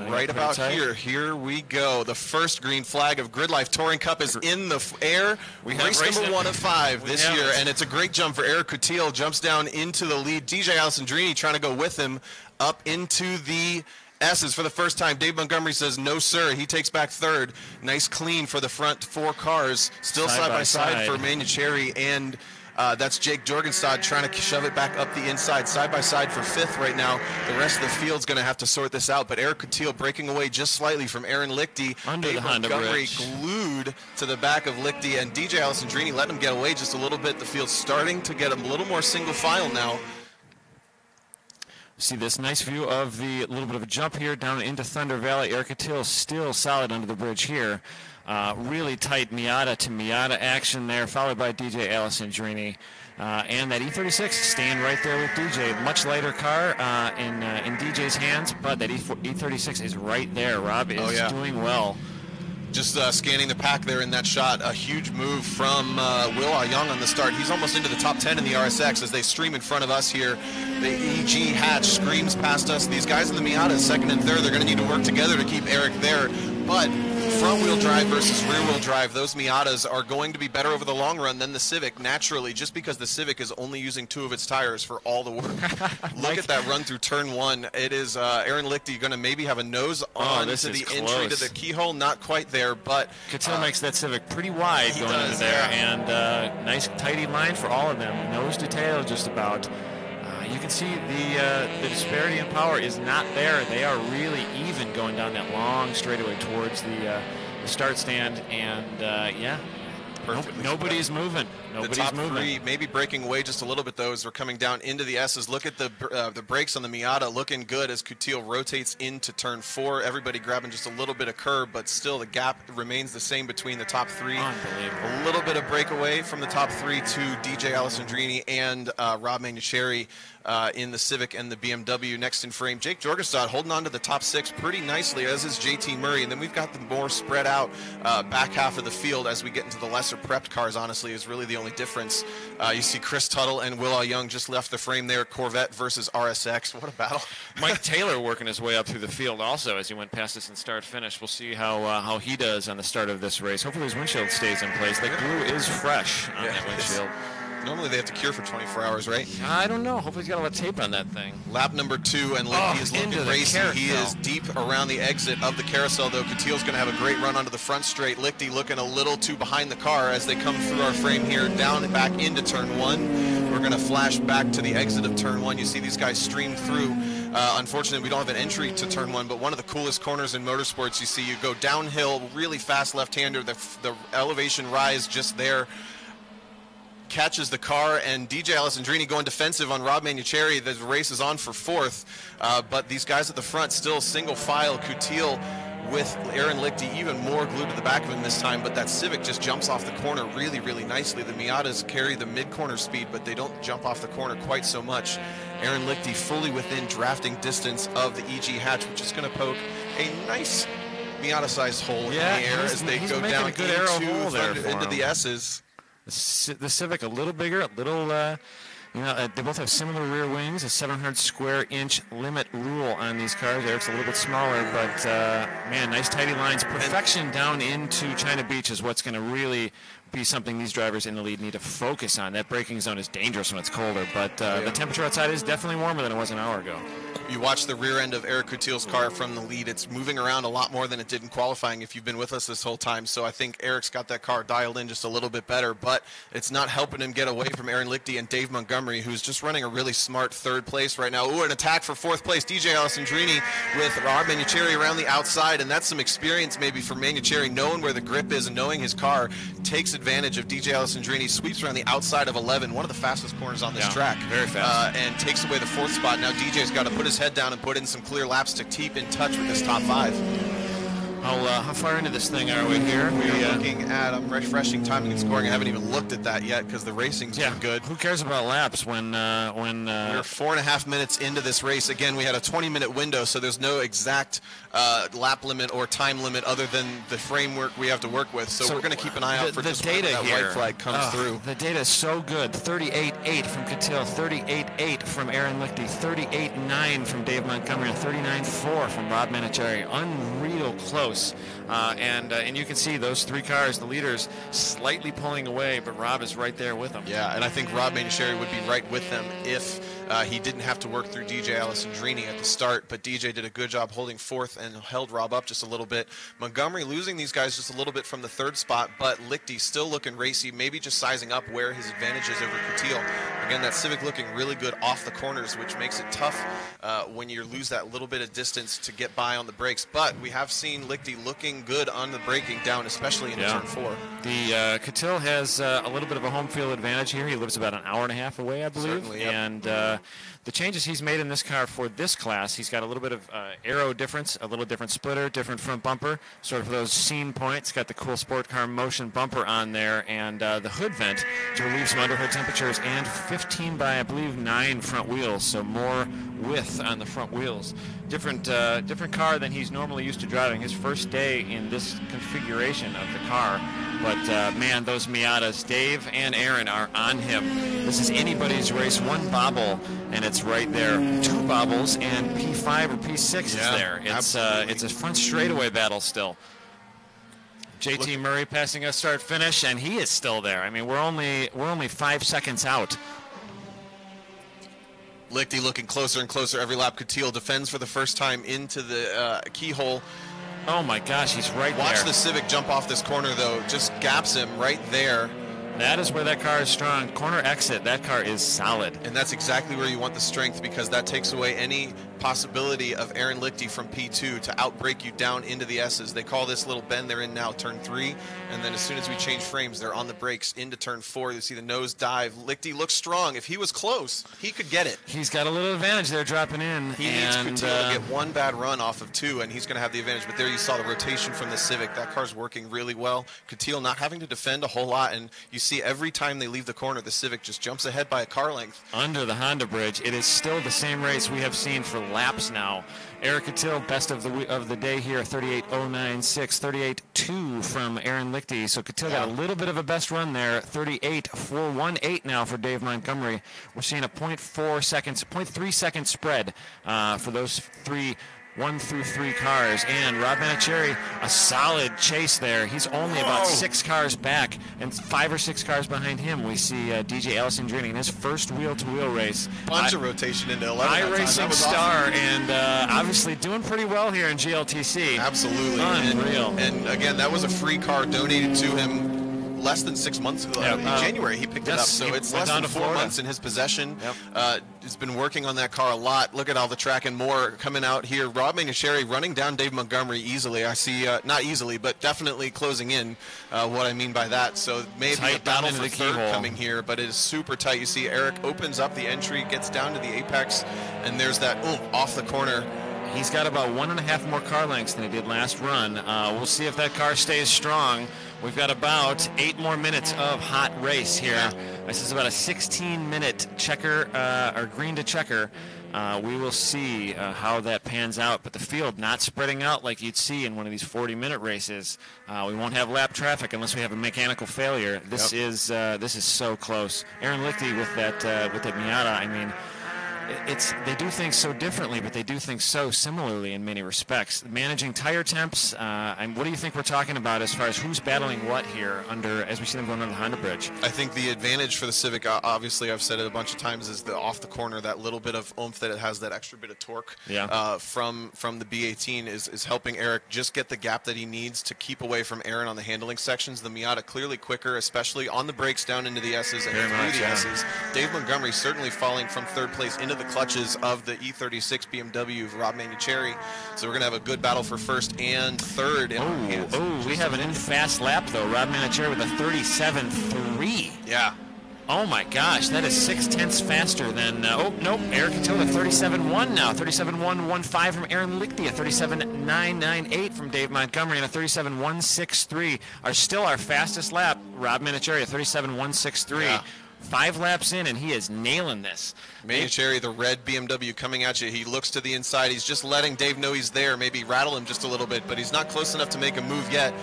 right about here. Here we go. The first green flag of GRIDLIFE Touring Cup is in the air. Race number 1 of 5 this year, and it's a great jump for Eric Coutil. Jumps down into the lead. DJ Alessandrini trying to go with him up into the S's for the first time. Dave Montgomery says no, sir. He takes back third. Nice clean for the front four cars. Still side by side for Manucheri, and that's Jake Jorgenstad trying to shove it back up the inside. Side by side for fifth right now. The rest of the field's going to have to sort this out, but Eric Coutil breaking away just slightly from Aaron Lichty. Under the Honda Montgomery bridge. Glued to the back of Lichty, and DJ Alessandrini letting him get away just a little bit. The field's starting to get a little more single file now. See this nice view of the little bit of a jump here down into Thunder Valley. Eric Coutil still solid under the bridge here. Really tight Miata to Miata action there, followed by DJ Alessandrini. And that E36 staying right there with DJ. Much lighter car in DJ's hands, but that E36 is right there. Rob is doing well. Just scanning the pack there in that shot. A huge move from Will Young on the start. He's almost into the top 10 in the RSX as they stream in front of us here. The EG hatch screams past us. These guys in the Miata, second and third, they're going to need to work together to keep Eric there. But front-wheel drive versus rear-wheel drive, those Miatas are going to be better over the long run than the Civic, naturally, just because the Civic is only using 2 of its tires for all the work. Look at that run through turn 1. It is Aaron Lichty going to maybe have a nose on to the entry to the keyhole. Not quite there, but Coutil makes that Civic pretty wide going into there, and nice tidy line for all of them. Nose to tail just about. you can see the disparity in power is not there. They are really even going down that long straightaway towards the start stand, and yeah. Nobody's moving. Nobody's the top moving. Three maybe breaking away just a little bit, though, as we're coming down into the S's. Look at the brakes on the Miata looking good as Coutil rotates into turn 4. Everybody grabbing just a little bit of curb, but still the gap remains the same between the top 3. Unbelievable. A little bit of breakaway from the top 3 to DJ Alessandrini and Rob Manucheri in the Civic and the BMW next in frame. Jake Jorgenstad holding on to the top 6 pretty nicely, as is JT Murray. And then we've got the more spread out back half of the field as we get into the lesser prepped cars, honestly, is really the only difference. You see Chris Tuttle and Will Young just left the frame there. Corvette versus RSX. What a battle. Mike Taylor working his way up through the field also as he went past us in start-finish. We'll see how he does on the start of this race. Hopefully his windshield stays in place. The glue is fresh on that windshield. Normally they have to cure for 24 hours, right? I don't know. Hopefully he's got a lot of tape on that thing. Lap number 2, and Lippy is looking racy. He is deep around the exit of the carousel, though. Coutil's going to have a great run onto the front straight. Lichty looking a little too behind the car as they come through our frame here, down and back into turn 1. We're going to flash back to the exit of turn 1. You see these guys stream through. Unfortunately, we don't have an entry to turn 1, but one of the coolest corners in motorsports. You see you go downhill, really fast left-hander, the elevation rise just there. Catches the car, and DJ Alessandrini going defensive on Rob Manucheri. The race is on for 4th, but these guys at the front still single file. Coutil with Aaron Lichty even more glued to the back of him this time, but that Civic just jumps off the corner really, really nicely. The Miatas carry the mid-corner speed, but they don't jump off the corner quite so much. Aaron Lichty fully within drafting distance of the EG hatch, which is going to poke a nice Miata-sized hole in the air as they go down into the S's. The Civic a little bigger, a little, they both have similar rear wings, a 700 square inch limit rule on these cars. Eric's a little bit smaller, but man, nice tidy lines. Perfection down into China Beach is what's going to really be something these drivers in the lead need to focus on. That braking zone is dangerous when it's colder, but the temperature outside is definitely warmer than it was an hour ago. You watch the rear end of Eric Coutil's car from the lead. It's moving around a lot more than it did in qualifying if you've been with us this whole time. So I think Eric's got that car dialed in just a little bit better, but it's not helping him get away from Aaron Lichty and Dave Montgomery, who's just running a really smart 3rd place right now. Ooh, an attack for 4th place. DJ Alessandrini with Rob Manucheri around the outside, and that's some experience maybe for Manucheri, knowing where the grip is and knowing his car. Takes advantage of DJ Alessandrini, sweeps around the outside of 11, one of the fastest corners on this track. Very fast. And takes away the 4th spot. Now DJ's got to put his head down and put in some clear laps to keep in touch with this top 5. How far into this thing are we here? We're looking at refreshing timing and scoring. I haven't even looked at that yet because the racing's been good. Who cares about laps when we're 4.5 minutes into this race. Again, we had a 20-minute window, so there's no exact lap limit or time limit other than the framework we have to work with. So we're going to keep an eye out for just when that white flag comes through. The data is so good. 38.8 from Coutil, 38.8 from Aaron Lichty, 38.9 from Dave Montgomery, and 39.4 from Rob Manucheri. Unreal close. And you can see those 3 cars, the leaders, slightly pulling away, but Rob is right there with them. Yeah, and I think Rob Manucheri would be right with them if he didn't have to work through DJ Alessandrini at the start, but DJ did a good job holding 4th and held Rob up just a little bit. Montgomery losing these guys just a little bit from the 3rd spot, but Lichty still looking racy, maybe just sizing up where his advantage is over Coutil. Again, that Civic looking really good off the corners, which makes it tough when you lose that little bit of distance to get by on the brakes, but we have seen Lichty looking good on the braking down, especially in turn 4. The Coutil has a little bit of a home field advantage here. He lives about an hour and a half away, I believe. Certainly, yep. And the changes he's made in this car for this class, he's got a little bit of aero difference, a little different splitter, different front bumper, sort of those scene points. Got the cool sport car motion bumper on there, and the hood vent to relieve some underhood temperatures, and 15 by, I believe, 9 front wheels, so more width on the front wheels. Different car than he's normally used to driving. His first day in this configuration of the car. But, man, those Miatas, Dave and Aaron, are on him. This is anybody's race. 1 bobble, and it's right there. 2 bobbles, and P5 or P6 is there. It's a front straightaway battle still. JT Murray passing us start-finish, and he is still there. I mean, we're only 5 seconds out. Lichty looking closer and closer every lap. Coutil defends for the first time into the keyhole. Oh my gosh, he's right there. Watch the Civic jump off this corner, though. Just gaps him right there. That is where that car is strong. Corner exit, that car is solid. And that's exactly where you want the strength, because that takes away any possibility of Aaron Lichty from P2 to outbrake you down into the S's. They call this little bend they're in now turn 3, and then as soon as we change frames, they're on the brakes into turn 4. You see the nose dive. Lichty looks strong. If he was close, he could get it. He's got a little advantage there dropping in. He needs Coutinho to get one bad run off of 2, and he's going to have the advantage. But there you saw the rotation from the Civic. That car's working really well. Coutinho not having to defend a whole lot, and you see every time they leave the corner, the Civic just jumps ahead by a car length. Under the Honda bridge, it is still the same race we have seen for laps now. Eric Coutinho, best of the day here, 38.096, 38.2 from Aaron Lichty. So Coutinho got a little bit of a best run there, 38.418 now for Dave Montgomery. We're seeing a 0.3 second spread for those 1 through 3 cars, and Rob Manicherry, a solid chase there. He's only about 6 cars back, and 5 or 6 cars behind him. We see DJ Allison Dreaming in his first wheel-to-wheel race. Bunch of rotation into 11. iRacing star, awesome. And obviously doing pretty well here in GLTC. Absolutely. Unreal. And again, that was a free car donated to him less than 6 months ago. In January he picked it up, so it's less than 4 months in his possession. He's been working on that car a lot. Look at all the track and more coming out here. Rob Manicherry running down Dave Montgomery easily. I see, not easily, but definitely closing in. What I mean by that, so maybe a battle for third coming here, but it is super tight. You see Eric opens up the entry, gets down to the apex, and there's that off the corner. He's got about 1.5 more car lengths than he did last run. We'll see if that car stays strong. We've got about 8 more minutes of hot race here. This is about a 16-minute checker, or green to checker. We will see how that pans out, but the field not spreading out like you'd see in one of these 40-minute races. We won't have lap traffic unless we have a mechanical failure. This is so close. Aaron Lichty with that Miata. I mean, they do things so differently, but they do things so similarly in many respects. Managing tire temps, and what do you think we're talking about as far as who's battling what here as we see them going under the Honda bridge? I think the advantage for the Civic, obviously I've said it a bunch of times, is the off the corner, that little bit of oomph that it has, that extra bit of torque from the B18 is helping Eric just get the gap that he needs to keep away from Aaron on the handling sections. The Miata clearly quicker, especially on the brakes down into the S's and through the S's. Dave Montgomery certainly falling from third place into the clutches of the E36 BMW of Rob Manicherry. So we're going to have a good battle for first and third in our hands. We have an in-fast lap, though. Rob Manicherry with a 37.3. Yeah. Oh, my gosh. That is 0.6 faster than... nope. Eric Coutinho, 37.1 now. 37.115 from Aaron Lichty. A 37.998 from Dave Montgomery. And a 37.163 are still our fastest lap. Rob Manicherry, a 37.163. Yeah. 5 laps in, and he is nailing this. Manicherry, the red BMW coming at you. He looks to the inside. He's just letting Dave know he's there, maybe rattle him just a little bit, but he's not close enough to make a move yet.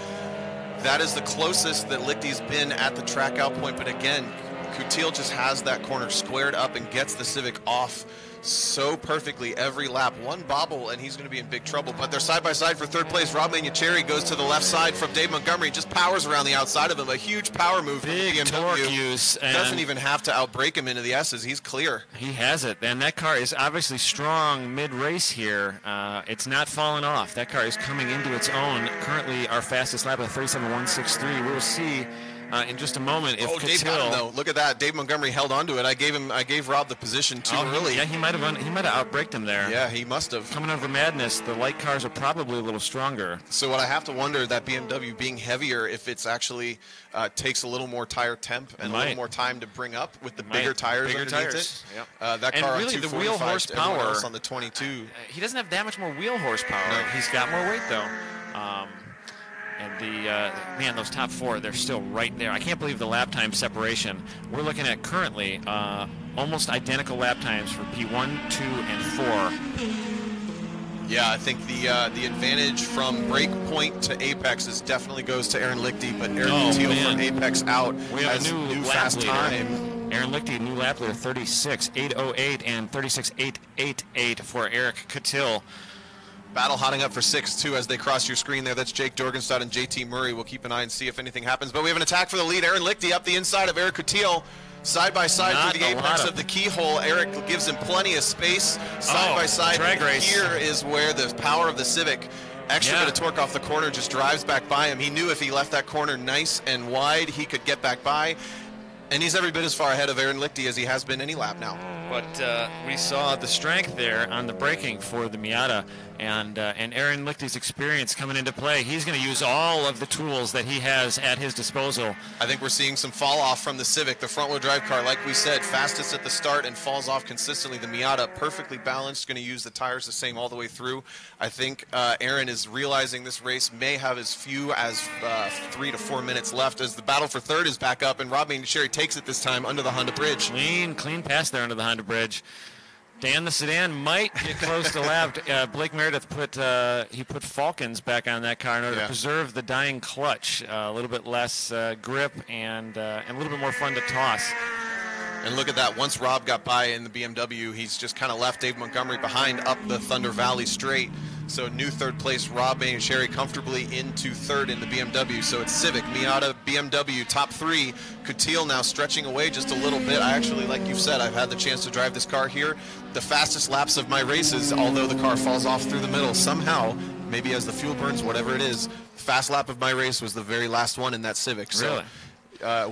That is the closest that Lichty's been at the track out point, but again, Coutinho just has that corner squared up and gets the Civic off so perfectly every lap. One bobble and he's going to be in big trouble, but they're side by side for third place. Rob Manicherry goes to the left side from Dave Montgomery, just powers around the outside of him. A huge power move from big BMW. Torque use, and doesn't even have to outbrake him into the S's. He's clear. He has it, and that car is obviously strong mid-race here. It's not falling off. That car is coming into its own. Currently our fastest lap of 37.163. We will see in just a moment if Dave got him, though. Look at that. Dave Montgomery held on to it. I gave Rob the position too early. Yeah, he might have outbraked him there. Yeah, he must have. Coming over Madness, the light cars are probably a little stronger. So what I have to wonder, that BMW being heavier, if it's actually takes a little more tire temp and a little more time to bring up with the bigger tires underneath it. Yep. That car and really on 245, the wheel horsepower else on the 22. He doesn't have that much more wheel horsepower. No. He's got more weight though. And man, those top 4, they're still right there. I can't believe the lap time separation. We're looking at currently almost identical lap times for P1, 2, and 4. Yeah, I think the advantage from break point to apex definitely goes to Aaron Lichty, but Eric Coutinho from apex out we have has a new fast leader. time. Aaron Lichty, new lap leader, 36.808 and 36.888 for Eric Coutinho. Battle hotting up for 6-2 as they cross your screen there. That's Jake Dorgenstad and JT Murray. We'll keep an eye and see if anything happens. But we have an attack for the lead. Aaron Lichty up the inside of Eric Coutinho. Side by side through the apex of the keyhole. Eric gives him plenty of space. Side by side. Drag race. Here is where the power of the Civic extra bit of torque off the corner, just drives back by him. He knew if he left that corner nice and wide, he could get back by. And he's every bit as far ahead of Aaron Lichty as he has been any lap now. But we saw the strength there on the braking for the Miata, and Aaron Lichty's experience coming into play. He's going to use all of the tools that he has at his disposal. I think we're seeing some fall off from the Civic, the front-wheel drive car. Like we said, fastest at the start and falls off consistently. The Miata, perfectly balanced, going to use the tires the same all the way through. I think Aaron is realizing this race may have as few as 3 to 4 minutes left as the battle for third is back up, and Rob Mainicherry takes it this time under the Honda bridge. Clean pass there under the Honda bridge. Dan the Sedan might get close to lap. Blake Meredith put Falcons back on that car in order to preserve the dying clutch. A little bit less grip and a little bit more fun to toss. And look at that. Once Rob got by in the BMW, he's just kind of left Dave Montgomery behind up the Thunder Valley straight. So new third place, Rob Mainicherry comfortably into third in the BMW. So it's Civic, Miata, BMW, top three. Coutil now stretching away just a little bit. I actually, like you've said, I've had the chance to drive this car here. The fastest laps of my races, although the car falls off through the middle somehow, maybe as the fuel burns, whatever it is, fast lap of my race was the very last one in that Civic. So, really?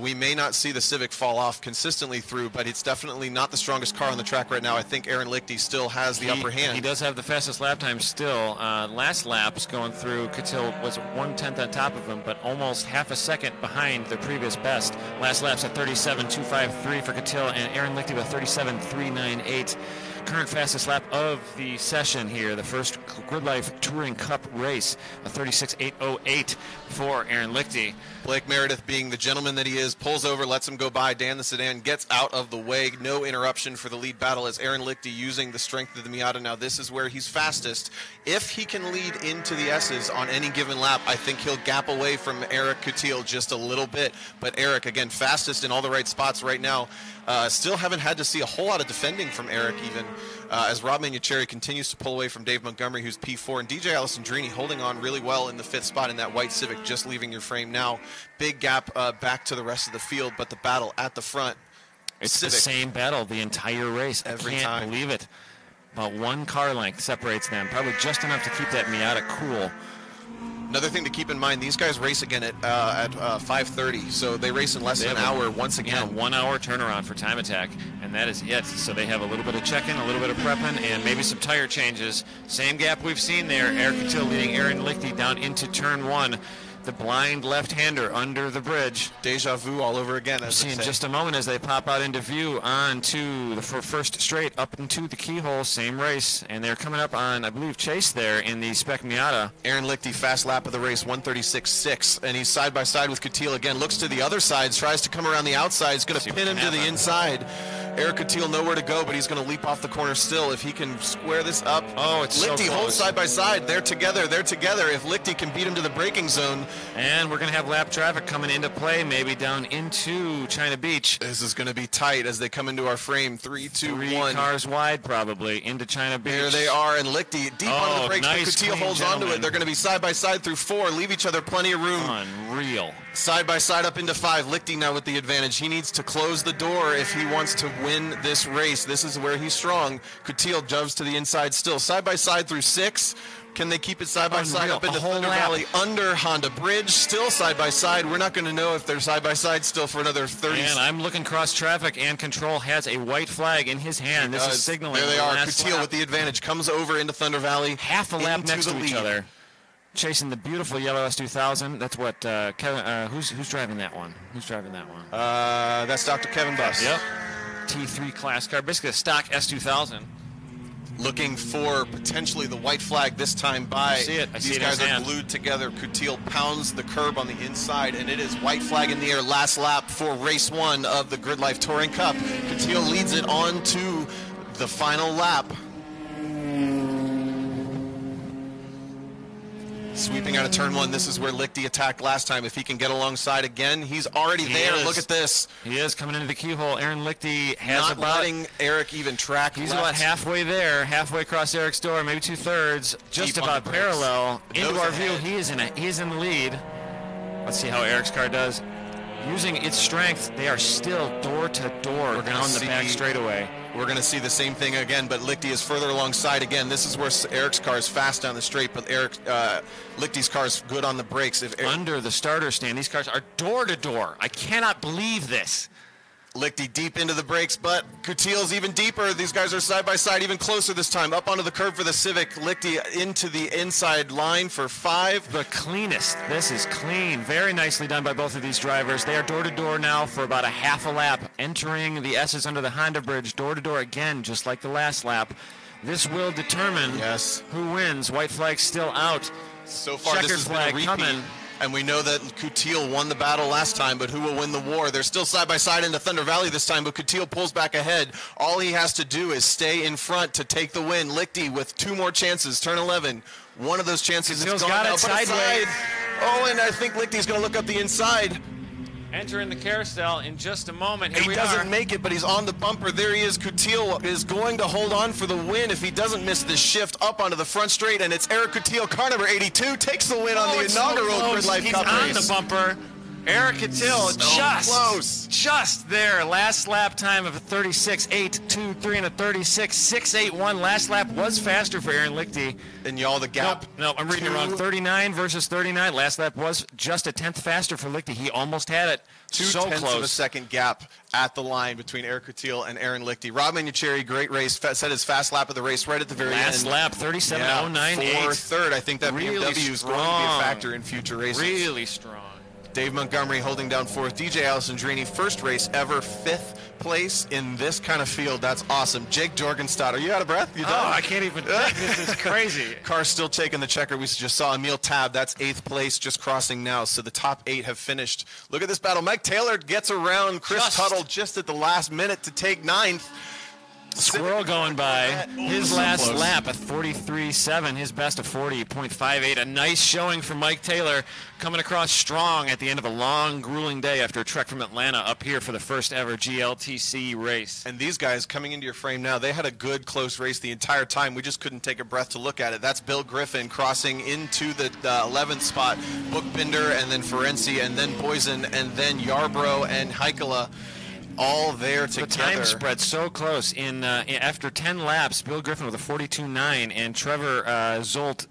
We may not see the Civic fall off consistently through, but it's definitely not the strongest car on the track right now. I think Aaron Lichty still has the upper hand. He does have the fastest lap time still. Last laps going through, Coutil was 1/10 on top of him, but almost half a second behind the previous best. Last lap's at 37.253 for Coutil, and Aaron Lichty with 37.398. Current fastest lap of the session here, the first GridLife Touring Cup race, a 36.808 for Aaron Lichty. Blake Meredith, being the gentleman that he is, pulls over, lets him go by. Dan the Sedan gets out of the way. No interruption for the lead battle as Aaron Lichty using the strength of the Miata. Now this is where he's fastest. If he can lead into the S's on any given lap, I think he'll gap away from Eric Coutil just a little bit. But Eric, again, fastest in all the right spots right now. Still haven't had to see a whole lot of defending from Eric even as Rob Mainicherry continues to pull away from Dave Montgomery, who's P4, and DJ Alessandrini holding on really well in the fifth spot in that white Civic, just leaving your frame now. Big gap back to the rest of the field, but the battle at the front. It's Civic. the same battle the entire race. Every I can't time. believe it. About 1 car length separates them, probably just enough to keep that Miata cool. Another thing to keep in mind, these guys race again at 5:30, so they race in less than an hour once again. Yeah, 1 hour turnaround for time attack, and that is it. So they have a little bit of check-in, a little bit of prepping, and maybe some tire changes. Same gap we've seen there. Eric Coutil leading Aaron Lichty down into turn 1. The blind left-hander under the bridge. Deja vu all over again. We'll see in just a moment as they pop out into view onto the first straight up into the keyhole. Same race, and they're coming up on, I believe, Chase there in the Spec Miata. Aaron Lichty, fast lap of the race, 136.6, and he's side by side with Coutil again. Looks to the other side, tries to come around the outside. He's going to pin him to the inside. Eric Coutil nowhere to go, but he's going to leap off the corner still if he can square this up. Oh, it's Lichty so holds side by side. They're together. They're together. If Lichty can beat him to the braking zone. And we're going to have lap traffic coming into play, maybe down into China Beach. This is going to be tight as they come into our frame. 3, 2, 1. 3 cars wide, probably, into China Beach. There they are, and Lichty deep onto the brakes, nice, but Coutil holds onto it. They're going to be side by side through 4, leave each other plenty of room. Unreal. Side by side up into 5. Lichty now with the advantage. He needs to close the door if he wants to win this race. This is where he's strong. Coutil jumps to the inside still. Side by side through 6. Can they keep it side by side up into Thunder Valley under Honda Bridge? Still side by side. We're not going to know if they're side by side still for another 30. And I'm looking cross traffic, and Control has a white flag in his hand. This is signaling. There they are. Coutil with the advantage comes over into Thunder Valley. Half a lap next to each other. Chasing the beautiful yellow S2000. That's what Kevin. Who's driving that one? Who's driving that one? That's Dr. Kevin Buss. Yep. T3 class car, basically a stock S2000. Looking for potentially the white flag this time by. I see it. I see These it guys in his are hand. glued together. Coutil pounds the curb on the inside, and it is white flag in the air. Last lap for race 1 of the GridLife Touring Cup. Coutil leads it on to the final lap. Sweeping out of turn 1. This is where Lichty attacked last time. If he can get alongside again, he's already there. Look at this. He is coming into the keyhole. Aaron Lichty has Not letting Eric even track. He's left. about halfway there, halfway across Eric's door, maybe 2/3, just Deep on about the brakes. parallel. Into Nose our ahead. view, he is in the lead. Let's see how Eric's car does. Using its strength, they are still door to door down the back straightaway. We're going to see the same thing again, but Lichty is further alongside again. This is where Eric's car is fast down the straight, but Lichty's car is good on the brakes. Under the starter stand, these cars are door-to-door. I cannot believe this. Lichty deep into the brakes, but Coutil's even deeper. These guys are side by side, even closer this time. Up onto the curb for the Civic. Lichty into the inside line for 5. The cleanest. This is clean. Very nicely done by both of these drivers. They are door-to-door now for about a half a lap. Entering the S's under the Honda bridge. Door-to-door again, just like the last lap. This will determine who wins. White flag still out. So far, Checkered this has flag been a repeat. coming. And we know that Coutil won the battle last time, but who will win the war? They're still side by side into Thunder Valley this time, but Coutil pulls back ahead. All he has to do is stay in front to take the win. Lichty with 2 more chances, turn 11. One of those chances is gone now, but sideways. Oh, and I think Lichty's going to look up the inside. Entering the carousel in just a moment. Here he doesn't make it, but he's on the bumper. There he is. Coutil is going to hold on for the win if he doesn't miss this shift up onto the front straight, and it's Eric Coutil, car number 82, takes the win on the inaugural GridLife Cup race. He's on the bumper. Eric Coutil just there. Last lap time of a 36.823 and a 36.681. Last lap was faster for Aaron Lichty. And y'all, the gap. No, I'm reading it wrong. 39 versus 39. Last lap was just a 10th faster for Lichty. He almost had it. 2/10 of a second gap at the line between Eric Coutil and Aaron Lichty. Rob Manucheri, great race, set his fast lap of the race right at the very end. Last lap, 37.098. For third. I think that really BMW is going to be a factor in future races. Really strong. Dave Montgomery holding down 4th. DJ Alessandrini, first race ever, 5th place in this kind of field. That's awesome. Jake Jorgenstad, are you out of breath? You done? Oh, I can't even think. This is crazy. Car still taking the checker. We just saw Emil Tab. That's 8th place, just crossing now. So the top 8 have finished. Look at this battle. Mike Taylor gets around Chris Tuttle just at the last minute to take 9th. Squirrel going by. His last lap at 43.7. His best of 40.58. A nice showing from Mike Taylor, coming across strong at the end of a long, grueling day after a trek from Atlanta up here for the first ever GLTC race. And these guys coming into your frame now, they had a good, close race the entire time. We just couldn't take a breath to look at it. That's Bill Griffin crossing into the 11th spot. Bookbinder, and then Ferenczi, and then Boysen, and then Yarbrough and Heikala. All there together. The time spread so close. After 10 laps, Bill Griffin with a 42.9 and Trevor Zolt,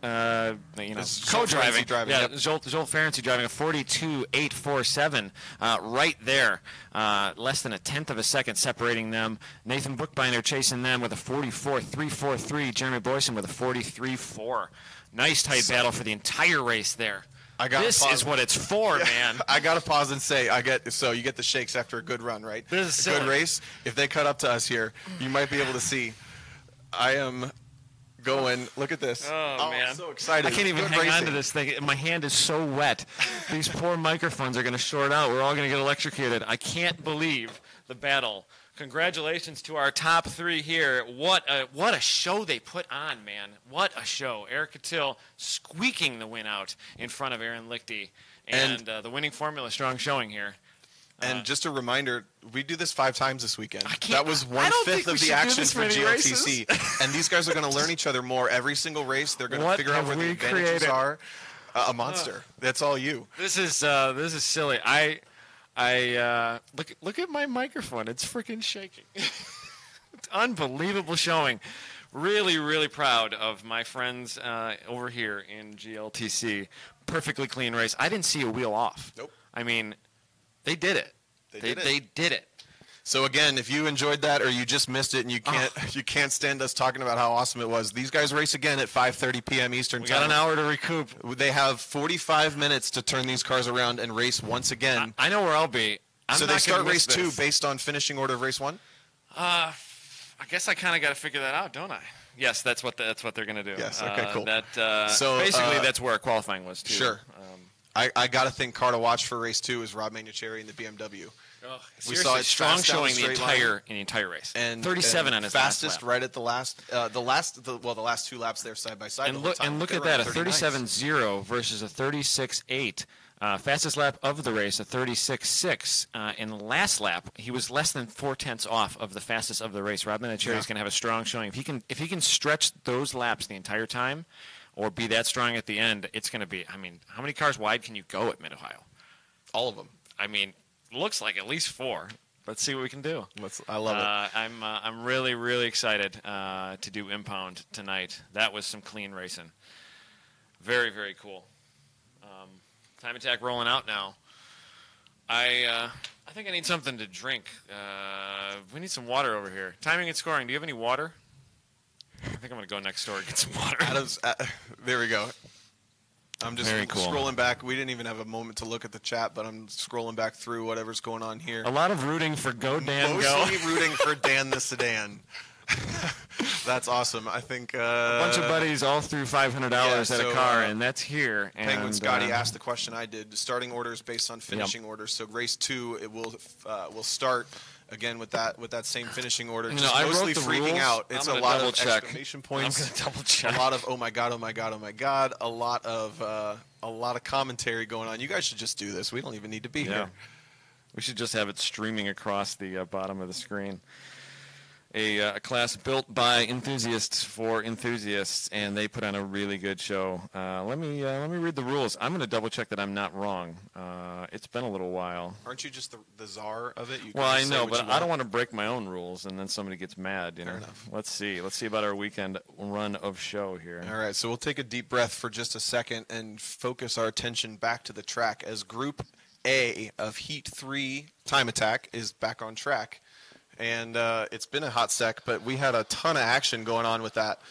co-driving. Zolt Ferenczi driving a 42.847. Right there, less than a 10th of a second separating them. Nathan Bookbinder chasing them with a 44.343. Jeremy Boysen with a 43.4. Nice tight battle for the entire race there. This is what it's for, man. I got to pause and say, you get the shakes after a good run, right? This is a good race. If they cut up to us here, you might be able to see. I am going. Look at this. Oh man, I'm so excited. I can't even hang on to this thing. My hand is so wet. These poor microphones are going to short out. We're all going to get electrocuted. I can't believe the battle. Congratulations to our top 3 here. What a show they put on, man. What a show. Eric Coutil squeaking the win out in front of Aaron Lichty. And the winning formula, strong showing here. And just a reminder, we do this 5 times this weekend. That was 1/5 of the action for GLTC. And these guys are going to learn each other more every single race. They're going to figure out where the advantages are. A monster. That's all you. This is silly. Look at my microphone. It's freaking shaking. It's unbelievable showing. Really, really proud of my friends over here in GLTC. Perfectly clean race. I didn't see a wheel off. Nope. I mean, they did it. They did it. So again, if you enjoyed that or you just missed it and you can't stand us talking about how awesome it was, these guys race again at 5:30 p.m. Eastern Time. We got an hour to recoup. They have 45 minutes to turn these cars around and race once again. I know where I'll be. So they start race 2 based on finishing order of race 1? I guess I kind of got to figure that out, don't I? Yes, that's what they're going to do. Yes, okay, cool. So basically, that's where qualifying was, too. Sure. I got to think car to watch for race 2 is Rob Manucheri in the BMW. We saw it strong showing the entire race. And 37 on his fastest last lap. right at the last 2 laps there side by side. And look at that, a 37.0 versus a 36.8. Fastest lap of the race, a 36.6. In the last lap, he was less than 4/10 off of the fastest of the race. Rob Manucheri is going to have a strong showing. If he can stretch those laps the entire time, or be that strong at the end, it's going to be. I mean, how many cars wide can you go at Mid-Ohio? All of them. I mean, looks like at least 4. Let's see what we can do. I love it. I'm really, really excited to do Impound tonight. That was some clean racing. Very, very cool. Time attack rolling out now. I think I need something to drink. We need some water over here. Timing and scoring. Do you have any water? I think I'm going to go next door and get some water. There we go. I'm just Very cool. scrolling back. We didn't even have a moment to look at the chat, but I'm scrolling back through whatever's going on here. A lot of rooting for Go Dan Mostly Go. rooting for Dan the Sedan. That's awesome. I think A bunch of buddies all through $500 at a car, and that's here. Penguin Scotty asked the question I did. Starting orders based on finishing orders. So race 2, it will start again with that same finishing order. Just mostly freaking rules. out. It's a lot of check. exclamation points. I'm going to double check. A lot of oh my god, oh my god, oh my god. A lot of commentary going on. You guys should just do this. We don't even need to be here. We should just have it streaming across the bottom of the screen. A class built by enthusiasts for enthusiasts, and they put on a really good show. Let me read the rules. I'm going to double check that I'm not wrong. It's been a little while. Aren't you just the czar of it? Well, I know, but I don't want to break my own rules, and then somebody gets mad. Fair enough. Let's see about our weekend run of show here. All right, so we'll take a deep breath for just a second and focus our attention back to the track as Group A of Heat 3 Time Attack is back on track. And it's been a hot sec, but we had a ton of action going on with that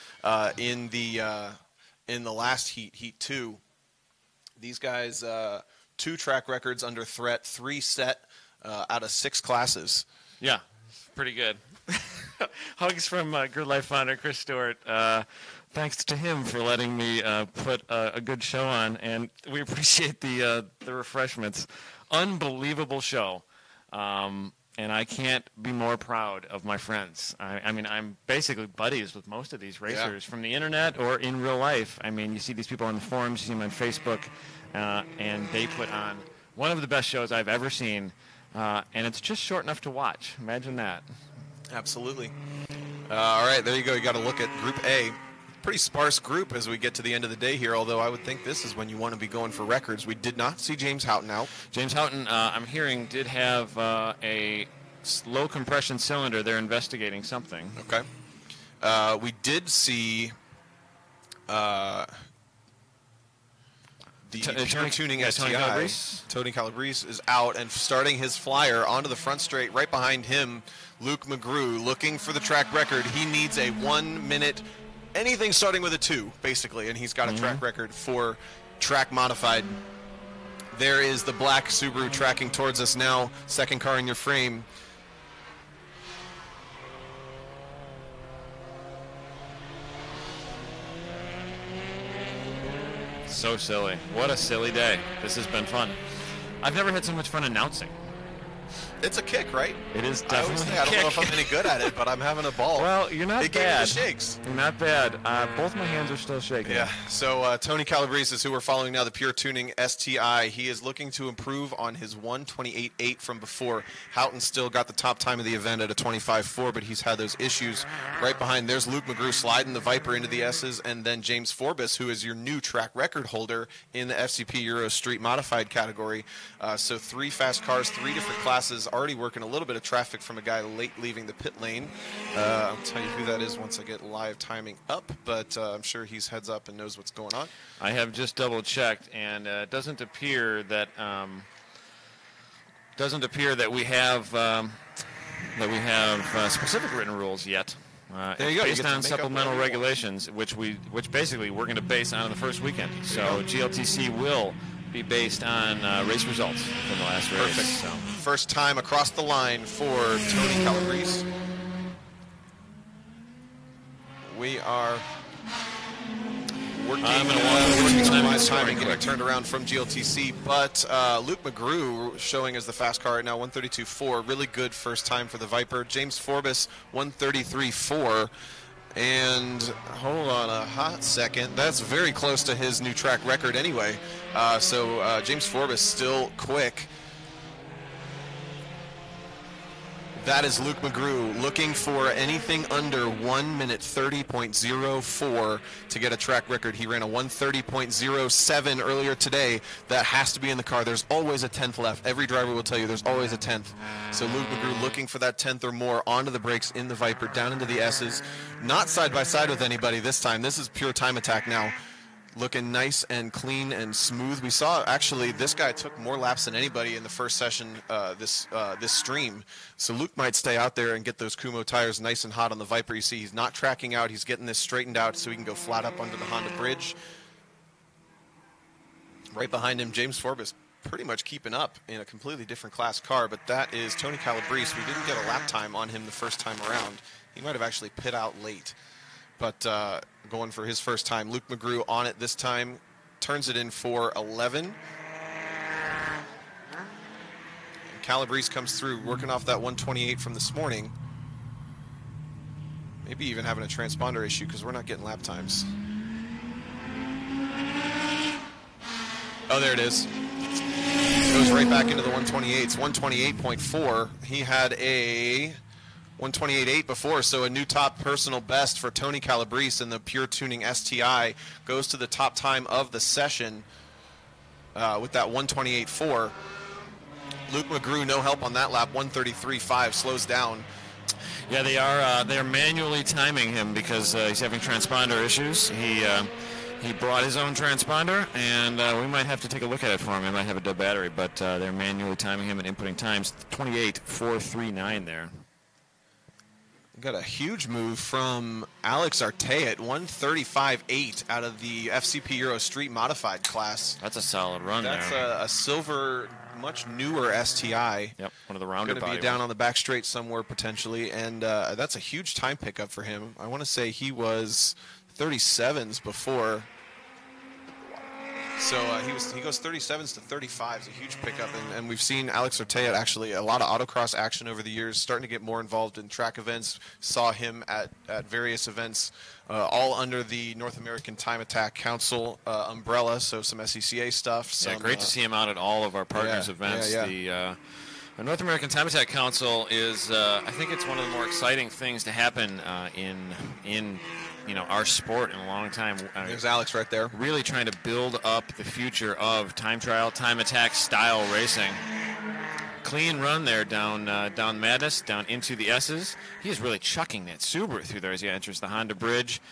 in the last heat, Heat 2. These guys, 2 track records under threat, 3 set out of 6 classes. Yeah, pretty good. Hugs from GRIDLIFE founder Chris Stewart. Thanks to him for letting me put a good show on, and we appreciate the refreshments. Unbelievable show. And I can't be more proud of my friends. I mean, I'm basically buddies with most of these racers from the internet or in real life. I mean, you see these people on the forums, you see them on Facebook, and they put on one of the best shows I've ever seen, and it's just short enough to watch. Imagine that. Absolutely. All right, there you go. You got to look at Group A. Pretty sparse group as we get to the end of the day here, although I would think this is when you want to be going for records. We did not see James Houghton out. James Houghton, I'm hearing, did have a low compression cylinder. They're investigating something. Okay. We did see the pure tuning STI. Tony Calabrese is out and starting his flyer onto the front straight. Right behind him, Luke McGrew looking for the track record. He needs a 1 minute. Anything starting with a 2, basically, and he's got a track record for track modified. There is the black Subaru tracking towards us now. Second car in your frame. So silly. What a silly day. This has been fun. I've never had so much fun announcing. It's a kick, right? It is definitely I don't know if I'm any good at it, but I'm having a ball. Well, you're not bad. It gave me the shakes. You're not bad. Both my hands are still shaking. Yeah. So Tony Calabrese is who we're following now, the Pure Tuning STI. He is looking to improve on his 1:28.8 from before. Houghton still got the top time of the event at a 25.4, but he's had those issues. Right behind, there's Luke McGrew sliding the Viper into the S's, and then James Forbes, who is your new track record holder in the FCP Euro Street Modified category. So 3 fast cars, 3 different classes, already working a little bit of traffic from a guy late leaving the pit lane. I'll tell you who that is once I get live timing up, but I'm sure he's heads up and knows what's going on. I have just double checked, and it doesn't appear that we have specific written rules yet. There you go. Based on supplemental regulations, which basically we're going to base on the first weekend. So GLTC will be based on race results from the last race. Perfect. So. First time across the line for Tony Calabrese. We are working on my timing, getting turned around from GLTC, but Luke McGrew showing as the fast car right now, 132.4. Really good first time for the Viper. James Forbes, 133.4. And hold on a hot second. That's very close to his new track record anyway. So James Forbes still quick. That is Luke McGrew looking for anything under 1 minute 30.04 to get a track record. He ran a 1:30.07 earlier today. That has to be in the car. There's always a 10th left. Every driver will tell you there's always a 10th. So Luke McGrew looking for that 10th or more onto the brakes in the Viper, down into the S's. Not side by side with anybody this time. This is pure time attack now. Looking nice and clean and smooth. We saw, actually, this guy took more laps than anybody in the first session this stream. So Luke might stay out there and get those Kumo tires nice and hot on the Viper. You see he's not tracking out. He's getting this straightened out so he can go flat up under the Honda bridge. Right behind him, James Forbes pretty much keeping up in a completely different class car, but that is Tony Calabrese. We didn't get a lap time on him the first time around. He might have actually pit out late. But going for his first time. Luke McGrew on it this time. Turns it in for 11. And Calabrese comes through, working off that 128 from this morning. Maybe even having a transponder issue because we're not getting lap times. Oh, there it is. Goes right back into the 128s. 128.4. He had a 128.8 before, so a new top personal best for Tony Calabrese in the Pure Tuning STI. Goes to the top time of the session with that 128.4. Luke McGrew, no help on that lap, 133.5, slows down. Yeah, they're manually timing him because he's having transponder issues. He brought his own transponder, and we might have to take a look at it for him. He might have a dead battery, but they're manually timing him and inputting times. 28.439 there. Got a huge move from Alex Artea at 135.8 out of the FCP Euro Street Modified class. That's a solid run there. That's a silver, much newer STI. Yep, one of the rounder body. Going to be down on the back straight somewhere potentially, and that's a huge time pickup for him. I want to say he was 37s before. So he goes 37s to 35s, a huge pickup, and we've seen Alex Artea actually a lot of autocross action over the years, starting to get more involved in track events. Saw him at various events, all under the North American Time Attack Council umbrella, so some SCCA stuff. Yeah, great to see him out at all of our partners' events. The North American Time Attack Council is, I think it's one of the more exciting things to happen in our sport in a long time. There's Alex right there. Really trying to build up the future of time trial, time attack style racing. Clean run there down Madness, down into the S's. He is really chucking that Subaru through there as he enters the Honda bridge.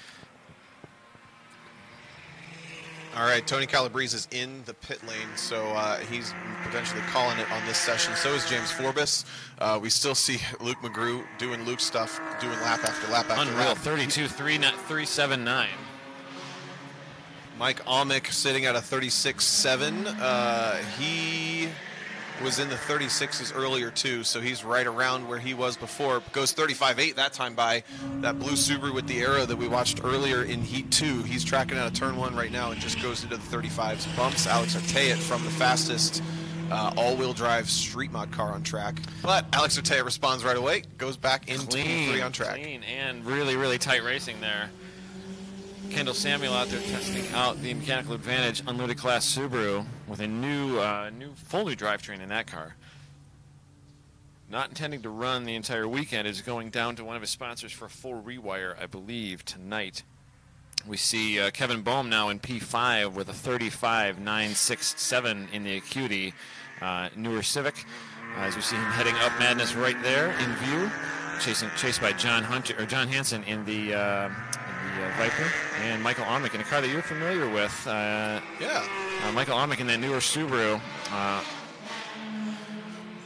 All right, Tony Calabrese is in the pit lane, so he's potentially calling it on this session. So is James Forbes. We still see Luke McGrew doing Luke stuff, doing lap after lap after Unreal, lap. 32.379. Mike Almick sitting at a 36.7. He was in the 36s earlier too, so he's right around where he was before. Goes 35.8 that time by that blue Subaru with the arrow that we watched earlier in Heat 2. He's tracking out of turn 1 right now and just goes into the 35s. Bumps Alex Artea from the fastest all-wheel drive street mod car on track. But Alex Artea responds right away, goes back into 3 on track. Clean and really, really tight racing there. Kendall Samuel out there testing out the mechanical advantage unloaded class Subaru with a full new drivetrain in that car. Not intending to run the entire weekend, is going down to one of his sponsors for a full rewire, I believe, tonight. We see Kevin Boehm now in P5 with a 35.967 in the Acuity newer Civic. As we see him heading up Madness right there in view, chased by John Hansen in the Viper, and Michael Almick in a car that you're familiar with. Michael Almick in that newer Subaru.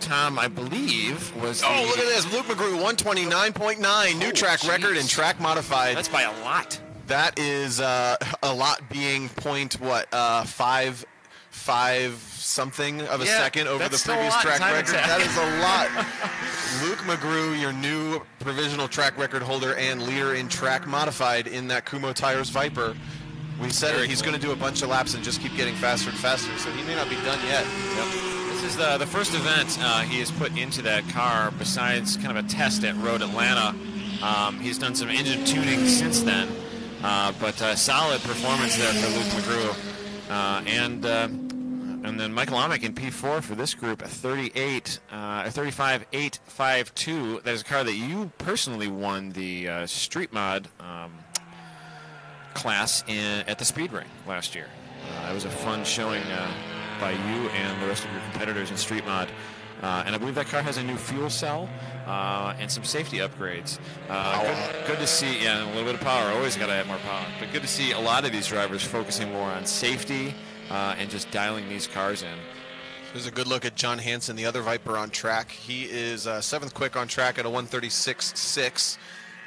Tom, I believe, was look at this. Luke McGrew, 129.9. New track record in track modified. That's by a lot. That is a lot being five something of a second over the previous track record. That is a lot. Luke McGrew, your new provisional track record holder and leader in track modified in that Kumo Tires Viper. We said he's going to do a bunch of laps and just keep getting faster and faster, so he may not be done yet. Yep. This is the first event he has put into that car besides kind of a test at Road Atlanta. He's done some engine tuning since then, but solid performance there for Luke McGrew. And And then Michael Amick in P4 for this group, a 35.852. That is a car that you personally won the Street Mod class at the Speed Ring last year. It was a fun showing by you and the rest of your competitors in Street Mod. And I believe that car has a new fuel cell and some safety upgrades. Good to see, a little bit of power. Always got to have more power. But good to see a lot of these drivers focusing more on safety and just dialing these cars in. Here's a good look at John Hansen, the other Viper on track. He is 7th quick on track at a 136.6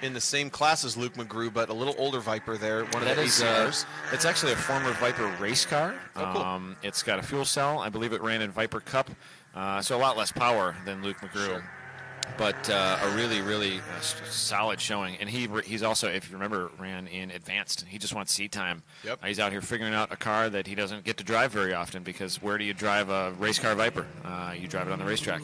in the same class as Luke McGrew, but a little older Viper there. One of the ACRs. It's actually a former Viper race car. Oh, cool. It's got a fuel cell. I believe it ran in Viper Cup, so a lot less power than Luke McGrew. Sure. But a really, really solid showing. And he's also, if you remember, ran in Advanced. He just wants seat time. Yep. He's out here figuring out a car that he doesn't get to drive very often, because where do you drive a race car Viper? You drive it on the racetrack.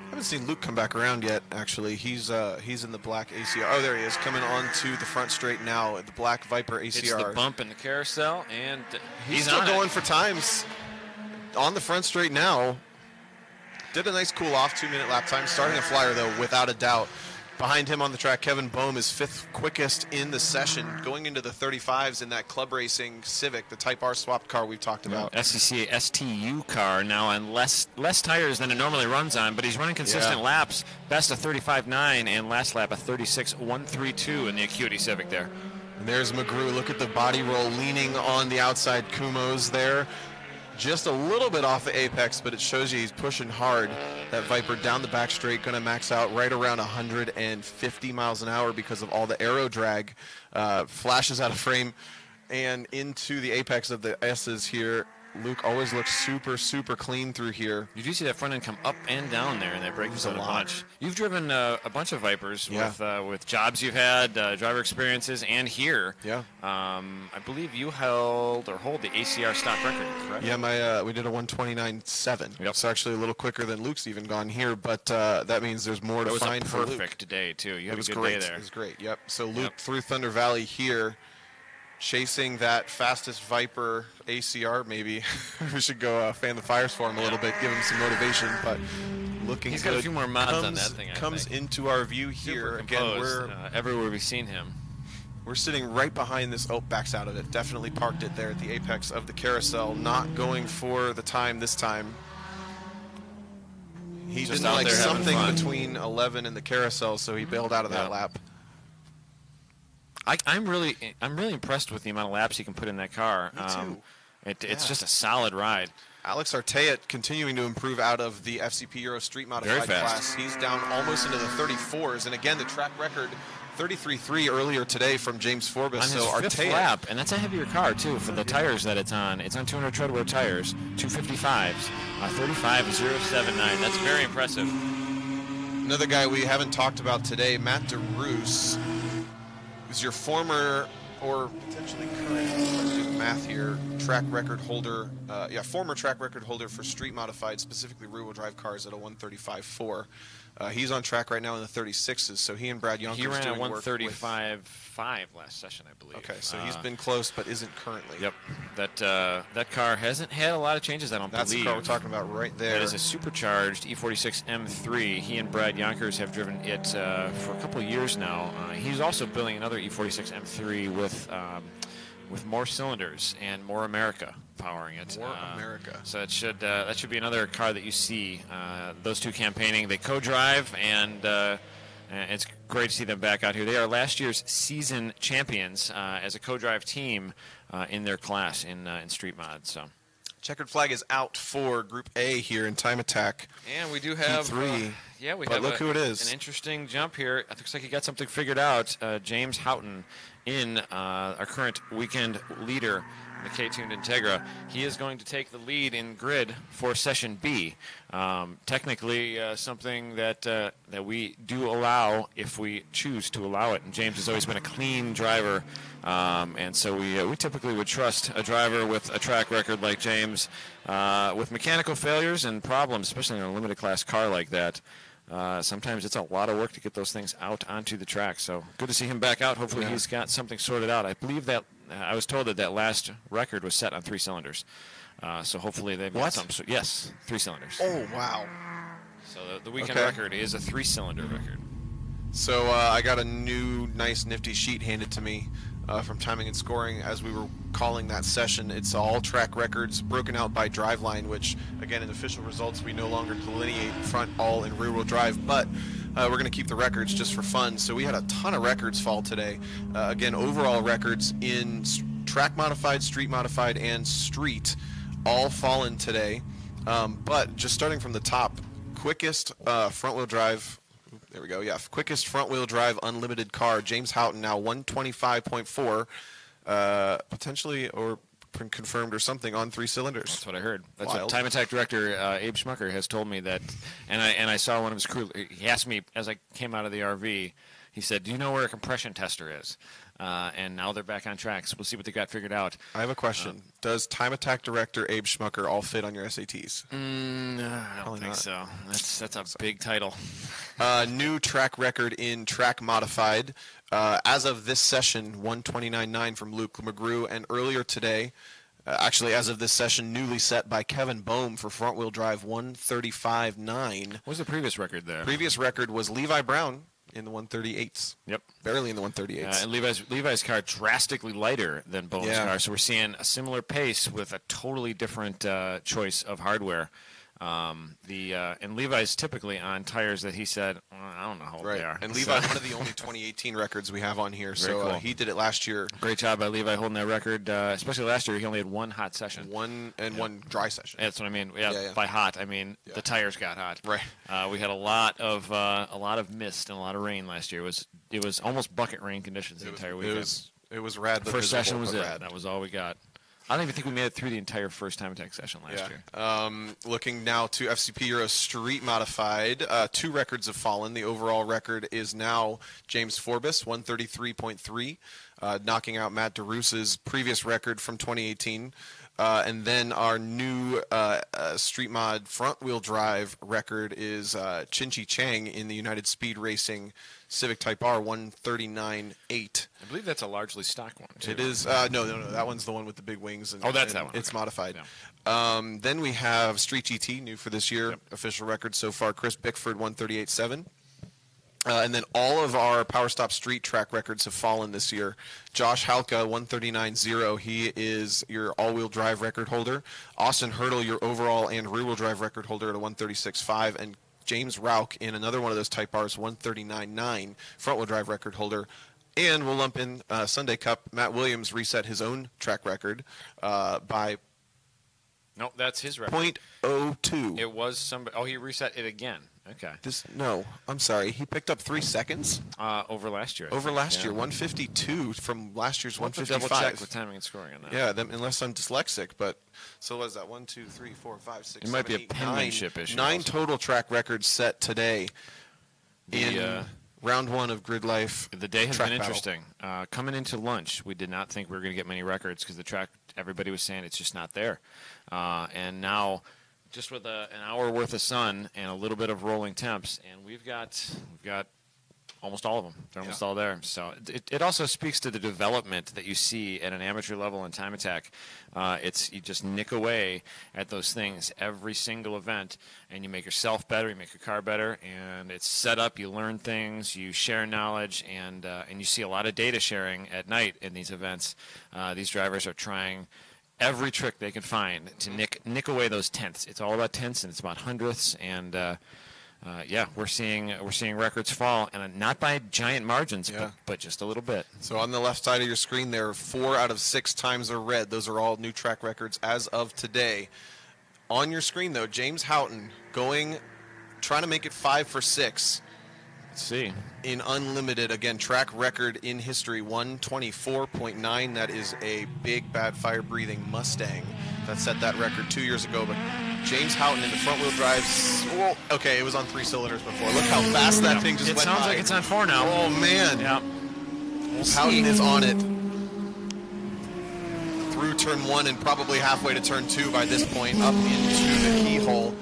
I haven't seen Luke come back around yet, actually. He's in the black ACR. Oh, there he is, coming on to the front straight now, the black Viper ACR. It's the bump in the carousel, and he's still going for times on the front straight now. Did a nice cool-off 2-minute lap time. Starting a flyer, though, without a doubt. Behind him on the track, Kevin Boehm is 5th quickest in the session, going into the 35s in that club racing Civic, the Type R swapped car we've talked about. SCCA STU car now on less tires than it normally runs on, but he's running consistent laps. Best of 35.9 and last lap a 36.132 in the Acuity Civic there. And there's McGrew. Look at the body roll leaning on the outside Kumos there. Just a little bit off the apex, but it shows you he's pushing hard. That Viper down the back straight, going to max out right around 150 miles an hour because of all the aero drag. Flashes out of frame and into the apex of the S's here. Luke always looks super, super clean through here. You do see that front end come up and down there, and that brake is a bunch. You've driven a bunch of Vipers with jobs you've had, driver experiences, and here. Yeah. I believe you hold the ACR stock record, correct? Yeah, we did a 129.7. Yep. So actually a little quicker than Luke's even gone here, but that means there's more to find for Luke. It was a perfect day, too. You had a good great. day there. It was great, yep. So Luke through Thunder Valley here, chasing that fastest Viper ACR, maybe. We should go fan the fires for him a little bit, give him some motivation, but looking He's good. got a few more mods on that thing, Comes into our view here. Again, we're everywhere we've seen him. We're sitting right behind this. Oh, backs out of it. Definitely parked it there at the apex of the carousel. Not going for the time this time. He Just didn't like something fun. between 11 and the carousel, so he bailed out of that lap. I'm really impressed with the amount of laps he can put in that car. Me too. It's just a solid ride. Alex Arteat continuing to improve out of the FCP Euro Street Modified class. He's down almost into the 34s, and again the track record 33.3 earlier today from James Forbes. On his fifth lap, and that's a heavier car too for the tires that it's on. It's on 200 treadwear tires, 255s, 35.079. That's very impressive. Another guy we haven't talked about today, Matt DeRoos, is your former or potentially current, let's do the math here, track record holder, former track record holder for street modified, specifically rear-wheel drive cars at a 135.4. He's on track right now in the 36s, so he and Brad Yonkers doing work. He ran a 135.5 last session, I believe. Okay, so he's been close, but isn't currently. Yep, that car hasn't had a lot of changes, I don't believe. That's the car we're talking about right there. That is a supercharged E46 M3. He and Brad Yonkers have driven it for a couple of years now. He's also building another E46 M3 with more cylinders and more America powering it. More America. So that should be another car that you see. Those two campaigning, they co-drive, and it's great to see them back out here. They are last year's season champions as a co-drive team in their class in Street Mod. So. Checkered flag is out for Group A here in Time Attack. And we do have three. But look who it is. An interesting jump here. It looks like he got something figured out. James Houghton in our current weekend leader, the K-Tuned Integra. He is going to take the lead in grid for Session B. Technically something that we do allow if we choose to allow it. And James has always been a clean driver. And so we typically would trust a driver with a track record like James with mechanical failures and problems, especially in a limited class car like that. Sometimes it's a lot of work to get those things out onto the track. So good to see him back out. Hopefully he's got something sorted out. I believe that I was told that last record was set on 3 cylinders. So hopefully they've got some. Yes, 3 cylinders. Oh, wow. So the weekend record is a 3-cylinder record. So I got a new, nice, nifty sheet handed to me from timing and scoring as we were calling that session. It's all track records broken out by driveline, which, again, in official results, we no longer delineate front, all, and rear-wheel drive, but we're going to keep the records just for fun. So we had a ton of records fall today. Again, overall records in track modified, street modified, and street all fallen today. But just starting from the top, quickest front-wheel drive. There we go. Yeah, quickest front-wheel drive unlimited car. James Houghton now 125.4, potentially or confirmed or something on 3 cylinders. That's what I heard. That's Wild. what Time Attack director Abe Schmucker has told me that, and I saw one of his crew. He asked me as I came out of the RV. He said, "Do you know where a compression tester is?" And now they're back on track, so we'll see what they got figured out. I have a question. Does Time Attack director Abe Schmucker all fit on your SATs? I don't think so. That's a big title. New track record in track modified. As of this session, 129.9 from Luke McGrew, and earlier today, actually as of this session, newly set by Kevin Boehm for front-wheel drive, 135.9. What was the previous record there? Previous record was Levi Brown in the 138s. Yep. Barely in the 138s. And Levi's car drastically lighter than Boehm's car, so we're seeing a similar pace with a totally different choice of hardware. And Levi's typically on tires that he said, I don't know how old they are. And Levi, one of the only 2018 records we have on here, so cool. he did it last year. Great job by Levi holding that record, especially last year. He only had one hot session. One dry session. That's what I mean. Yeah. By hot, I mean the tires got hot. Right. We had a lot of mist and a lot of rain last year. It was almost bucket rain conditions the entire weekend. It was rad. The first session was it. That was all we got. I don't even think we made it through the entire first Time Attack session last year. Looking now to FCP Euro Street Modified, 2 records have fallen. The overall record is now James Forbes, 133.3, knocking out Matt DeRousse's previous record from 2018. And then our new Street Mod front-wheel drive record is Chinchi Chang in the United Speed Racing Civic Type R, 139.8. I believe that's a largely stock one, too. It is. No. That one's the one with the big wings. And, that's that one. It's modified. Yeah. Then we have Street GT, new for this year. Yep. Official record so far. Chris Bickford, 138.7. And then all of our Power Stop Street track records have fallen this year. Josh Halka, 139.0. He is your all-wheel drive record holder. Austin Hurdle, your overall and rear-wheel drive record holder at a 136.5. And James Rauch in another one of those Type Rs, 139.9, front-wheel drive record holder. And we'll lump in Sunday Cup. Matt Williams reset his own track record by No, that's his record. 0.02. It was somebody. Oh, he reset it again. Okay. I'm sorry. He picked up 3 seconds over last year. Over last year, 152 from last year's 155. Double check with timing and scoring on that. Yeah, unless I'm dyslexic, but so what is that? 1, 2, 3, 4, 5, 6, it might 7, be a 8, penmanship issue. 9 total track records set today in round 1 of Grid Life. The day has been interesting. Coming into lunch, we did not think we were going to get many records because the track, everybody was saying it's just not there. And now, just with an hour worth of sun and a little bit of rolling temps, and we've got almost all of them. They're almost all there. So it also speaks to the development that you see at an amateur level in Time Attack. You just nick away at those things every single event, and you make yourself better, you make your car better, and it's set up. You learn things, you share knowledge, and you see a lot of data sharing at night in these events. These drivers are trying every trick they can find to nick away those tenths. It's all about tenths and it's about hundredths, and we're seeing records fall, and not by giant margins, but just a little bit. So on the left side of your screen there, 4 out of 6 times are red. Those are all new track records as of today. On your screen though, James Houghton trying to make it 5 for 6. Let's see. In unlimited, again, track record in history, 124.9. That is a big, bad, fire-breathing Mustang that set that record 2 years ago. But James Houghton in the front-wheel drives. Well, okay, it was on 3 cylinders before. Look how fast that thing just went by. It sounds like it's on 4 now. Oh, man. Yeah. Houghton is on it. Through turn 1 and probably halfway to turn 2 by this point, up into the keyhole.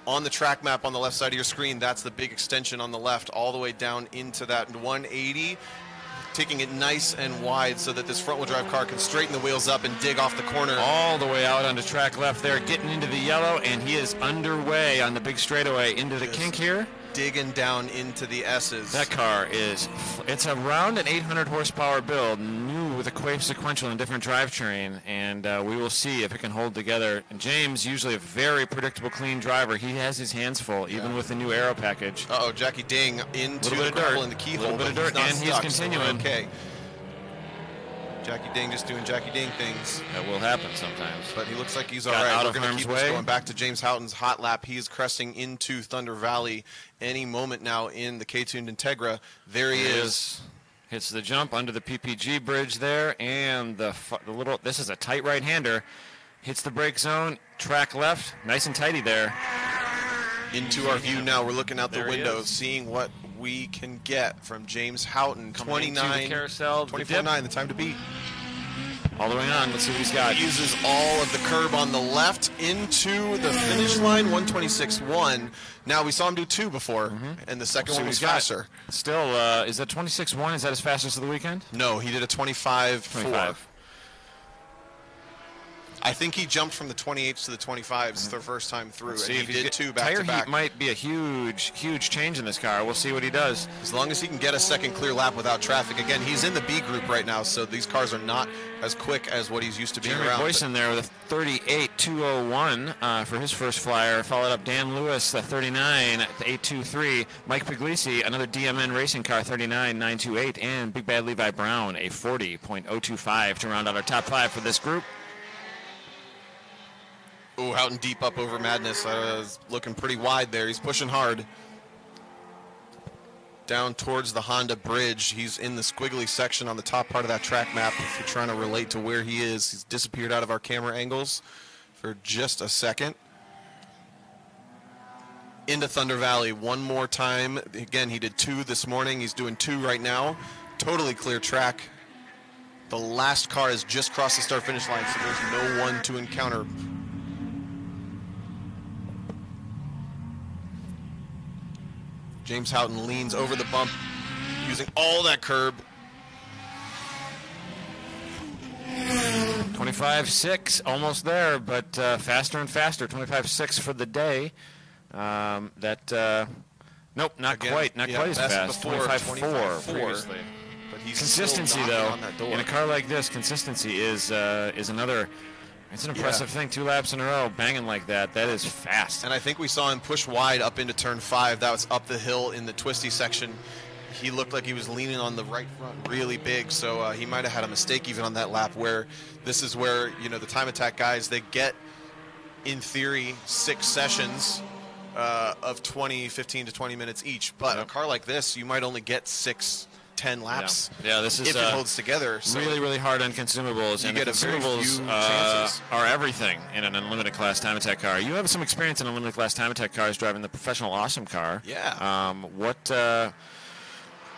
On the track map on the left side of your screen, that's the big extension on the left, all the way down into that 180. taking it nice and wide so that this front-wheel drive car can straighten the wheels up and dig off the corner. All the way out onto track left there, getting into the yellow, and he is underway on the big straightaway into the kink here. Digging down into the S's. That car it's around an 800 horsepower build, new with a Quave sequential and different drivetrain, and we will see if it can hold together. And James, usually a very predictable, clean driver, he has his hands full, even with the new aero package. Uh-oh, Jackie Ding into the gravel in the keyhole. A little bit of dirt, and he's continuing. Okay. Jackie Ding just doing Jackie Ding things. That will happen sometimes. But he looks like he's all right. We're going to keep going back to James Houghton's hot lap. He is cresting into Thunder Valley any moment now in the K-tuned Integra. There he is. Hits the jump under the PPG bridge there, and the little. This is a tight right-hander. Hits the brake zone. Track left. Nice and tidy there. Into our view now. We're looking out the window, seeing what we can get from James Houghton. 29, carousel, 24.9, the time to beat. All the way on. Let's see what he's got. He uses all of the curb on the left into the finish line, 126.1. Now, we saw him do 2 before, and the second one was faster. Still, is that 26.1? Is that his fastest of the weekend? No, he did a 25.4. I think he jumped from the 28s to the 25s the first time through, and he did 2 back-to-back. Tire heat might be a huge change in this car. We'll see what he does. As long as he can get a second clear lap without traffic. Again, he's in the B group right now, so these cars are not as quick as what he's used to being Jeremy around. Boyson there with a 38.201 for his first flyer. Followed up Dan Lewis, the 39.823. Mike Puglisi, another DMN racing car, 39.928. And Big Bad Levi Brown, a 40.025 to round out our top 5 for this group. Ooh, Houghton deep up over Madness. Is looking pretty wide there. He's pushing hard. Down towards the Honda bridge. He's in the squiggly section on the top part of that track map. If you're trying to relate to where he is, he's disappeared out of our camera angles for just a second. Into Thunder Valley one more time. Again, he did 2 this morning. He's doing 2 right now. Totally clear track. The last car has just crossed the start-finish line, so there's no one to encounter. James Houghton leans over the bump, using all that curb. 25.6, almost there, but faster and faster. 25.6 for the day. Nope, not quite as fast. 25.4 previously. But he's consistency, though, in a car like this, consistency is another. It's an impressive thing. 2 laps in a row, banging like that. That is fast. And I think we saw him push wide up into turn 5. That was up the hill in the twisty section. He looked like he was leaning on the right front really big, so he might have had a mistake even on that lap, where this is where, the time attack guys, they get, in theory, 6 sessions of 15 to 20 minutes each. But a car like this, you might only get 10 laps. Yeah, this is if it holds together. So really, really hard on consumables. You and get the consumables are everything in an unlimited class time attack car. You have some experience in unlimited class time attack cars driving the professional awesome car. Yeah.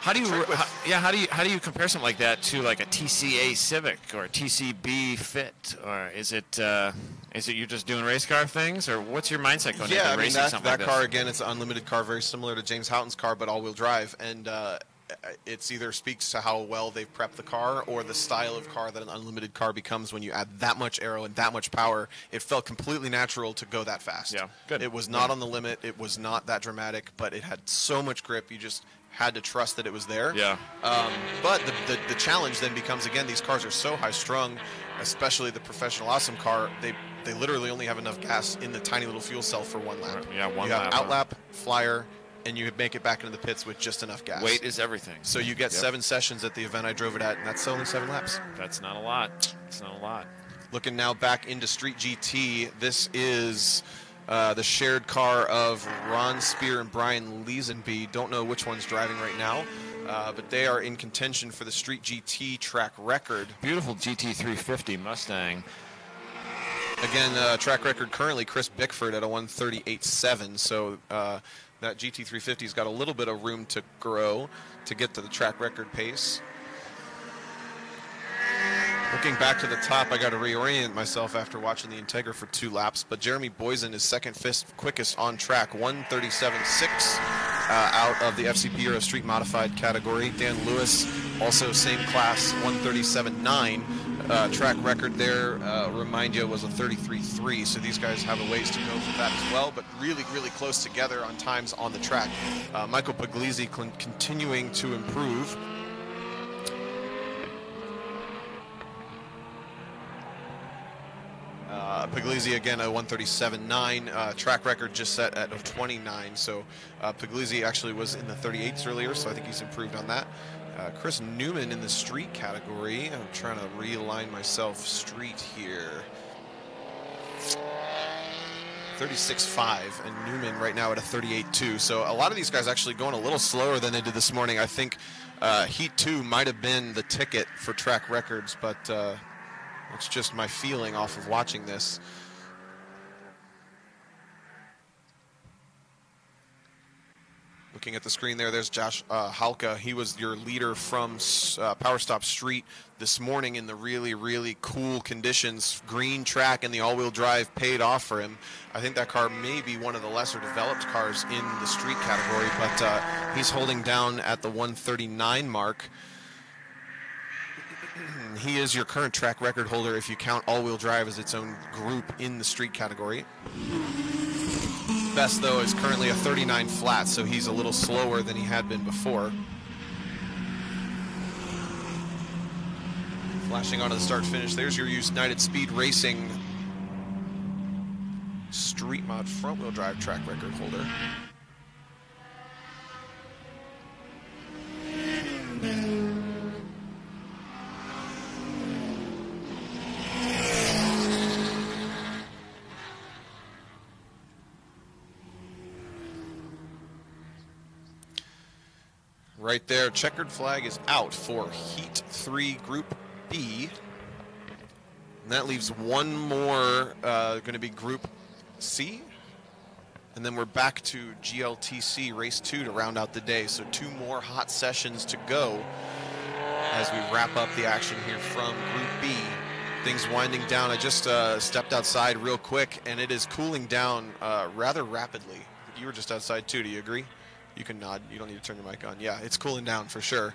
How do you compare something like that to like a TCA Civic or a TCB Fit, or is it you're just doing race car things, or what's your mindset going into racing something like this? That car again, it's an unlimited car, very similar to James Houghton's car, but all-wheel drive, and it's either speaks to how well they've prepped the car or the style of car that an unlimited car becomes when you add that much aero and that much power. It felt completely natural to go that fast. Yeah, good. It was not on the limit. It was not that dramatic, but it had so much grip. You just had to trust that it was there. Yeah. But the challenge then becomes, again, these cars are so high-strung, especially the professional awesome car, they literally only have enough gas in the tiny little fuel cell for 1 lap. Yeah, one you lap. have outlap, flyer, and you make it back into the pits with just enough gas. Weight is everything. So you get 7 sessions at the event I drove it at, and that's only 7 laps. That's not a lot. It's not a lot. Looking now back into Street GT, this is the shared car of Ron Spear and Brian Leesenby. Don't know which one's driving right now, but they are in contention for the Street GT track record. Beautiful GT350 Mustang. Again, track record currently Chris Bickford at a 138.7, so that GT350's got a little bit of room to grow to get to the track record pace. Looking back to the top, I got to reorient myself after watching the Integra for 2 laps, but Jeremy Boysen is second quickest on track, 1:37.6 out of the FCP Euro Street Modified category. Dan Lewis, also same class, 1:37.9. Track record there, remind you, was a 33.3, so these guys have a ways to go for that as well, but really, really close together on times on the track. Michael Puglisi continuing to improve. Puglisi again a 1:37.9, track record just set at 29, so Puglisi actually was in the 38s earlier, so I think he's improved on that. Chris Newman in the street category. I'm trying to realign myself street here. 36.5, and Newman right now at a 38.2. So a lot of these guys actually going a little slower than they did this morning. I think Heat 2 might have been the ticket for track records, but it's just my feeling off of watching this. Looking at the screen there's Josh Halka. He was your leader from Power Stop Street this morning in the really, really cool conditions. Green track and the all-wheel drive paid off for him. I think that car may be one of the lesser developed cars in the street category, but he's holding down at the 139 mark. He is your current track record holder if you count all-wheel drive as its own group in the street category. Best, though, is currently a 39 flat, so he's a little slower than he had been before. Flashing onto the start-finish, there's your United Speed Racing Street Mod front-wheel drive track record holder. Right there, checkered flag is out for Heat 3 Group B. And that leaves one more, going to be Group C. And then we're back to GLTC Race 2 to round out the day. So 2 more hot sessions to go as we wrap up the action here from Group B. Things winding down. I just stepped outside real quick, and it is cooling down rather rapidly. You were just outside too, do you agree? You can nod. You don't need to turn your mic on. Yeah, it's cooling down for sure.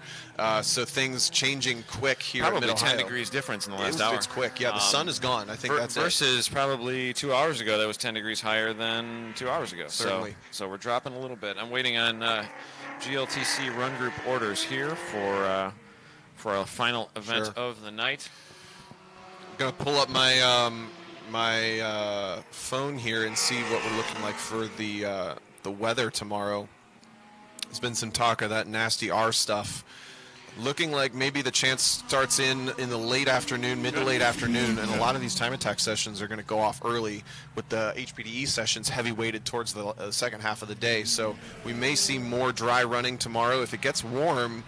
So things changing quick here probably at Mid-Ohio. 10 degrees difference in the last hour. It's quick. Yeah, the sun is gone. I think that's versus probably 2 hours ago, that was 10 degrees higher than 2 hours ago. Certainly. So we're dropping a little bit. I'm waiting on GLTC run group orders here for a final event of the night. I'm going to pull up my my phone here and see what we're looking like for the weather tomorrow. There's been some talk of that nasty R stuff. Looking like maybe the chance starts in the late afternoon, mid to late afternoon, and a lot of these time attack sessions are going to go off early with the HPDE sessions heavy weighted towards the second half of the day. So we may see more dry running tomorrow. If it gets warm,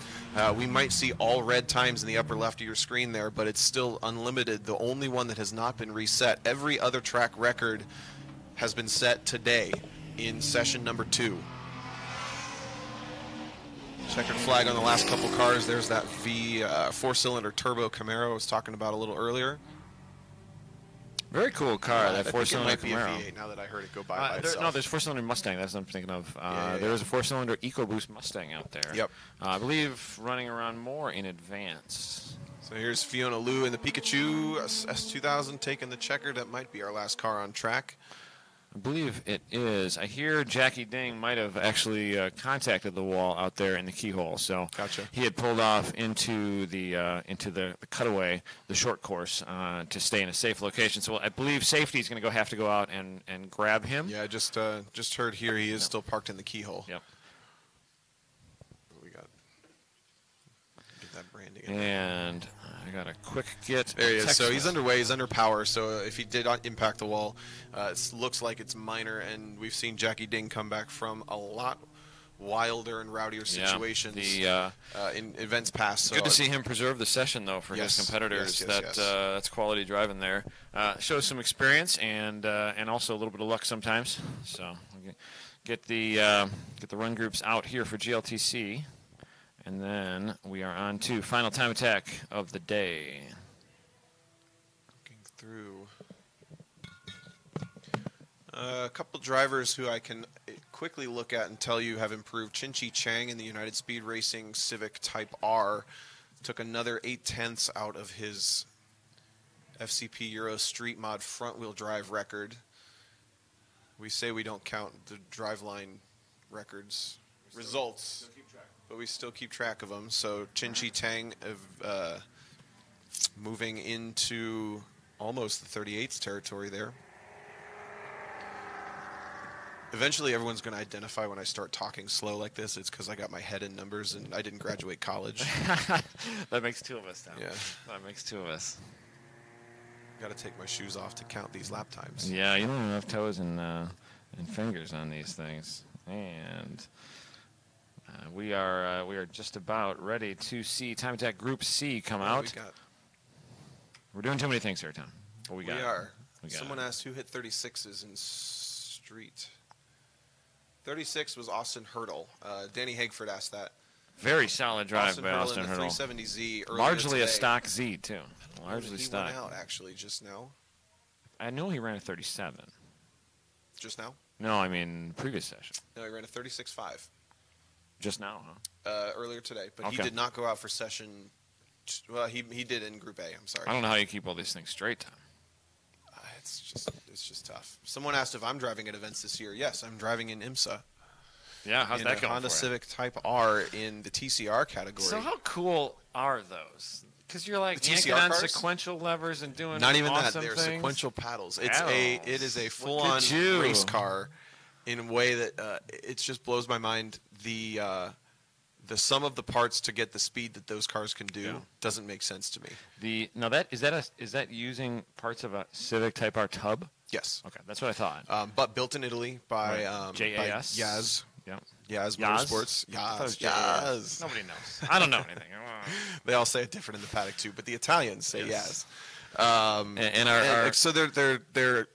we might see all red times in the upper left of your screen there, but it's still unlimited. The only one that has not been reset. Every other track record has been set today in session number 2. Checkered flag on the last couple cars. There's that V 4-cylinder turbo Camaro I was talking about a little earlier. Very cool car, that 4-cylinder Camaro. Be a V8 now that I heard it go by itself. No, there's 4-cylinder Mustang. That's what I'm thinking of. There is a 4-cylinder EcoBoost Mustang out there. Yep. I believe running around more in advance. So here's Fiona Liu in the Pikachu S2000 taking the checkered. That might be our last car on track. I believe it is. I hear Jackie Ding might have actually contacted the wall out there in the keyhole. So gotcha. He had pulled off into the cutaway, the short course, to stay in a safe location. So I believe safety is going to have to go out and grab him. Yeah, just heard here he is still parked in the keyhole. Yep. What we got? Get that branding in. And I got a quick get. There he is. So he's underway. He's under power. So if he did not impact the wall, it looks like it's minor. And we've seen Jackie Ding come back from a lot wilder and rowdier situations in events past. So good to see him preserve the session, though, for his competitors. That's quality driving there. Shows some experience and also a little bit of luck sometimes. So get the run groups out here for GLTC. And then we are on to final time attack of the day. through a couple drivers who I can quickly look at and tell you have improved. Chin-Chi Chang in the United Speed Racing Civic Type R took another 0.8 out of his FCP Euro Street Mod front-wheel drive record. We say we don't count the driveline records results, but we still keep track of them. So Chin-Chi Chang moving into almost the 38s territory there. Eventually, everyone's going to identify when I start talking slow like this. It's because I got my head in numbers and I didn't graduate college. That makes two of us, Tom. Yeah. That makes two of us. Got to take my shoes off to count these lap times. Yeah, you don't have enough toes and fingers on these things. And we are just about ready to see Time Attack Group C come out. We're doing too many things here, Tom. What we got? We are. We got Someone asked who hit 36s in street. 36 was Austin Hurdle. Danny Hagford asked that. Very solid drive by Austin Hurdle. Hurdle. 370Z. Largely a stock Z, too. Largely he stock. Went out, actually, just now. I know he ran a 37. Just now? No, I mean previous session. No, he ran a 36.5. Just now, huh? Earlier today. But Okay. he did not go out for session. Well, he did in Group A. I'm sorry. I don't know how you keep all these things straight, Tom. It's just tough. Someone asked if I'm driving at events this year. Yes, I'm driving in IMSA. Yeah, how's that going Honda for you? Civic Type R in the TCR category. So how cool are those? Because you're like The yanking TCR on cars? sequential levers and doing Not even awesome that. They're things. sequential paddles. It is a Look full-on at you. race car in a way that it just blows my mind. The sum of the parts to get the speed that those cars can do doesn't make sense to me. Is that using parts of a Civic Type R tub? Yes. Okay, that's what I thought. But built in Italy by JAS. by Yaz. Yeah. Yaz Yaz? Motorsports. I thought it was Yaz. JAS. Yaz. Nobody knows. I don't know anything. They all say it different in the paddock too, but the Italians say Yes. Yaz. And so they're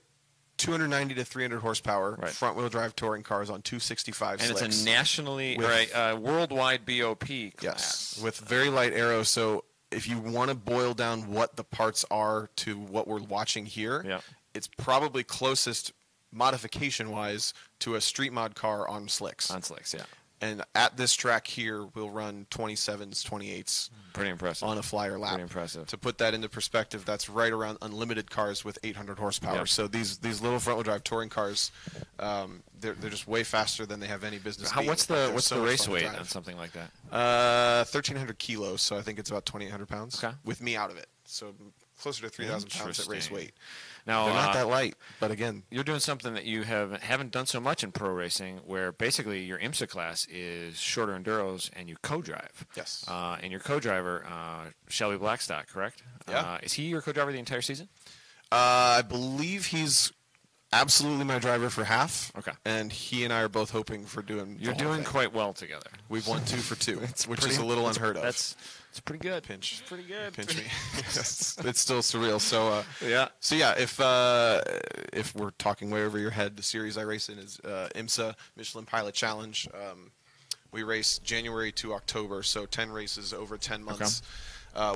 290 to 300 horsepower Right. front-wheel drive touring cars on 265 and slicks. it's a nationally worldwide BOP class. Yes, with very light aero. So if you want to boil down what the parts are to what we're watching here, it's probably closest modification-wise to a street mod car on slicks. On slicks, yeah. And at this track here, we'll run 27s, 28s. Pretty impressive. On a flyer lap. Pretty impressive. To put that into perspective, that's right around unlimited cars with 800 horsepower. Yep. So these little front-wheel drive touring cars, they're just way faster than they have any business being. What's They're the so race fun to weight drive. on something like that? 1,300 kilos, so I think it's about 2,800 pounds. Okay. With me out of it, so closer to 3,000 pounds at race weight. Now, They're not that light, but again, you're doing something that you haven't done so much in pro racing, where basically your IMSA class is shorter enduros and you co-drive. Yes. And your co-driver, Shelby Blackstock, correct? Yeah. Is he your co-driver the entire season? I believe he's absolutely my driver for half. Okay. And he and I are both hoping for doing. You're the whole doing thing. quite well together. We've won 2 for 2, which is a little unheard of. It's pretty good. Pinch. It's pretty good. Pinch me. It's still surreal. So Yeah. So yeah, if we're talking way over your head, the series I race in is IMSA Michelin Pilot Challenge. We race January to October, so 10 races over 10 months.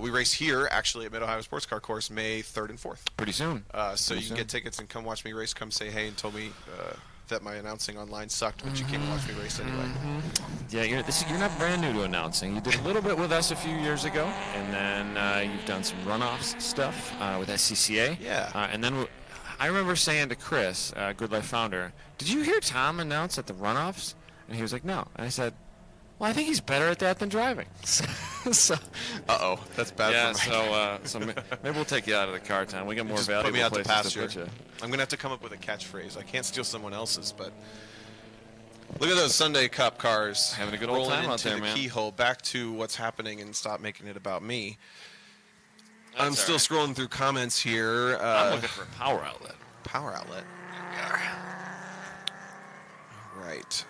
We race here, actually, at Mid-Ohio Sports Car Course, May 3rd and 4th. Pretty soon. So you can get tickets and come watch me race. Come say hey and tell me that my announcing online sucked, but you came to watch me race anyway. Yeah, you're not brand new to announcing. You did a little bit with us a few years ago, and then you've done some runoffs stuff with SCCA. Yeah. And then I remember saying to Chris, GRIDLIFE founder, "Did you hear Tom announce at the runoffs?" And he was like, "No." And I said, "Well, I think he's better at that than driving." So, that's bad for my... so maybe we'll take you out of the car, Tom. We get more Just valuable put me out to places to pasture. put you. I'm going to have to come up with a catchphrase. I can't steal someone else's, but... Look at those Sunday Cup cars. Having a good old time out there, man. man. Keyhole. Back to what's happening and stop making it about me. That's I'm still all right. scrolling through comments here. I'm looking for a power outlet. Power outlet. Right.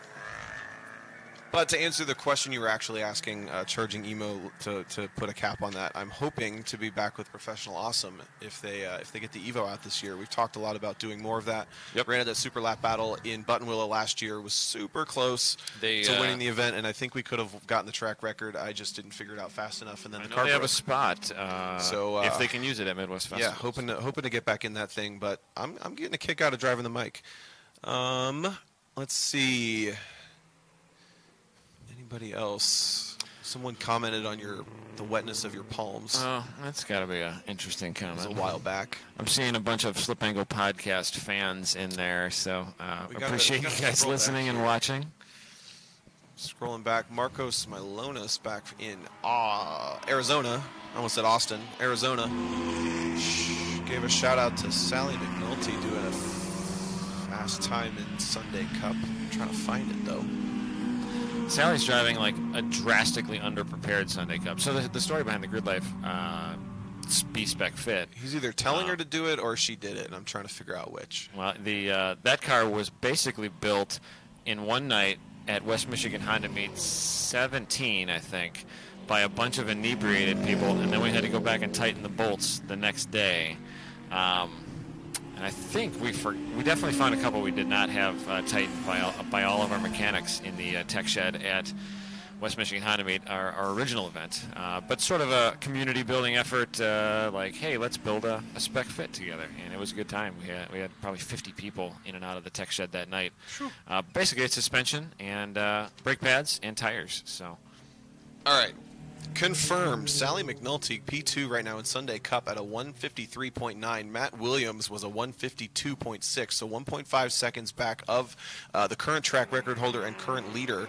But to answer the question you were actually asking, charging Emo to put a cap on that, I'm hoping to be back with Professional Awesome if they get the Evo out this year. We've talked a lot about doing more of that. Yep. Ran at that Super Lap Battle in Buttonwillow last year, was super close to winning the event, and I think we could have gotten the track record. I just didn't figure it out fast enough, and then the car they have broke. a spot, so if they can use it at Midwest Festival. Yeah, hoping to get back in that thing, but I'm getting a kick out of driving the mic. Let's see. Anybody else? Someone commented on the wetness of your palms. Oh, that's got to be an interesting comment. It was a while back. I'm seeing a bunch of Slip Angle podcast fans in there, so appreciate you guys listening and watching. Scrolling back, Marcos Milonas back in Arizona. I almost said Austin, Arizona. Gave a shout out to Sally McNulty doing a fast time in Sunday Cup. I'm trying to find it though. Sally's driving like a drastically underprepared Sunday Cup. So the story behind the GRIDLIFE B-Spec Fit. He's either telling her to do it or she did it, and I'm trying to figure out which. Well, that car was basically built in one night at West Michigan Honda Meet 17, I think, by a bunch of inebriated people, and then we had to go back and tighten the bolts the next day. And I think we definitely found a couple we did not have tightened by all of our mechanics in the tech shed at West Michigan Honda Meet, our original event. But sort of a community building effort, like, hey, let's build a spec fit together. And it was a good time. We had probably 50 people in and out of the tech shed that night. Sure. Basically, it's suspension and brake pads and tires. So, all right. Confirmed. Sally McNulty, P2 right now in Sunday Cup at a 153.9. Matt Williams was a 152.6, so 1.5 seconds back of the current track record holder and current leader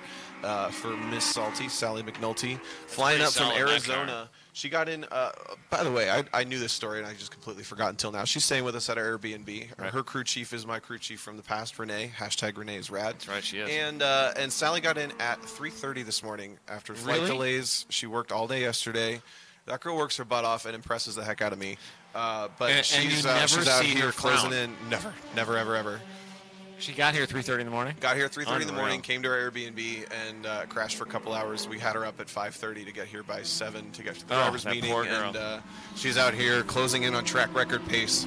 for Miss Salty, Sally McNulty. Flying up from Arizona. She got in, by the way, I knew this story and I just completely forgot until now. She's staying with us at our Airbnb. Right. Her crew chief is my crew chief from the past, Renee. # Renee is rad. That's right, she is. And Sally got in at 3:30 this morning after flight delays. She worked all day yesterday. That girl works her butt off and impresses the heck out of me. But she's out here closing in. Never, ever. She got here at 3:30 in the morning? Got here at 3:30 in the morning, came to our Airbnb, and crashed for a couple hours. We had her up at 5:30 to get here by 7 to get to the driver's meeting. Poor girl. And she's out here closing in on track record pace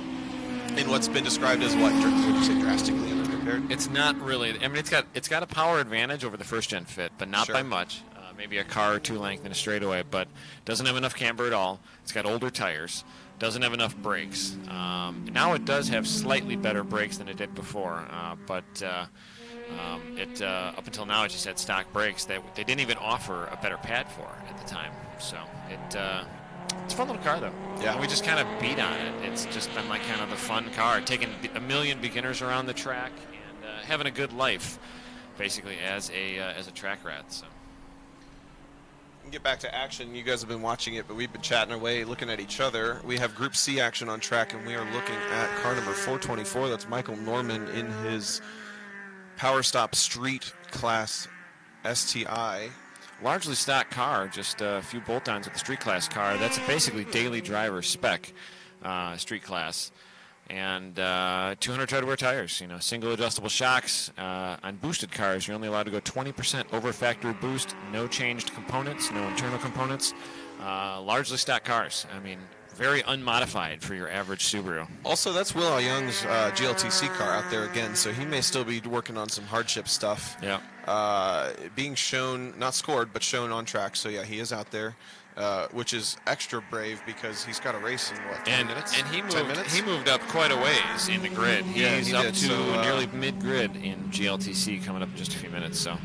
in what's been described as what? Would you say drastically underprepared? It's not really. I mean, it's got a power advantage over the first-gen Fit, but not by much. Maybe a car or two length in a straightaway, but doesn't have enough camber at all. It's got older tires. Doesn't have enough brakes. Now it does have slightly better brakes than it did before, but it up until now it just had stock brakes. They didn't even offer a better pad for at the time. So it's a fun little car though. Yeah, and we just kind of beat on it. It's just been like kind of the fun car, taking a million beginners around the track and having a good life, basically as a track rat. So. Get back to action. You guys have been watching it, but we've been chatting away, looking at each other. We have Group C action on track, and we are looking at car number 424. That's Michael Norman in his Power Stop Street Class STI. Largely stock car, just a few bolt-ons with the Street Class car. That's basically daily driver spec Street Class. And 200 tread-wear tires, single adjustable shocks. On boosted cars, you're only allowed to go 20% over factory boost, no changed components, no internal components. Largely stock cars. I mean, very unmodified for your average Subaru. Also, that's Will Young's GLTC car out there again, so he may still be working on some hardship stuff. Yeah. Being shown, not scored, but shown on track. So, yeah, he is out there. Which is extra brave because he's got a race in, 10 minutes? And he moved up quite a ways in the grid. He's up to nearly mid-grid in GLTC coming up in just a few minutes. So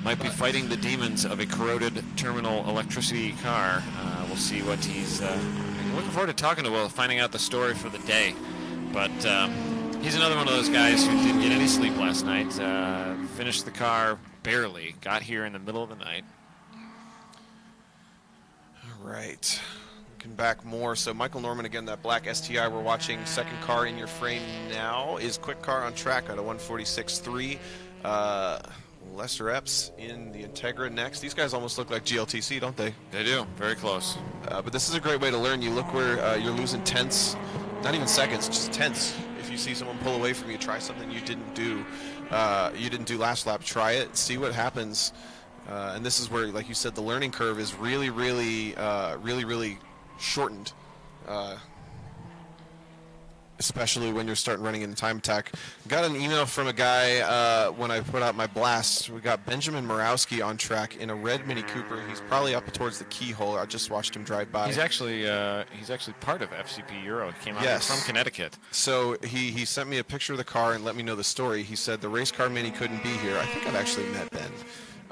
might be fighting the demons of a corroded terminal electricity car. We'll see what he's... looking forward to talking to Will, finding out the story for the day. But he's another one of those guys who didn't get any sleep last night. Finished the car barely. Got here in the middle of the night. Right. Looking back more. So Michael Norman, again, that black STI we're watching. Second car in your frame now is Quick Car on track at a 146.3. Lesser Epps in the Integra next. These guys almost look like GLTC, don't they? They do. Very close. But this is a great way to learn. You look where you're losing tenths, not even seconds, just tenths. If you see someone pull away from you, try something you didn't do. You didn't do last lap. Try it. See what happens. And this is where, like you said, the learning curve is really, really shortened. Especially when you're starting running in the time attack. Got an email from a guy when I put out my blast. We got Benjamin Morawski on track in a red Mini Cooper. He's probably up towards the keyhole. I just watched him drive by. He's actually part of FCP Euro. He came out Yes. from Connecticut. So he sent me a picture of the car and let me know the story. He said the race car Mini couldn't be here. I think I've actually met Ben.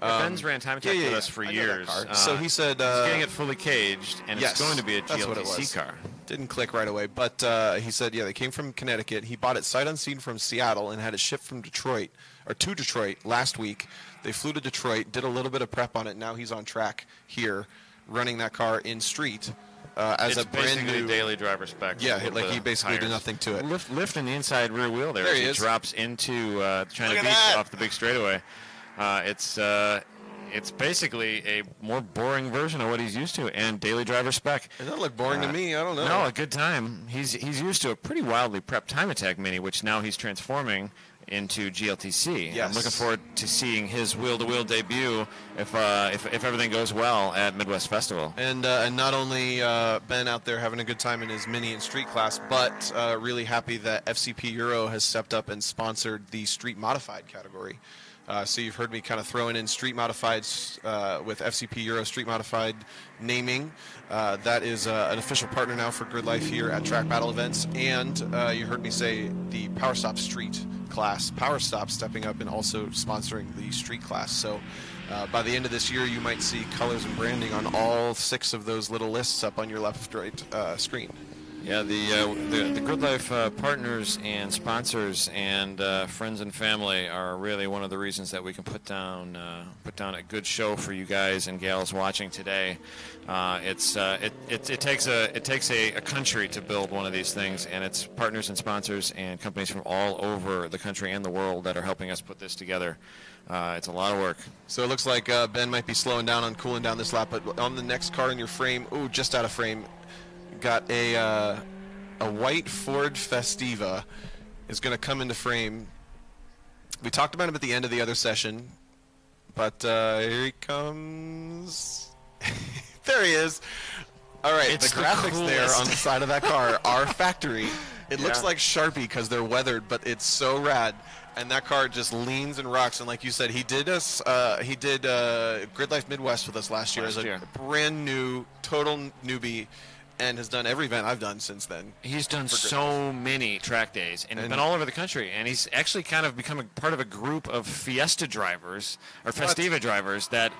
Ben's ran time attack with us for years. So he said he's getting it fully caged, and yes, it's going to be a that's what it GLTC was. car. Didn't click right away, but he said, yeah, they came from Connecticut. He bought it sight unseen from Seattle and had it shipped from Detroit, or to Detroit last week. They flew to Detroit, did a little bit of prep on it. Now he's on track here, running that car in street as it's a brand new daily driver spec. Yeah, like he basically did nothing to it. Lifting the inside rear wheel there as he he is. drops into trying to beat off the big straightaway. It's basically a more boring version of what he's used to, and daily driver spec. It doesn't look boring to me. I don't know. No, a good time. He's used to a pretty wildly prepped time attack Mini, which now he's transforming into GLTC. Yes. I'm looking forward to seeing his wheel-to-wheel debut if everything goes well at Midwest Festival. And not only Ben out there having a good time in his Mini and street class, but really happy that FCP Euro has stepped up and sponsored the street modified category. So you've heard me kind of throwing in street modifieds with FCP Euro Street Modified naming. That is an official partner now for GRIDLIFE here at TrackBattle events. And you heard me say the Power Stop Street class. Power Stop stepping up and also sponsoring the street class. So by the end of this year, you might see colors and branding on all 6 of those little lists up on your left-right screen. Yeah, the GRIDLIFE partners and sponsors and friends and family are really one of the reasons that we can put down a good show for you guys and gals watching today. It takes a country to build one of these things, and it's partners and sponsors and companies from all over the country and the world that are helping us put this together. It's a lot of work. So it looks like Ben might be slowing down on cooling down this lap, but on the next car in your frame, ooh, just out of frame. Got a white Ford Festiva is going to come into frame. We talked about him at the end of the other session, but here he comes. There he is. All right, It's the graphics coolest. there on the side of that car are factory. It looks like Sharpie because they're weathered, but it's so rad. And that car just leans and rocks. And like you said, he did GRIDLIFE Midwest with us last year as a brand new, total newbie. And has done every event I've done since then. He's done so many track days and been all over the country. And he's actually kind of become a part of a group of Fiesta drivers or Festiva drivers that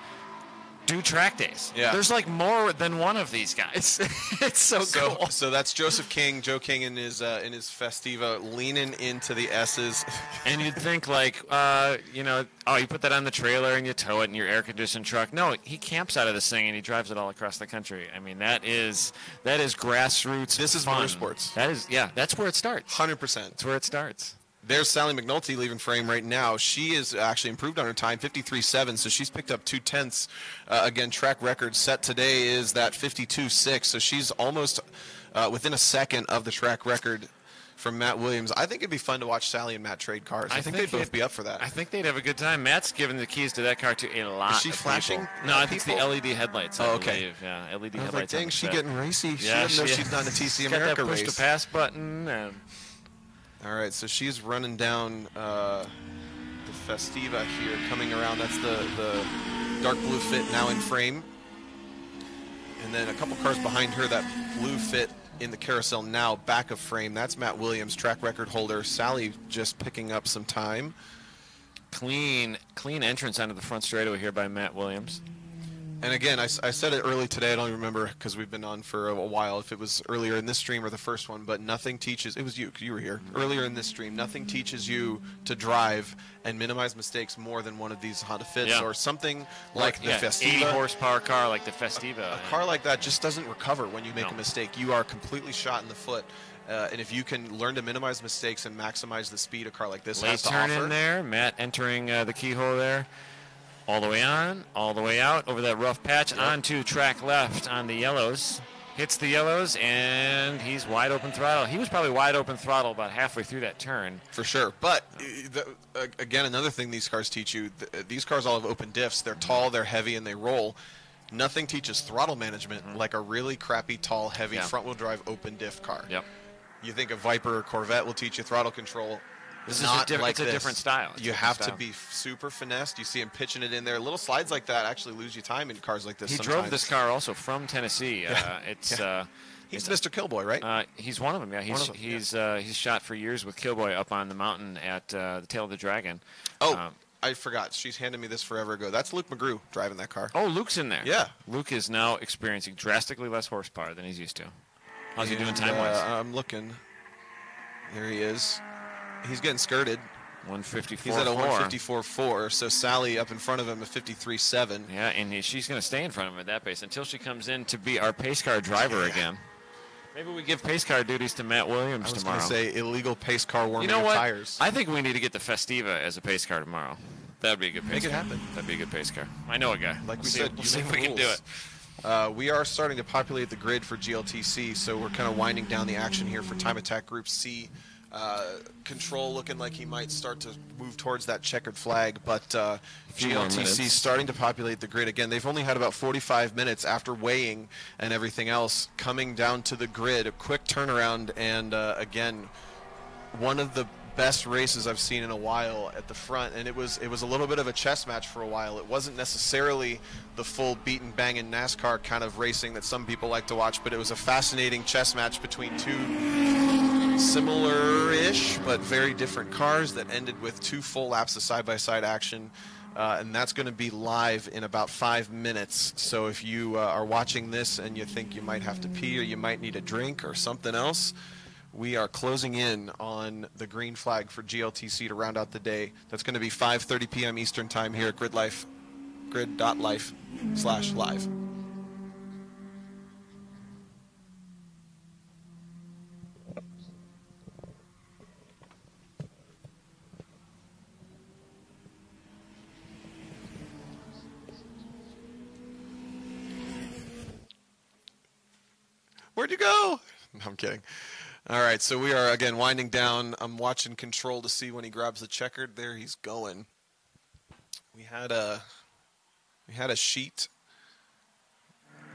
do track days. Yeah. There's like more than one of these guys. It's so cool. So that's Joseph King, Joe King in his Festiva leaning into the S's. And you'd think like, you put that on the trailer and you tow it in your air-conditioned truck. No, he camps out of this thing and he drives it all across the country. I mean, that is grassroots. This is fun. motorsports. That's where it starts. 100%. That's where it starts. There's Sally McNulty leaving frame right now. She is actually improved on her time, 53.7, so she's picked up 0.2. Again, track record set today is that 52.6, so she's almost within a second of the track record from Matt Williams. I think it'd be fun to watch Sally and Matt trade cars. I think they'd both be up for that. I think they'd have a good time. Matt's given the keys to that car to a lot. Is she of flashing? People. No, I think it's the LED headlights. I believe. Yeah, LED I was headlights. like, dang, she getting racy. Yeah, she doesn't know she's not in a TC got America that push race. to pass button. And All right, so she's running down the Festiva here, coming around. That's the dark blue Fit now in frame. And then a couple cars behind her, that blue Fit in the carousel now back of frame. That's Matt Williams, track record holder. Sally just picking up some time. clean entrance onto the front straightaway here by Matt Williams. And again, I said it early today. I don't remember because we've been on for a while if it was earlier in this stream or the first one, but nothing teaches, it was you were here, earlier in this stream, nothing teaches you to drive and minimize mistakes more than one of these Honda Fits or something like the Festiva. 80 horsepower car like the Festiva. A car like that just doesn't recover when you make a mistake. You are completely shot in the foot. And if you can learn to minimize mistakes and maximize the speed a car like this has to offer. Late turn in there, Matt entering the keyhole there. All the way on, all the way out, over that rough patch, onto track left on the yellows. hits the yellows, and he's wide open throttle. He was probably wide open throttle about halfway through that turn. For sure. But, again, another thing these cars teach you, these cars all have open diffs. They're tall, they're heavy, and they roll. Nothing teaches throttle management like a really crappy, tall, heavy, front-wheel drive open diff car. Yep. You think a Viper or Corvette will teach you throttle control. This Not is like it's a different style. You have to be super finessed. You see him pitching it in there. Little slides like that actually lose you time in cars like this. He drove this car also from Tennessee. He's Mr. Killboy, right? He's one of them. Yeah, he's shot for years with Killboy up on the mountain at the Tail of the Dragon. I forgot. She's handed me this forever ago. That's Luke McGrew driving that car. Oh, Luke's in there. Yeah. Luke is now experiencing drastically less horsepower than he's used to. How's he doing time-wise? I'm looking. There he is. He's getting skirted. 154.4. He's at a 154.4, so Sally up in front of him at 53.7. Yeah, and she's going to stay in front of him at that pace until she comes in to be our pace car driver again. Maybe we give pace car duties to Matt Williams tomorrow. I was going to say illegal pace car warming tires. I think we need to get the Festiva as a pace car tomorrow. That would be a good pace car. Make it happen. That'd be a good pace car. I know a guy. Like we said, we'll see if we can do it. We are starting to populate the grid for GLTC, so we're kind of winding down the action here for Time Attack Group C. Control looking like he might start to move towards that checkered flag, but GLTC starting to populate the grid again. They've only had about 45 minutes after weighing and everything else coming down to the grid. A quick turnaround, and again, one of the best races I've seen in a while at the front, and it was a little bit of a chess match for a while. It wasn't necessarily the full beaten banging NASCAR kind of racing that some people like to watch, but it was a fascinating chess match between two similar-ish but very different cars that ended with 2 full laps of side-by-side action, and that's going to be live in about 5 minutes. So if you are watching this and you think you might have to pee or you might need a drink or something else, we are closing in on the green flag for GLTC to round out the day. That's going to be 5:30 p.m. Eastern Time here at GridLife, grid.life/live. Where'd you go? No, I'm kidding. All right, so we are, again, winding down. I'm watching Control to see when he grabs the checkered. There he's going. We had a sheet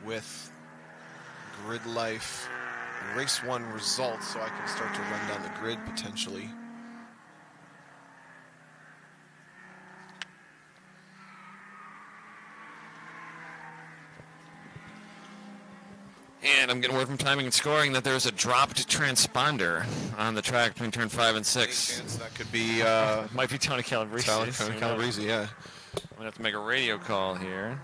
with GridLife Race 1 results, so I can start to run down the grid potentially. And I'm getting word from Timing and Scoring that there's a dropped transponder on the track between turn 5 and 6. Any chance that could be... might be Tony Calabrese. Tony Calabrese, yeah. I'm going to have to make a radio call here.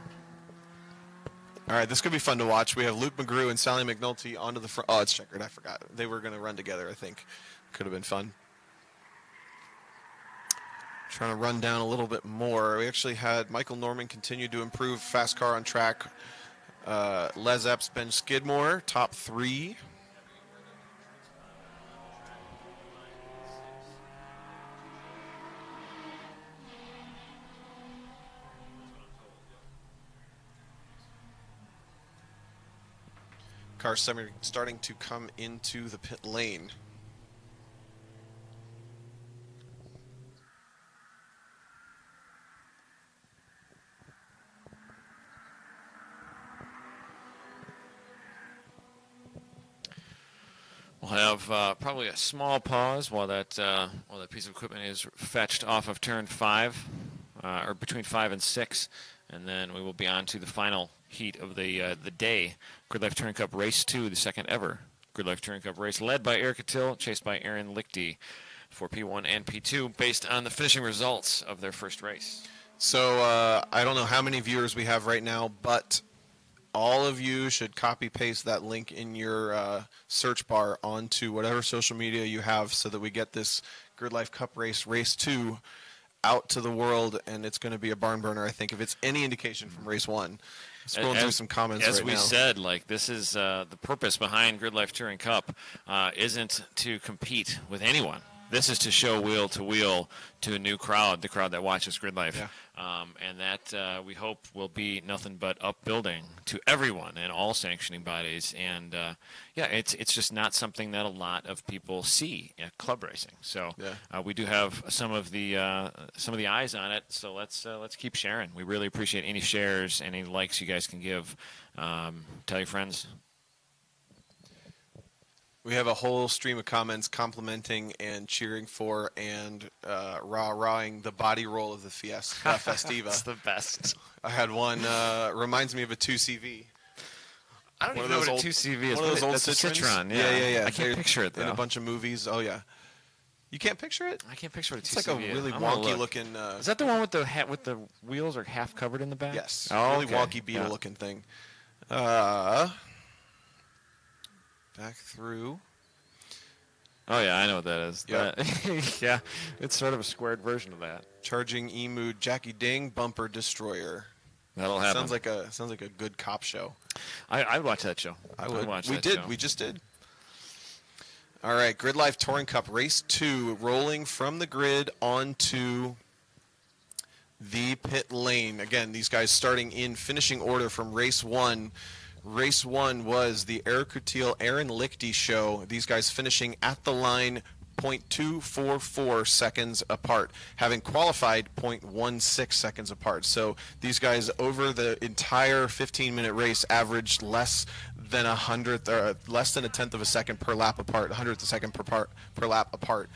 All right, this could be fun to watch. We have Luke McGrew and Sally McNulty onto the front. Oh, it's checkered. I forgot. They were going to run together, I think. Could have been fun. Trying to run down a little bit more. We actually had Michael Norman continue to improve fast car on track. Les Epps, Ben Skidmore, top 3. Cars starting to come into the pit lane. We'll have probably a small pause while that piece of equipment is fetched off of turn 5, or between 5 and 6, and then we will be on to the final heat of the day. GridLife Touring Cup Race 2, the second ever GridLife Touring Cup race, led by Erica Till, chased by Aaron Lichty for P1 and P2, based on the finishing results of their first race. So I don't know how many viewers we have right now, but all of you should copy-paste that link in your search bar onto whatever social media you have so that we get this GridLife Cup race, Race 2, out to the world, and it's going to be a barn burner, I think, if it's any indication from Race 1. Scrolling through some comments as right we now. said, like, this is the purpose behind GridLife Touring Cup isn't to compete with anyone. this is to show wheel to wheel to a new crowd, the crowd that watches Grid Life. Yeah. And that we hope will be nothing but upbuilding to everyone and all sanctioning bodies. And it's just not something that a lot of people see at club racing. So we do have some of the eyes on it. So let's keep sharing. We really appreciate any shares, any likes you guys can give. Tell your friends. We have a whole stream of comments complimenting and cheering for and rah-rahing the body roll of the Festiva. It's the best. I had one, reminds me of a 2CV. I don't even know what a 2CV is. One of those old That's a Citroens. Citroen. Yeah. I can't They're picture it, though. in a bunch of movies. Oh, yeah. You can't picture it? I can't picture what a 2CV is. It's like a really wonky-looking... is that the one with the wheels are half covered in the back? Yes. Oh, really wonky beetle-looking thing. Back through. Oh, yeah, I know what that is. Yep. Yeah, it's sort of a squared version of that. Charging Emu, Jackie Ding, Bumper Destroyer. That'll happen. Sounds like a good cop show. I'd watch that show. I would. Watch we that did. show. We just did. All right, Grid Life Touring Cup Race 2, rolling from the grid onto the pit lane. Again, these guys starting in finishing order from Race 1. Race 1 was the Eric Coutil, Aaron Lichty show. These guys finishing at the line 0.244 seconds apart, having qualified 0.16 seconds apart. So these guys over the entire 15-minute race averaged less than less than a tenth of a second per lap apart, 100th of a second per lap apart.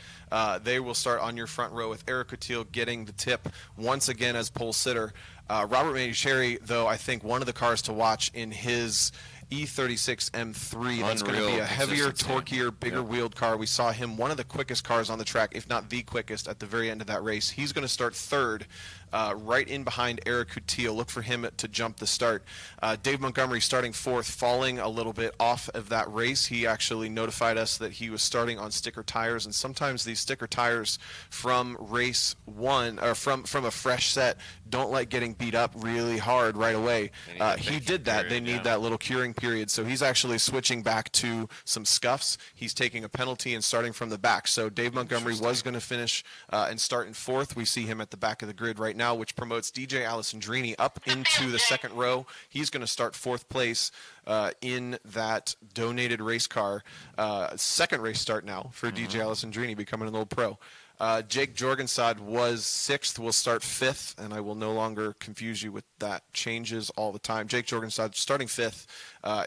They will start on your front row with Eric Coutil getting the tip once again as pole sitter. Robert Medicheri, though, I think one of the cars to watch in his E36 M3. That's going to be a heavier, torquier, bigger wheeled car. We saw him one of the quickest cars on the track, if not the quickest, at the very end of that race. He's going to start third, right in behind Eric Coutil. Look for him to jump the start. Dave Montgomery starting fourth, falling a little bit off of that race. He actually notified us that he was starting on sticker tires, and sometimes these sticker tires from race one, or from a fresh set, don't like getting beat up really hard right away. He did that. They need that little curing period. So he's actually switching back to some scuffs. He's taking a penalty and starting from the back. So Dave Montgomery was going to finish and start in fourth. We see him at the back of the grid right now, which promotes DJ Alessandrini up into the second row. He's going to start fourth place in that donated race car. Second race start now for DJ Alessandrini, becoming an old pro. Jake Jorgenstad was sixth, will start fifth, and I will no longer confuse you with that. Changes all the time. Jake Jorgenstad starting fifth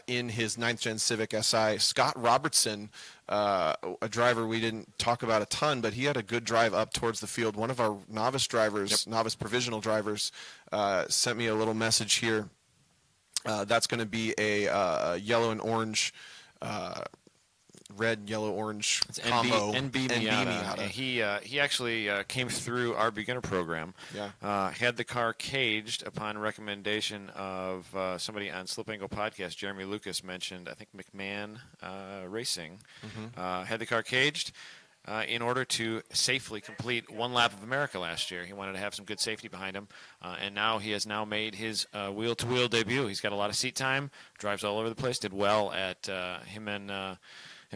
in his 9th Gen Civic SI. Scott Robertson, a driver we didn't talk about a ton, but he had a good drive up towards the field. One of our novice drivers, novice provisional drivers, sent me a little message here. That's going to be a yellow and orange red, yellow, orange combo. NB Miata. He actually came through our beginner program. Yeah. Had the car caged upon recommendation of somebody on Slip Angle Podcast. Jeremy Lucas mentioned, I think McMahon Racing. Had the car caged in order to safely complete one lap of America last year. He wanted to have some good safety behind him, and now he has now made his wheel-to-wheel debut. He's got a lot of seat time, drives all over the place, did well at him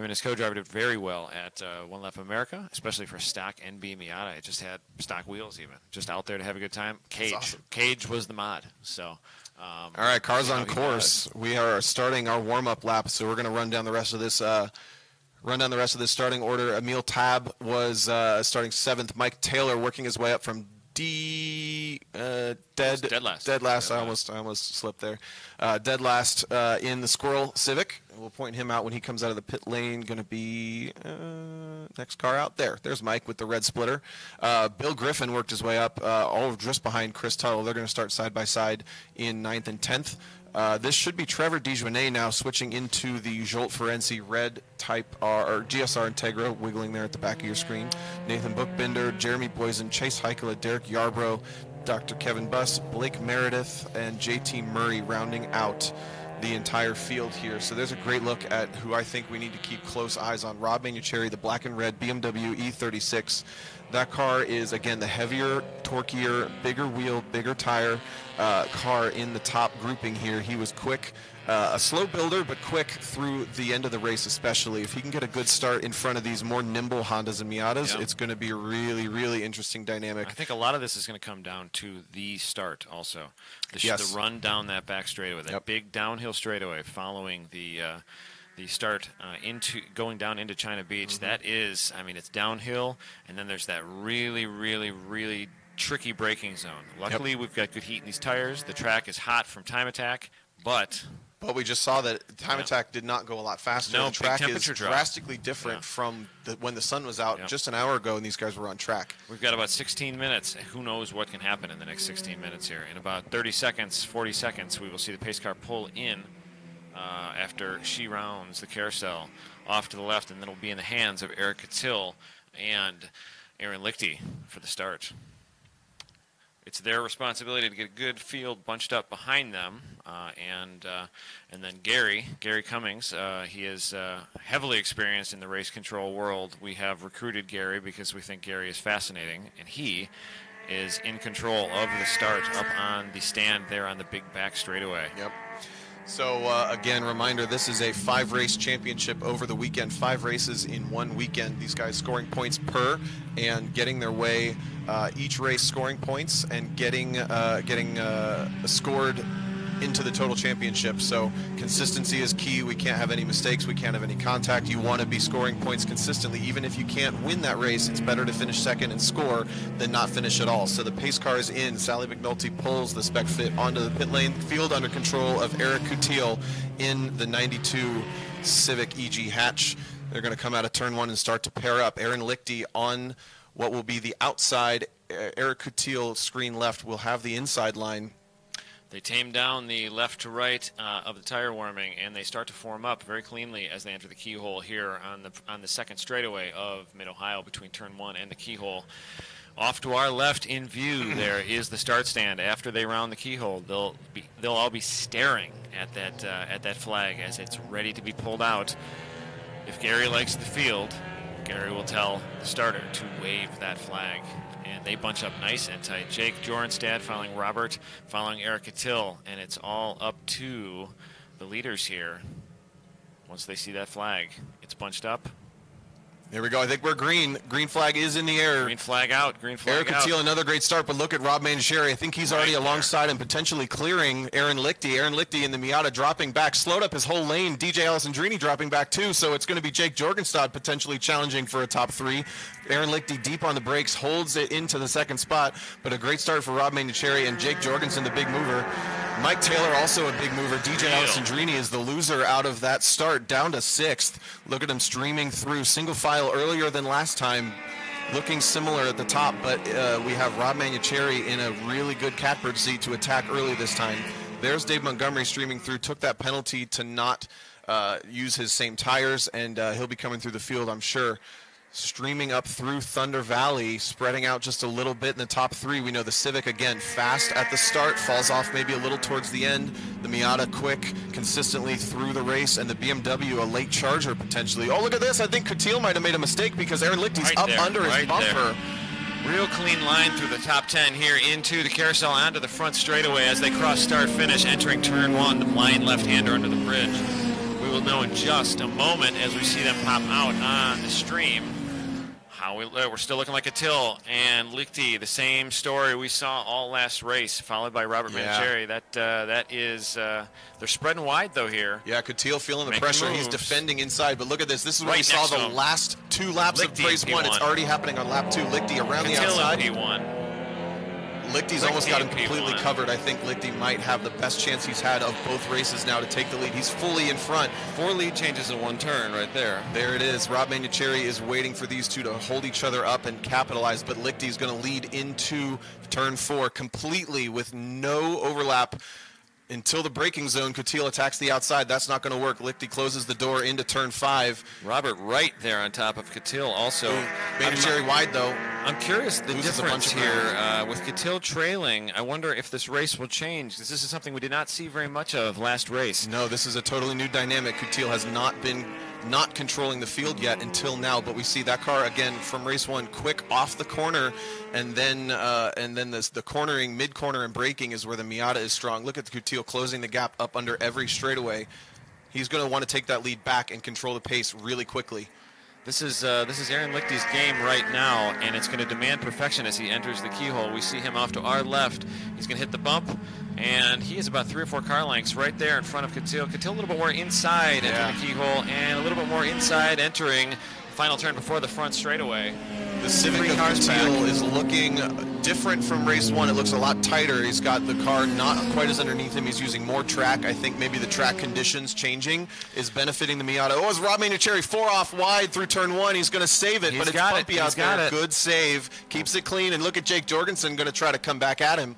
and his co-driver did very well at One Lap of America, especially for stock NB Miata. It just had stock wheels even. Just out there to have a good time. Cage. Awesome. Cage was the mod. So, all right, cars on course. We are starting our warm-up lap, so we're going to run down the rest of this starting order. Emil Tab was starting 7th. Mike Taylor working his way up from dead last. I almost slipped there. Dead last in the Squirrel Civic. We'll point him out when he comes out of the pit lane. Going to be next car out there. There's Mike with the red splitter. Bill Griffin worked his way up, all just behind Chris Tuttle. They're going to start side by side in 9th and 10th. This should be Trevor DeJournay now switching into the Jolt Ferenczi red Type R or GSR Integra, wiggling there at the back of your screen. Nathan Bookbinder, Jeremy Boysen, Chase Heikkila, Derek Yarbrough, Dr. Kevin Buss, Blake Meredith, and JT Murray rounding out the entire field here. So there's a great look at who I think we need to keep close eyes on. Rob Manucheri, the black and red BMW E36. That car is, again, the heavier, torquier, bigger wheel, bigger tire car in the top grouping here. He was quick, a slow builder, but quick through the end of the race, especially. If he can get a good start in front of these more nimble Hondas and Miatas, it's going to be a really, really interesting dynamic. I think a lot of this is going to come down to the start also. The run down that back straightaway, that big downhill straightaway following the start going down into China Beach. That is, I mean, it's downhill, and then there's that really, really, really tricky braking zone. Luckily, we've got good heat in these tires. The track is hot from time attack, but we just saw that time attack did not go a lot faster. No, the track is drop. Drastically different from when the sun was out just an hour ago and these guys were on track. We've got about 16 minutes. Who knows what can happen in the next 16 minutes here. In about 30 seconds, 40 seconds, we will see the pace car pull in after she rounds the carousel off to the left, and then it'll be in the hands of Eric Catil and Aaron Lichty for the start. It's their responsibility to get a good field bunched up behind them, and then Gary Cummings. He is heavily experienced in the race control world. We have recruited Gary because we think Gary is fascinating, and he is in control of the start up on the stand there on the big back straightaway. Yep. So, again, reminder, this is a 5-race championship over the weekend, 5 races in one weekend. These guys scoring points per and getting their way, each race scoring points and getting scored into the total championship. So consistency is key. We can't have any mistakes. We can't have any contact. You want to be scoring points consistently. Even if you can't win that race, it's better to finish second and score than not finish at all. So the pace car is in. Sally McNulty pulls the Spec Fit onto the pit lane. Field under control of Eric Catil in the 92 Civic EG hatch. They're going to come out of turn 1 and start to pair up. Aaron Lichty on what will be the outside. Eric Catil, screen left, will have the inside line. They tame down the left to right of the tire warming, and they start to form up very cleanly as they enter the keyhole here on the second straightaway of Mid-Ohio between turn 1 and the keyhole. Off to our left in view there is the start stand. After they round the keyhole, they'll all be staring at that flag as it's ready to be pulled out. If Gary likes the field, Gary will tell the starter to wave that flag. And they bunch up nice and tight. Jake Jorenstad following Robert, following Eric Catil, and it's all up to the leaders here. Once they see that flag, it's bunched up. There we go. I think we're green. Green flag is in the air. Green flag out. Green flag Eric out. Catil, another great start, but look at Rob Mangieri. I think he's already alongside and potentially clearing Aaron Lichty. Aaron Lichty in the Miata dropping back. Slowed up his whole lane. DJ Alessandrini dropping back too, so it's going to be Jake Jorgenstad potentially challenging for a top 3. Aaron Lichty deep on the brakes, holds it into the second spot, but a great start for Rob Mangieri and Jake Jorgensen, the big mover. Mike Taylor also a big mover. DJ Alessandrini is the loser out of that start, down to 6th. Look at him streaming through single file earlier than last time, looking similar at the top, but we have Rob Mangieri in a really good catbird seat to attack early this time. There's Dave Montgomery streaming through, took that penalty to not use his same tires, and he'll be coming through the field, I'm sure. Streaming up through Thunder Valley, spreading out just a little bit in the top 3. We know the Civic, again, fast at the start, falls off maybe a little towards the end. The Miata quick, consistently through the race, and the BMW a late charger potentially. Oh, look at this. I think Catil might have made a mistake because Aaron Lichty's up under his bumper. Real clean line through the top 10 here into the carousel onto the front straightaway as they cross start finish, entering turn 1, the blind left-hander under the bridge. We will know in just a moment as we see them pop out on the stream. We're still looking like Catil and Lichty, the same story we saw all last race, followed by Robert Mangieri. That is, they're spreading wide though here. Yeah, Catil feeling the pressure. He's defending inside, but look at this. This is what we saw the last 2 laps of race 1. It's already happening on lap 2. Lichty around the outside. P1. Lichty's almost got him completely covered. I think Lichty might have the best chance he's had of both races now to take the lead. He's fully in front. 4 lead changes in 1 turn right there. There it is. Rob Mangieri is waiting for these two to hold each other up and capitalize, but Lichty's going to lead into turn 4 completely with no overlap until the braking zone. Catil attacks the outside. That's not going to work. Lichty closes the door into turn 5. Robert right there on top of Catil also. Mangieri wide though. I'm curious the difference here with Catil trailing. I wonder if this race will change. This is something we did not see very much of last race. No, this is a totally new dynamic. Catil has not been not controlling the field yet until now. But we see that car again from race 1, quick off the corner, and then the cornering, mid-corner and braking is where the Miata is strong. Look at Coutil closing the gap up under every straightaway. He's going to want to take that lead back and control the pace really quickly. This is Aaron Lichty's game right now, and it's going to demand perfection as he enters the keyhole. We see him off to our left. He's going to hit the bump, and he is about 3 or 4 car lengths right there in front of Coutil. Coutil a little bit more inside entering the keyhole, and a little bit more inside entering the final turn before the front straightaway. The Civic of Coutil is looking different from race 1. It looks a lot tighter. He's got the car not quite as underneath him. He's using more track. I think maybe the track conditions changing is benefiting the Miata. Oh, it's Rob Manicherry 4 off wide through turn 1. He's going to save it, but it's bumpy out there. Good save. Keeps it clean. And look at Jake Jorgensen going to try to come back at him.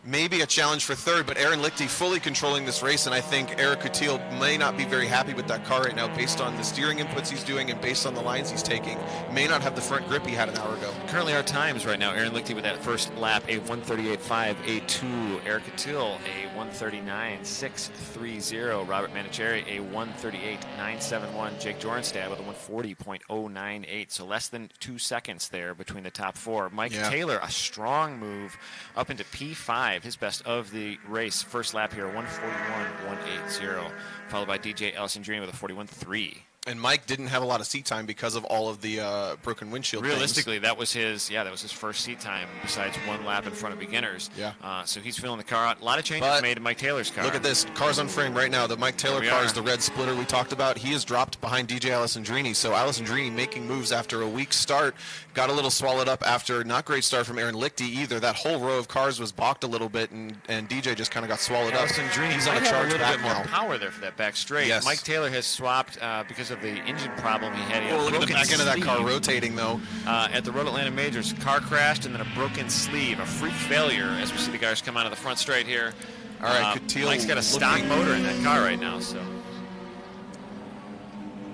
Maybe a challenge for third, but Aaron Lichty fully controlling this race, and I think Eric Coutil may not be very happy with that car right now based on the steering inputs he's doing and based on the lines he's taking. May not have the front grip he had an hour ago. Currently our times right now, Aaron Lichty with that first lap, a 138.582. Eric Coutil, a 139.630. Robert Manicherry, a 138.971. Jake Jorgensen with a 140.098. So less than 2 seconds there between the top 4. Mike Taylor, a strong move up into P5. His best of the race. First lap here, 141.180, followed by DJ Alessandrini with a 41.3. And Mike didn't have a lot of seat time because of all of the broken windshield. Realistically, that was his first seat time besides 1 lap in front of beginners. Yeah. So he's feeling the car out. A lot of changes made in Mike Taylor's car. Look at this. Car's on frame right now. The Mike Taylor car is the red splitter we talked about. He is dropped behind DJ Alessandrini. So Alessandrini making moves after a weak start. Got a little swallowed up after not great start from Aaron Lichty either. That whole row of cars was balked a little bit, and DJ just kind of got swallowed up. Alessandrini's on a charge back now. More power there for that back straight. Yes. Mike Taylor has swapped because of the engine problem he had. Look at the back end of that car rotating, though. At the Road Atlanta Majors, car crashed and then a broken sleeve, a freak failure, as we see the guys come out of the front straight here. All right, Coutil. Mike's got a stock motor in that car right now, so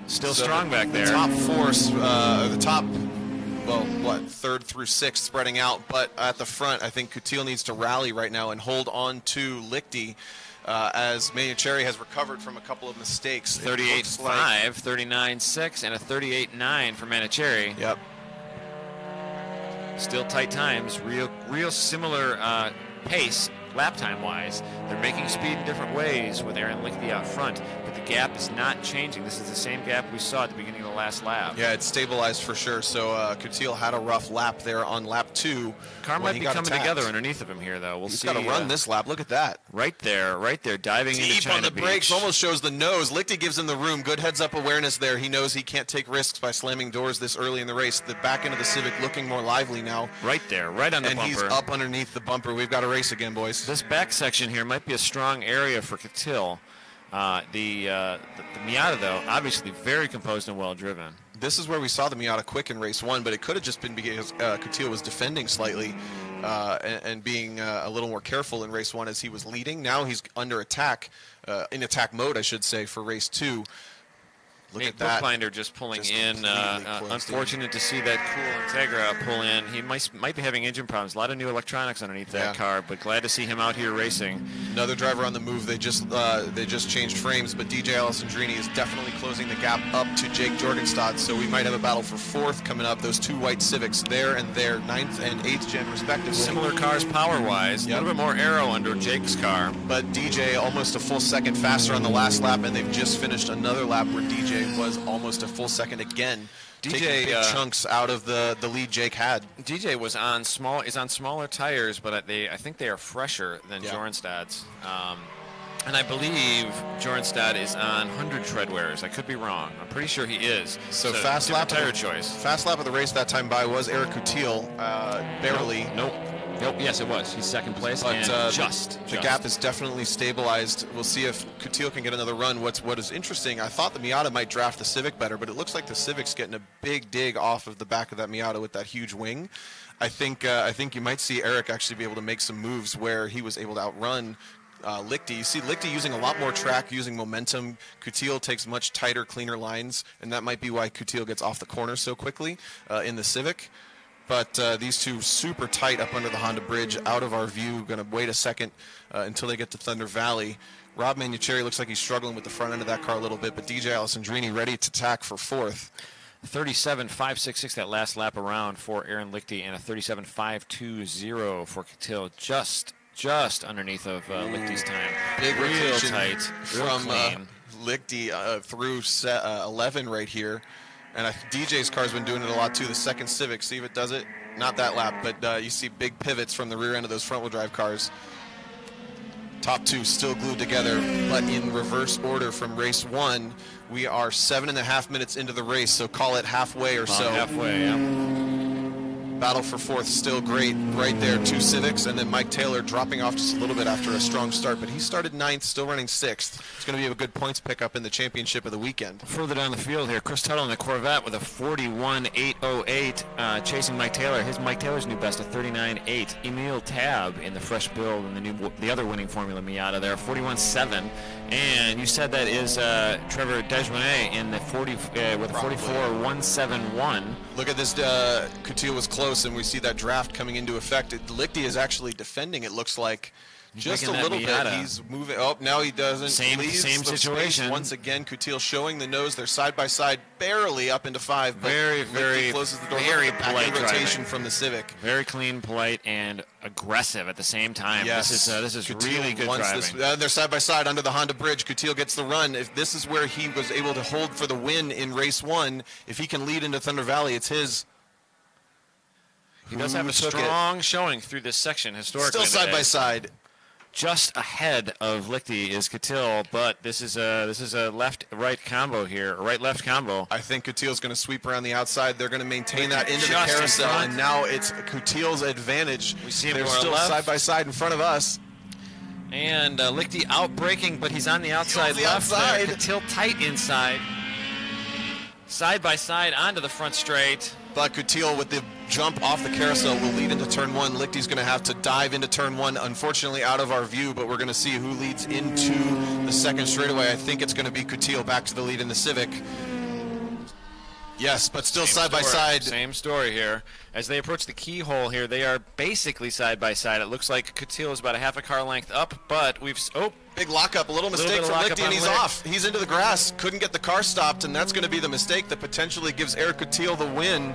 still strong back there. The top force, third through sixth spreading out, but at the front, I think Coutil needs to rally right now and hold on to Lichty. As Manicherry has recovered from a couple of mistakes. 38.5, 39.6, and a 38.9 for Manicherry. Yep. Still tight times, real similar pace, lap time-wise. They're making speed in different ways with Aaron Lichty out front, but the gap is not changing. This is the same gap we saw at the beginning of the last lap. Yeah, it's stabilized for sure. So Coutil had a rough lap there on lap 2. Car might be coming together underneath of him here, though. We'll see. He's got to run this lap. Look at that. Right there, diving into China on the Beach. brakes, almost shows the nose. Lichty gives him the room. Good heads-up awareness there. He knows he can't take risks by slamming doors this early in the race. The back end of the Civic looking more lively now. Right there, right on the bumper. And he's up underneath the bumper. We've got a race again, boys. This back section here might be a strong area for Coutil. The Miata, though, obviously very composed and well driven. This is where we saw the Miata quick in race 1, but it could have just been because Coutil was defending slightly and being a little more careful in race 1 as he was leading. Now he's under attack, in attack mode, I should say, for race 2. Look at that. Bookbinder just pulling in. Unfortunate to see that cool Integra pull in. He might be having engine problems. A lot of new electronics underneath that car, but glad to see him out here racing. Another driver on the move. They just changed frames, but DJ Alessandrini is definitely closing the gap up to Jake Jorgensen. So we might have a battle for 4th coming up. Those 2 white Civics there and there, 9th and 8th gen respectively. Similar cars power-wise. A little bit more aero under Jake's car. But DJ almost a full second faster on the last lap, and they've just finished another lap where DJ was almost a full second again. DJ taking big chunks out of the lead Jake had. DJ was on smaller tires, but I think they are fresher than Jorgensen's. And I believe Jorgensen is on 100 treadwears. I could be wrong. I'm pretty sure he is. So fast lap tire choice. Fast lap of the race that time by was Eric Coutil, barely. Nope. Yes, it was. He's second place, but and the gap is definitely stabilized. We'll see if Coutil can get another run. What is interesting, I thought the Miata might draft the Civic better, but it looks like the Civic's getting a big dig off of the back of that Miata with that huge wing. I think you might see Eric actually be able to make some moves where he was able to outrun Lichty. You see Lichty using a lot more track, using momentum. Coutil takes much tighter, cleaner lines, and that might be why Coutil gets off the corner so quickly in the Civic. But these two super tight up under the Honda bridge, out of our view. Going to wait a second until they get to Thunder Valley. Rob Manucheri looks like he's struggling with the front end of that car a little bit, but DJ Alessandrini ready to tack for fourth. 37.566 that last lap around for Aaron Lichty, and a 37.520 for Catil, just underneath of Lichty's time. Big real rotation tight, from Lichty through 11 right here. And DJ's car's been doing it a lot too. The second Civic, see if it does it. Not that lap, but you see big pivots from the rear end of those front-wheel drive cars. Top two still glued together, but in reverse order from race one. We are 7.5 minutes into the race, so call it halfway or so. Halfway, yeah. Battle for fourth, still great right there. Two Civics, and then Mike Taylor dropping off just a little bit after a strong start, but he started ninth, still running sixth. It's going to be a good points pickup in the championship of the weekend. Further down the field here, Chris Tuttle in the Corvette with a 41.808, chasing Mike Taylor. Mike Taylor's new best, a 39.8. Emil Tabb in the fresh build in the other winning Formula Miata there, 41.7. And you said that is Trevor Desjardins in the 40 with a 44.171. Look at this. Couture was close, and we see that draft coming into effect. Lichty is actually defending, it looks like. Just a little bit. He's moving. Oh, now he doesn't. Same situation. Once again, Coutil showing the nose. They're side by side, barely up into five. But very closes the door. Very polite rotation from the Civic. Very clean, polite, and aggressive at the same time. Yes. This is really good driving. They're side by side under the Honda bridge. Coutil gets the run. If this is where he was able to hold for the win in race one, if he can lead into Thunder Valley, it's his. He does have a strong showing through this section historically. Still side by side. Just ahead of Lichty is Coutil, but this is a left-right combo here, right-left combo. I think Coutil's going to sweep around the outside. They're going to maintain that into the carousel, and now it's Coutil's advantage. We see him They're still side by side in front of us. And Lichty out-braking, but he's on the outside left there. Coutil tight inside. Side by side onto the front straight. But Coutil with the jump off the carousel will lead into turn one. Lichty's going to have to dive into turn one, unfortunately out of our view, but we're going to see who leads into the second straightaway. I think it's going to be Coutil back to the lead in the Civic. Yes, but still side by side. Same story here. As they approach the keyhole here, they are basically side by side. It looks like Coutil is about a half a car length up, but big lockup, a little mistake from Lichty, and he's off. He's into the grass, couldn't get the car stopped, and that's going to be the mistake that potentially gives Eric Coutil the win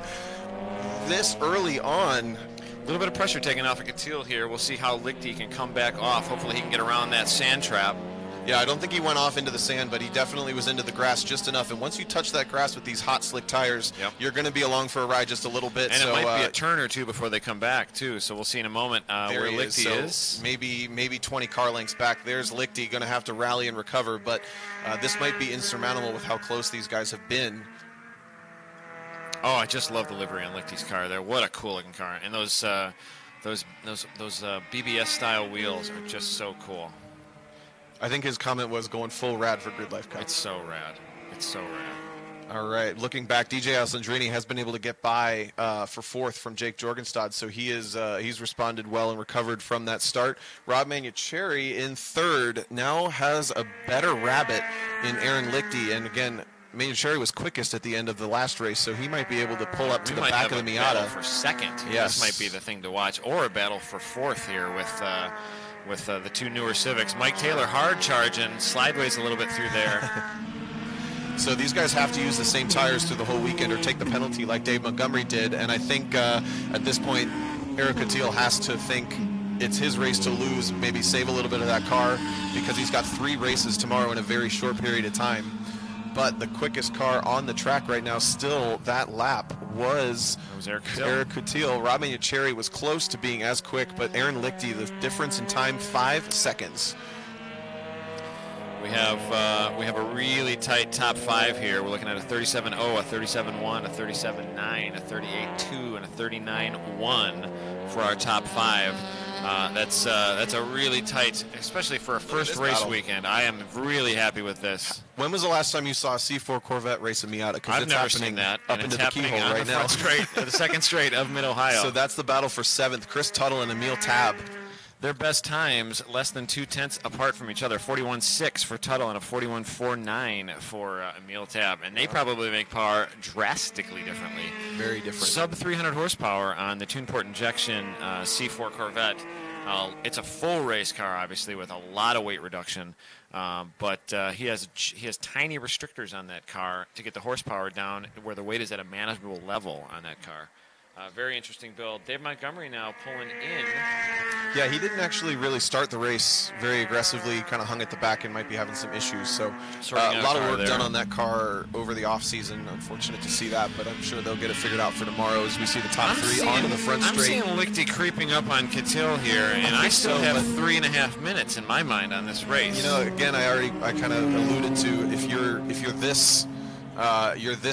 this early on. A little bit of pressure taken off of Coutil here. We'll see how Lichty can come back off. Hopefully he can get around that sand trap. Yeah, I don't think he went off into the sand, but he definitely was into the grass just enough. And once you touch that grass with these hot, slick tires, you're going to be along for a ride just a little bit. And it might be a turn or two before they come back, too. So we'll see in a moment where Lichty is. Maybe 20 car lengths back. There's Lichty, going to have to rally and recover. But this might be insurmountable with how close these guys have been. Oh, I just love the livery on Lichty's car there. What a cool-looking car. And those BBS-style wheels are just so cool. I think his comment was going full rad for GRIDLIFE Cup. It's so rad. It's so rad. All right, looking back, DJ Alessandrini has been able to get by for fourth from Jake Jorgenstad, so he's responded well and recovered from that start. Rob Manucheri in third now has a better rabbit in Aaron Lichty, and again, Manucheri was quickest at the end of the last race, so he might be able to pull up to the back of the Miata. Battle for second. Yes. This might be the thing to watch, or a battle for fourth here with the two newer Civics. Mike Taylor hard charging, slideways a little bit through there. So these guys have to use the same tires through the whole weekend or take the penalty like Dave Montgomery did, and I think at this point, Eric Coutil has to think it's his race to lose, maybe save a little bit of that car, because he's got 3 races tomorrow in a very short period of time. But the quickest car on the track right now, still that lap, was Eric Coutil. Rob Manucheri was close to being as quick, but Aaron Lichty, the difference in time, 5 seconds. We have a really tight top 5 here. We're looking at a 37.0, a 37.1, a 37.9, a 38.2, and a 39.1 for our top 5. That's a really tight, especially for a first race weekend. I am really happy with this. When was the last time you saw a C4 Corvette race a Miata? I've never seen that. Up into the keyhole right now. The second straight of Mid-Ohio. So that's the battle for 7th. Chris Tuttle and Emil Tabb. Their best times less than 2/10 apart from each other. 41.6 for Tuttle and a 41.49 for Emil Tab. And they probably make power drastically differently. Very different. Sub 300 horsepower on the Tuneport injection C4 Corvette. It's a full race car, obviously, with a lot of weight reduction. But he has tiny restrictors on that car to get the horsepower down where the weight is at a manageable level on that car. Very interesting build. Dave Montgomery now pulling in. Yeah, he didn't actually really start the race very aggressively. Kind of hung at the back and might be having some issues. So a lot of work done on that car over the off season. Unfortunate to see that, but I'm sure they'll get it figured out for tomorrow as we see the top three onto the front straight. I'm seeing Lichty creeping up on Catil here, and I still have 3.5 minutes in my mind on this race. You know, again, I kind of alluded to if you're this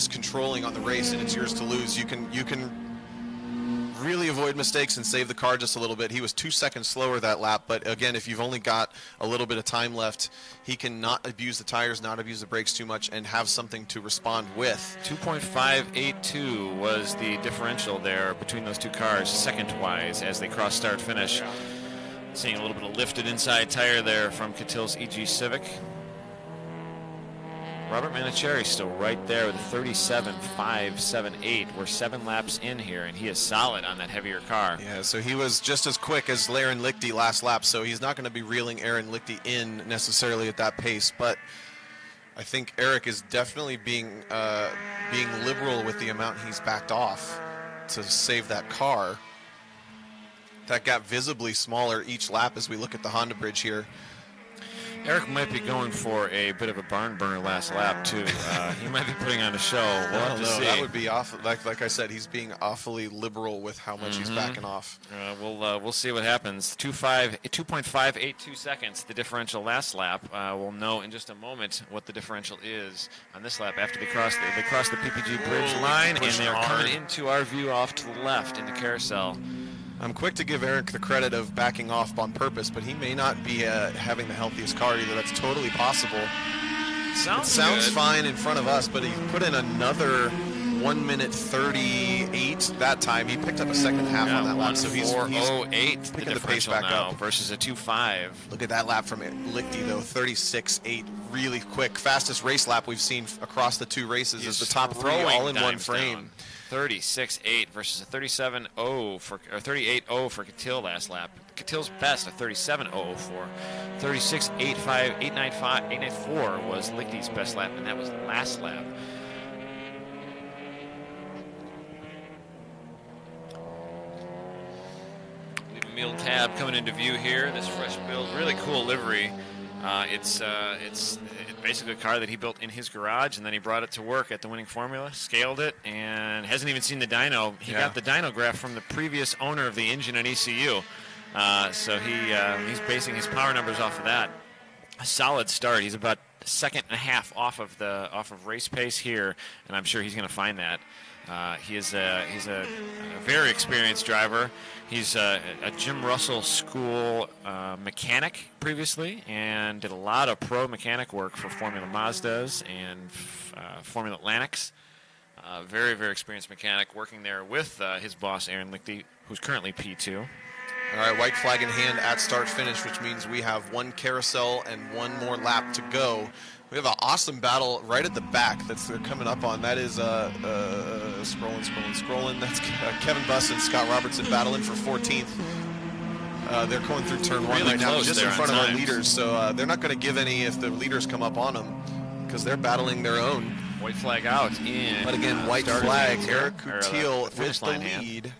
controlling on the race and it's yours to lose, you can really avoid mistakes and save the car just a little bit. He was 2 seconds slower that lap, but again, if you've only got a little bit of time left, he can not abuse the tires, not abuse the brakes too much, and have something to respond with. 2.582 was the differential there between those two cars, second-wise, as they cross start-finish. Seeing a little bit of lifted inside tire there from Catil's EG Civic. Robert Manicherri still right there with a 37.578. We're 7 laps in here, and he is solid on that heavier car. Yeah, so he was just as quick as Aaron Lichty last lap, so he's not going to be reeling Aaron Lichty in necessarily at that pace. But I think Eric is definitely being liberal with the amount he's backed off to save that car. That got visibly smaller each lap as we look at the Honda bridge here. Eric might be going for a bit of a barn burner last lap, too. He might be putting on a show. We'll have to see. That would be awful. Like I said, he's being awfully liberal with how much he's backing off. We'll see what happens. 2.582 seconds, the differential last lap. We'll know in just a moment what the differential is on this lap after they cross the PPG bridge line, and they are coming into our view off to the left in the carousel. I'm quick to give Eric the credit of backing off on purpose, but he may not be having the healthiest car either. That's totally possible. Sounds fine in front of us, but he put in another 1 minute 38 that time. He picked up a second half on that lap, so he's 4.08 picking the pace back up versus a 2.5. Look at that lap from Lichty though, 36.8, really quick, fastest race lap we've seen across the two races. Is the top three all in one frame. 36.8 versus a 38.0 for Catil last lap. Catil's best, a 37.004. 36.894 was Lichty's best lap, and that was last lap. Emil Tab coming into view here. This fresh build, really cool livery. It's basically a car that he built in his garage, and then he brought it to work at the winning formula, scaled it, and hasn't even seen the dyno. He got the dyno graph from the previous owner of the engine and ECU, so he's basing his power numbers off of that. A solid start. He's about a second and a half off of race pace here, and I'm sure he's going to find that. He's a very experienced driver. He's a Jim Russell School mechanic previously, and did a lot of pro mechanic work for Formula Mazdas and Formula Atlantics. Very, very experienced mechanic working there with his boss, Aaron Lichty, who's currently P2. All right, white flag in hand at start-finish, which means we have one carousel and one more lap to go. We have an awesome battle right at the back that's coming up on. That is scrolling. That's Kevin Buss and Scott Robertson battling for 14th. They're going through turn one right now, just in front of our leaders. So they're not going to give any if the leaders come up on them, because they're battling their own. White flag out. But again, white flag. Eric Catil with the lead.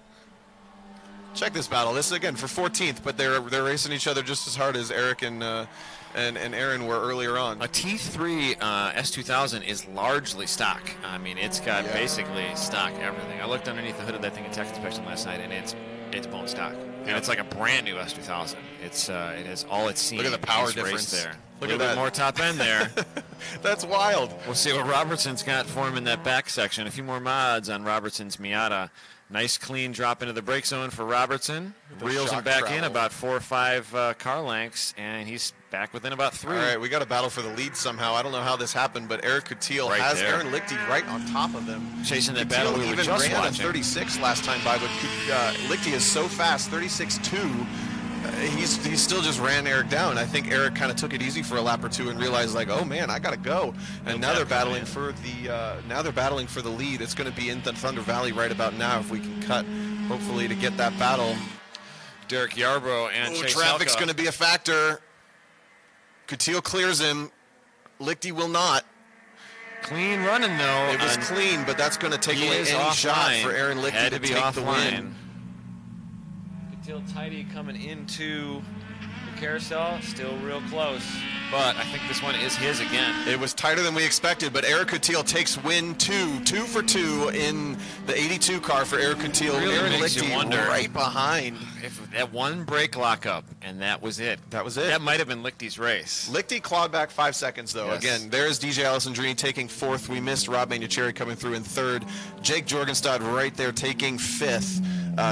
Check this battle. This is again for 14th, but they're racing each other just as hard as Eric and Aaron were earlier on. A T3 S2000 is largely stock. I mean, it's got basically stock everything. I looked underneath the hood of that thing in tech inspection last night, and it's bone stock. And it's like a brand new S2000. It has all it's seen. Look at the power difference there. Look at that. More top end there. That's wild. We'll see what Robertson's got for him in that back section. A few more mods on Robertson's Miata. Nice clean drop into the brake zone for Robertson. Reels him back in about 4 or 5 car lengths, and he's back within about 3. All right, we got a battle for the lead somehow. I don't know how this happened, but Eric Catil has Aaron Lichty right on top of them. Chasing that battle we were just ran watching. a 36 last time by, but Lichty is so fast, 36.2. he still just ran Eric down. I think Eric kind of took it easy for a lap or two and realized, like, oh man, I gotta go. And now they're battling for the lead. It's going to be in the Thunder Valley right about now if we can cut, hopefully, to get that battle. Derek Yarbrough and Chase traffic's Helka. going to be a factor. Coutil clears him. Lichty will not. Clean running, though. It was clean, but that's going to take away any shot for Aaron Lichty to take the win. Coutil tidy coming into the carousel, still real close. But I think this one is his again. It was tighter than we expected, but Eric Coutil takes win 2 for 2 in the 82 car for Eric Coutil. Really Aaron makes Lichty you wonder right behind. If that one brake lockup, and that was it. That was it. That might have been Lichty's race. Lichty clawed back 5 seconds, though. Yes. Again, there's DJ Alessandrini taking 4th. We missed Rob Manucheri coming through in 3rd. Jake Jorgenstad right there taking 5th.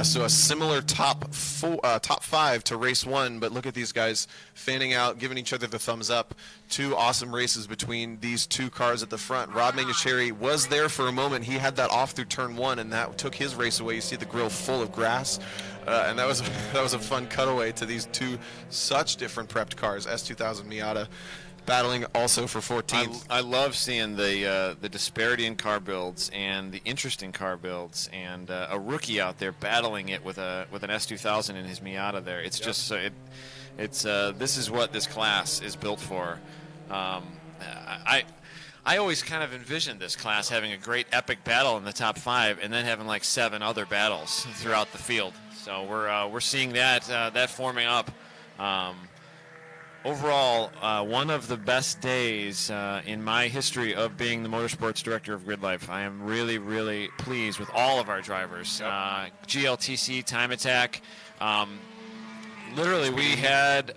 So a similar top 5 to race 1, but look at these guys fanning out, giving each other the thumbs up. 2 awesome races between these 2 cars at the front. Rob Manucheri was there for a moment. He had that off through turn 1, and that took his race away. You see the grill full of grass, and that was a fun cutaway to these 2 such different prepped cars. S2000 Miata battling also for 14th. I love seeing the disparity in car builds and the interesting car builds, and a rookie out there battling it with an S2000 in his Miata there. It's just this is what this class is built for. I always kind of envisioned this class having a great epic battle in the top 5, and then having like 7 other battles throughout the field. So we're seeing that forming up. Overall, one of the best days in my history of being the motorsports director of GRIDLIFE. I am really, really pleased with all of our drivers. GLTC, Time Attack. Literally, we had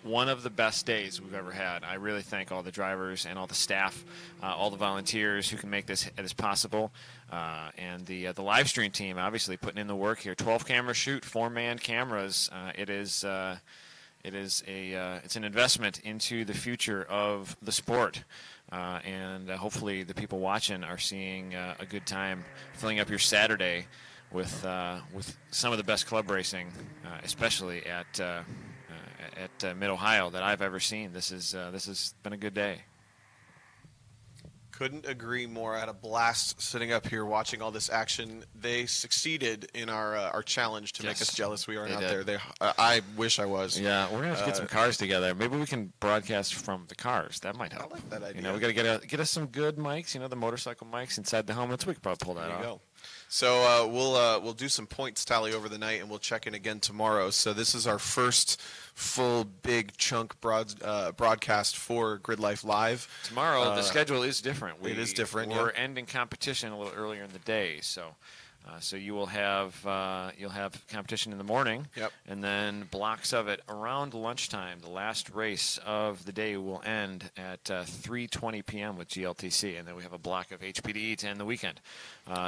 one of the best days we've ever had. I really thank all the drivers and all the staff, all the volunteers who can make this possible, and the live stream team, obviously putting in the work here. 12 camera shoot, 4-man cameras. It's an investment into the future of the sport, and hopefully the people watching are seeing a good time filling up your Saturday with some of the best club racing, especially at Mid-Ohio, that I've ever seen. This has been a good day. Couldn't agree more. I had a blast sitting up here watching all this action. They succeeded in our challenge to make us jealous. We are not there. I wish I was. Yeah, we're gonna have to get some cars together. Maybe we can broadcast from the cars. That might help. I like that idea. We got to get us some good mics. The motorcycle mics inside the helmets. We could probably pull that off. There you go. So we'll do some points tally over the night, and we'll check in again tomorrow. So this is our first full big chunk broadcast for GRIDLIFE Live. Tomorrow the schedule is different. It is different. We're ending competition a little earlier in the day, so you will have competition in the morning. Yep. And then blocks of it around lunchtime. The last race of the day will end at 3:20 p.m. with GLTC, and then we have a block of HPDE to end the weekend.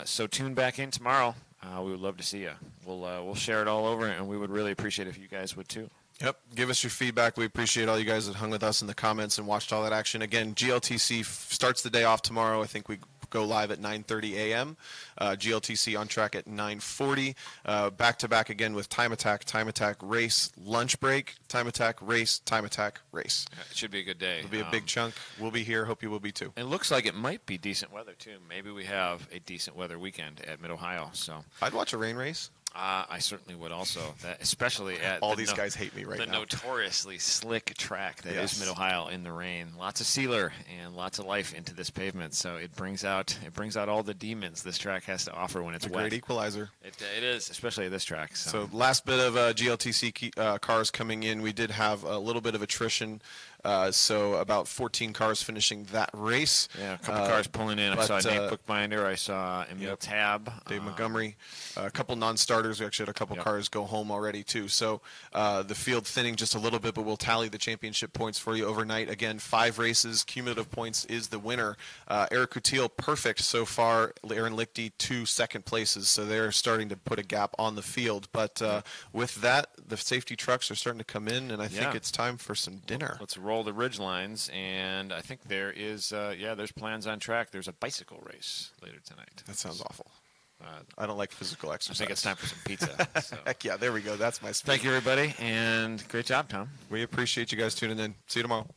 So tune back in tomorrow. We would love to see you. We'll share it all over, and we would really appreciate it if you guys would too. Yep. Give us your feedback. We appreciate all you guys that hung with us in the comments and watched all that action. Again, GLTC starts the day off tomorrow. I think we go live at 9:30 a.m. GLTC on track at 9:40. Back-to-back again with Time Attack, Race, lunch break, Time Attack, Race, Time Attack, Race. It should be a good day. It'll be a big chunk. We'll be here. Hope you will be too. It looks like it might be decent weather too. Maybe we have a decent weather weekend at Mid-Ohio. So I'd watch a rain race. I certainly would also, especially at all these guys hate me right now. The notoriously slick track that is Mid-Ohio in the rain. Lots of sealer and lots of life into this pavement, so it brings out all the demons this track has to offer when it's wet. Great equalizer. It is, especially at this track. So last bit of GLTC cars coming in. We did have a little bit of attrition. So about 14 cars finishing that race. Yeah, a couple cars pulling in. I saw Nate Bookbinder. I saw Emil Tab. Dave Montgomery. A couple non-starters. We actually had a couple cars go home already, too. So the field thinning just a little bit, but we'll tally the championship points for you overnight. Again, 5 races. Cumulative points is the winner. Eric Coutil, perfect so far. Aaron Lichty, 2 second places. So they're starting to put a gap on the field. But with that, the safety trucks are starting to come in, and I think it's time for some dinner. Let's roll the ridge lines, and I think there is there's plans on track. There's a bicycle race later tonight. That sounds awful. I don't like physical I exercise. think it's time for some pizza. So. Heck yeah, there we go. That's my speed. Thank you, everybody, and great job, Tom. We appreciate you guys tuning in. See you tomorrow.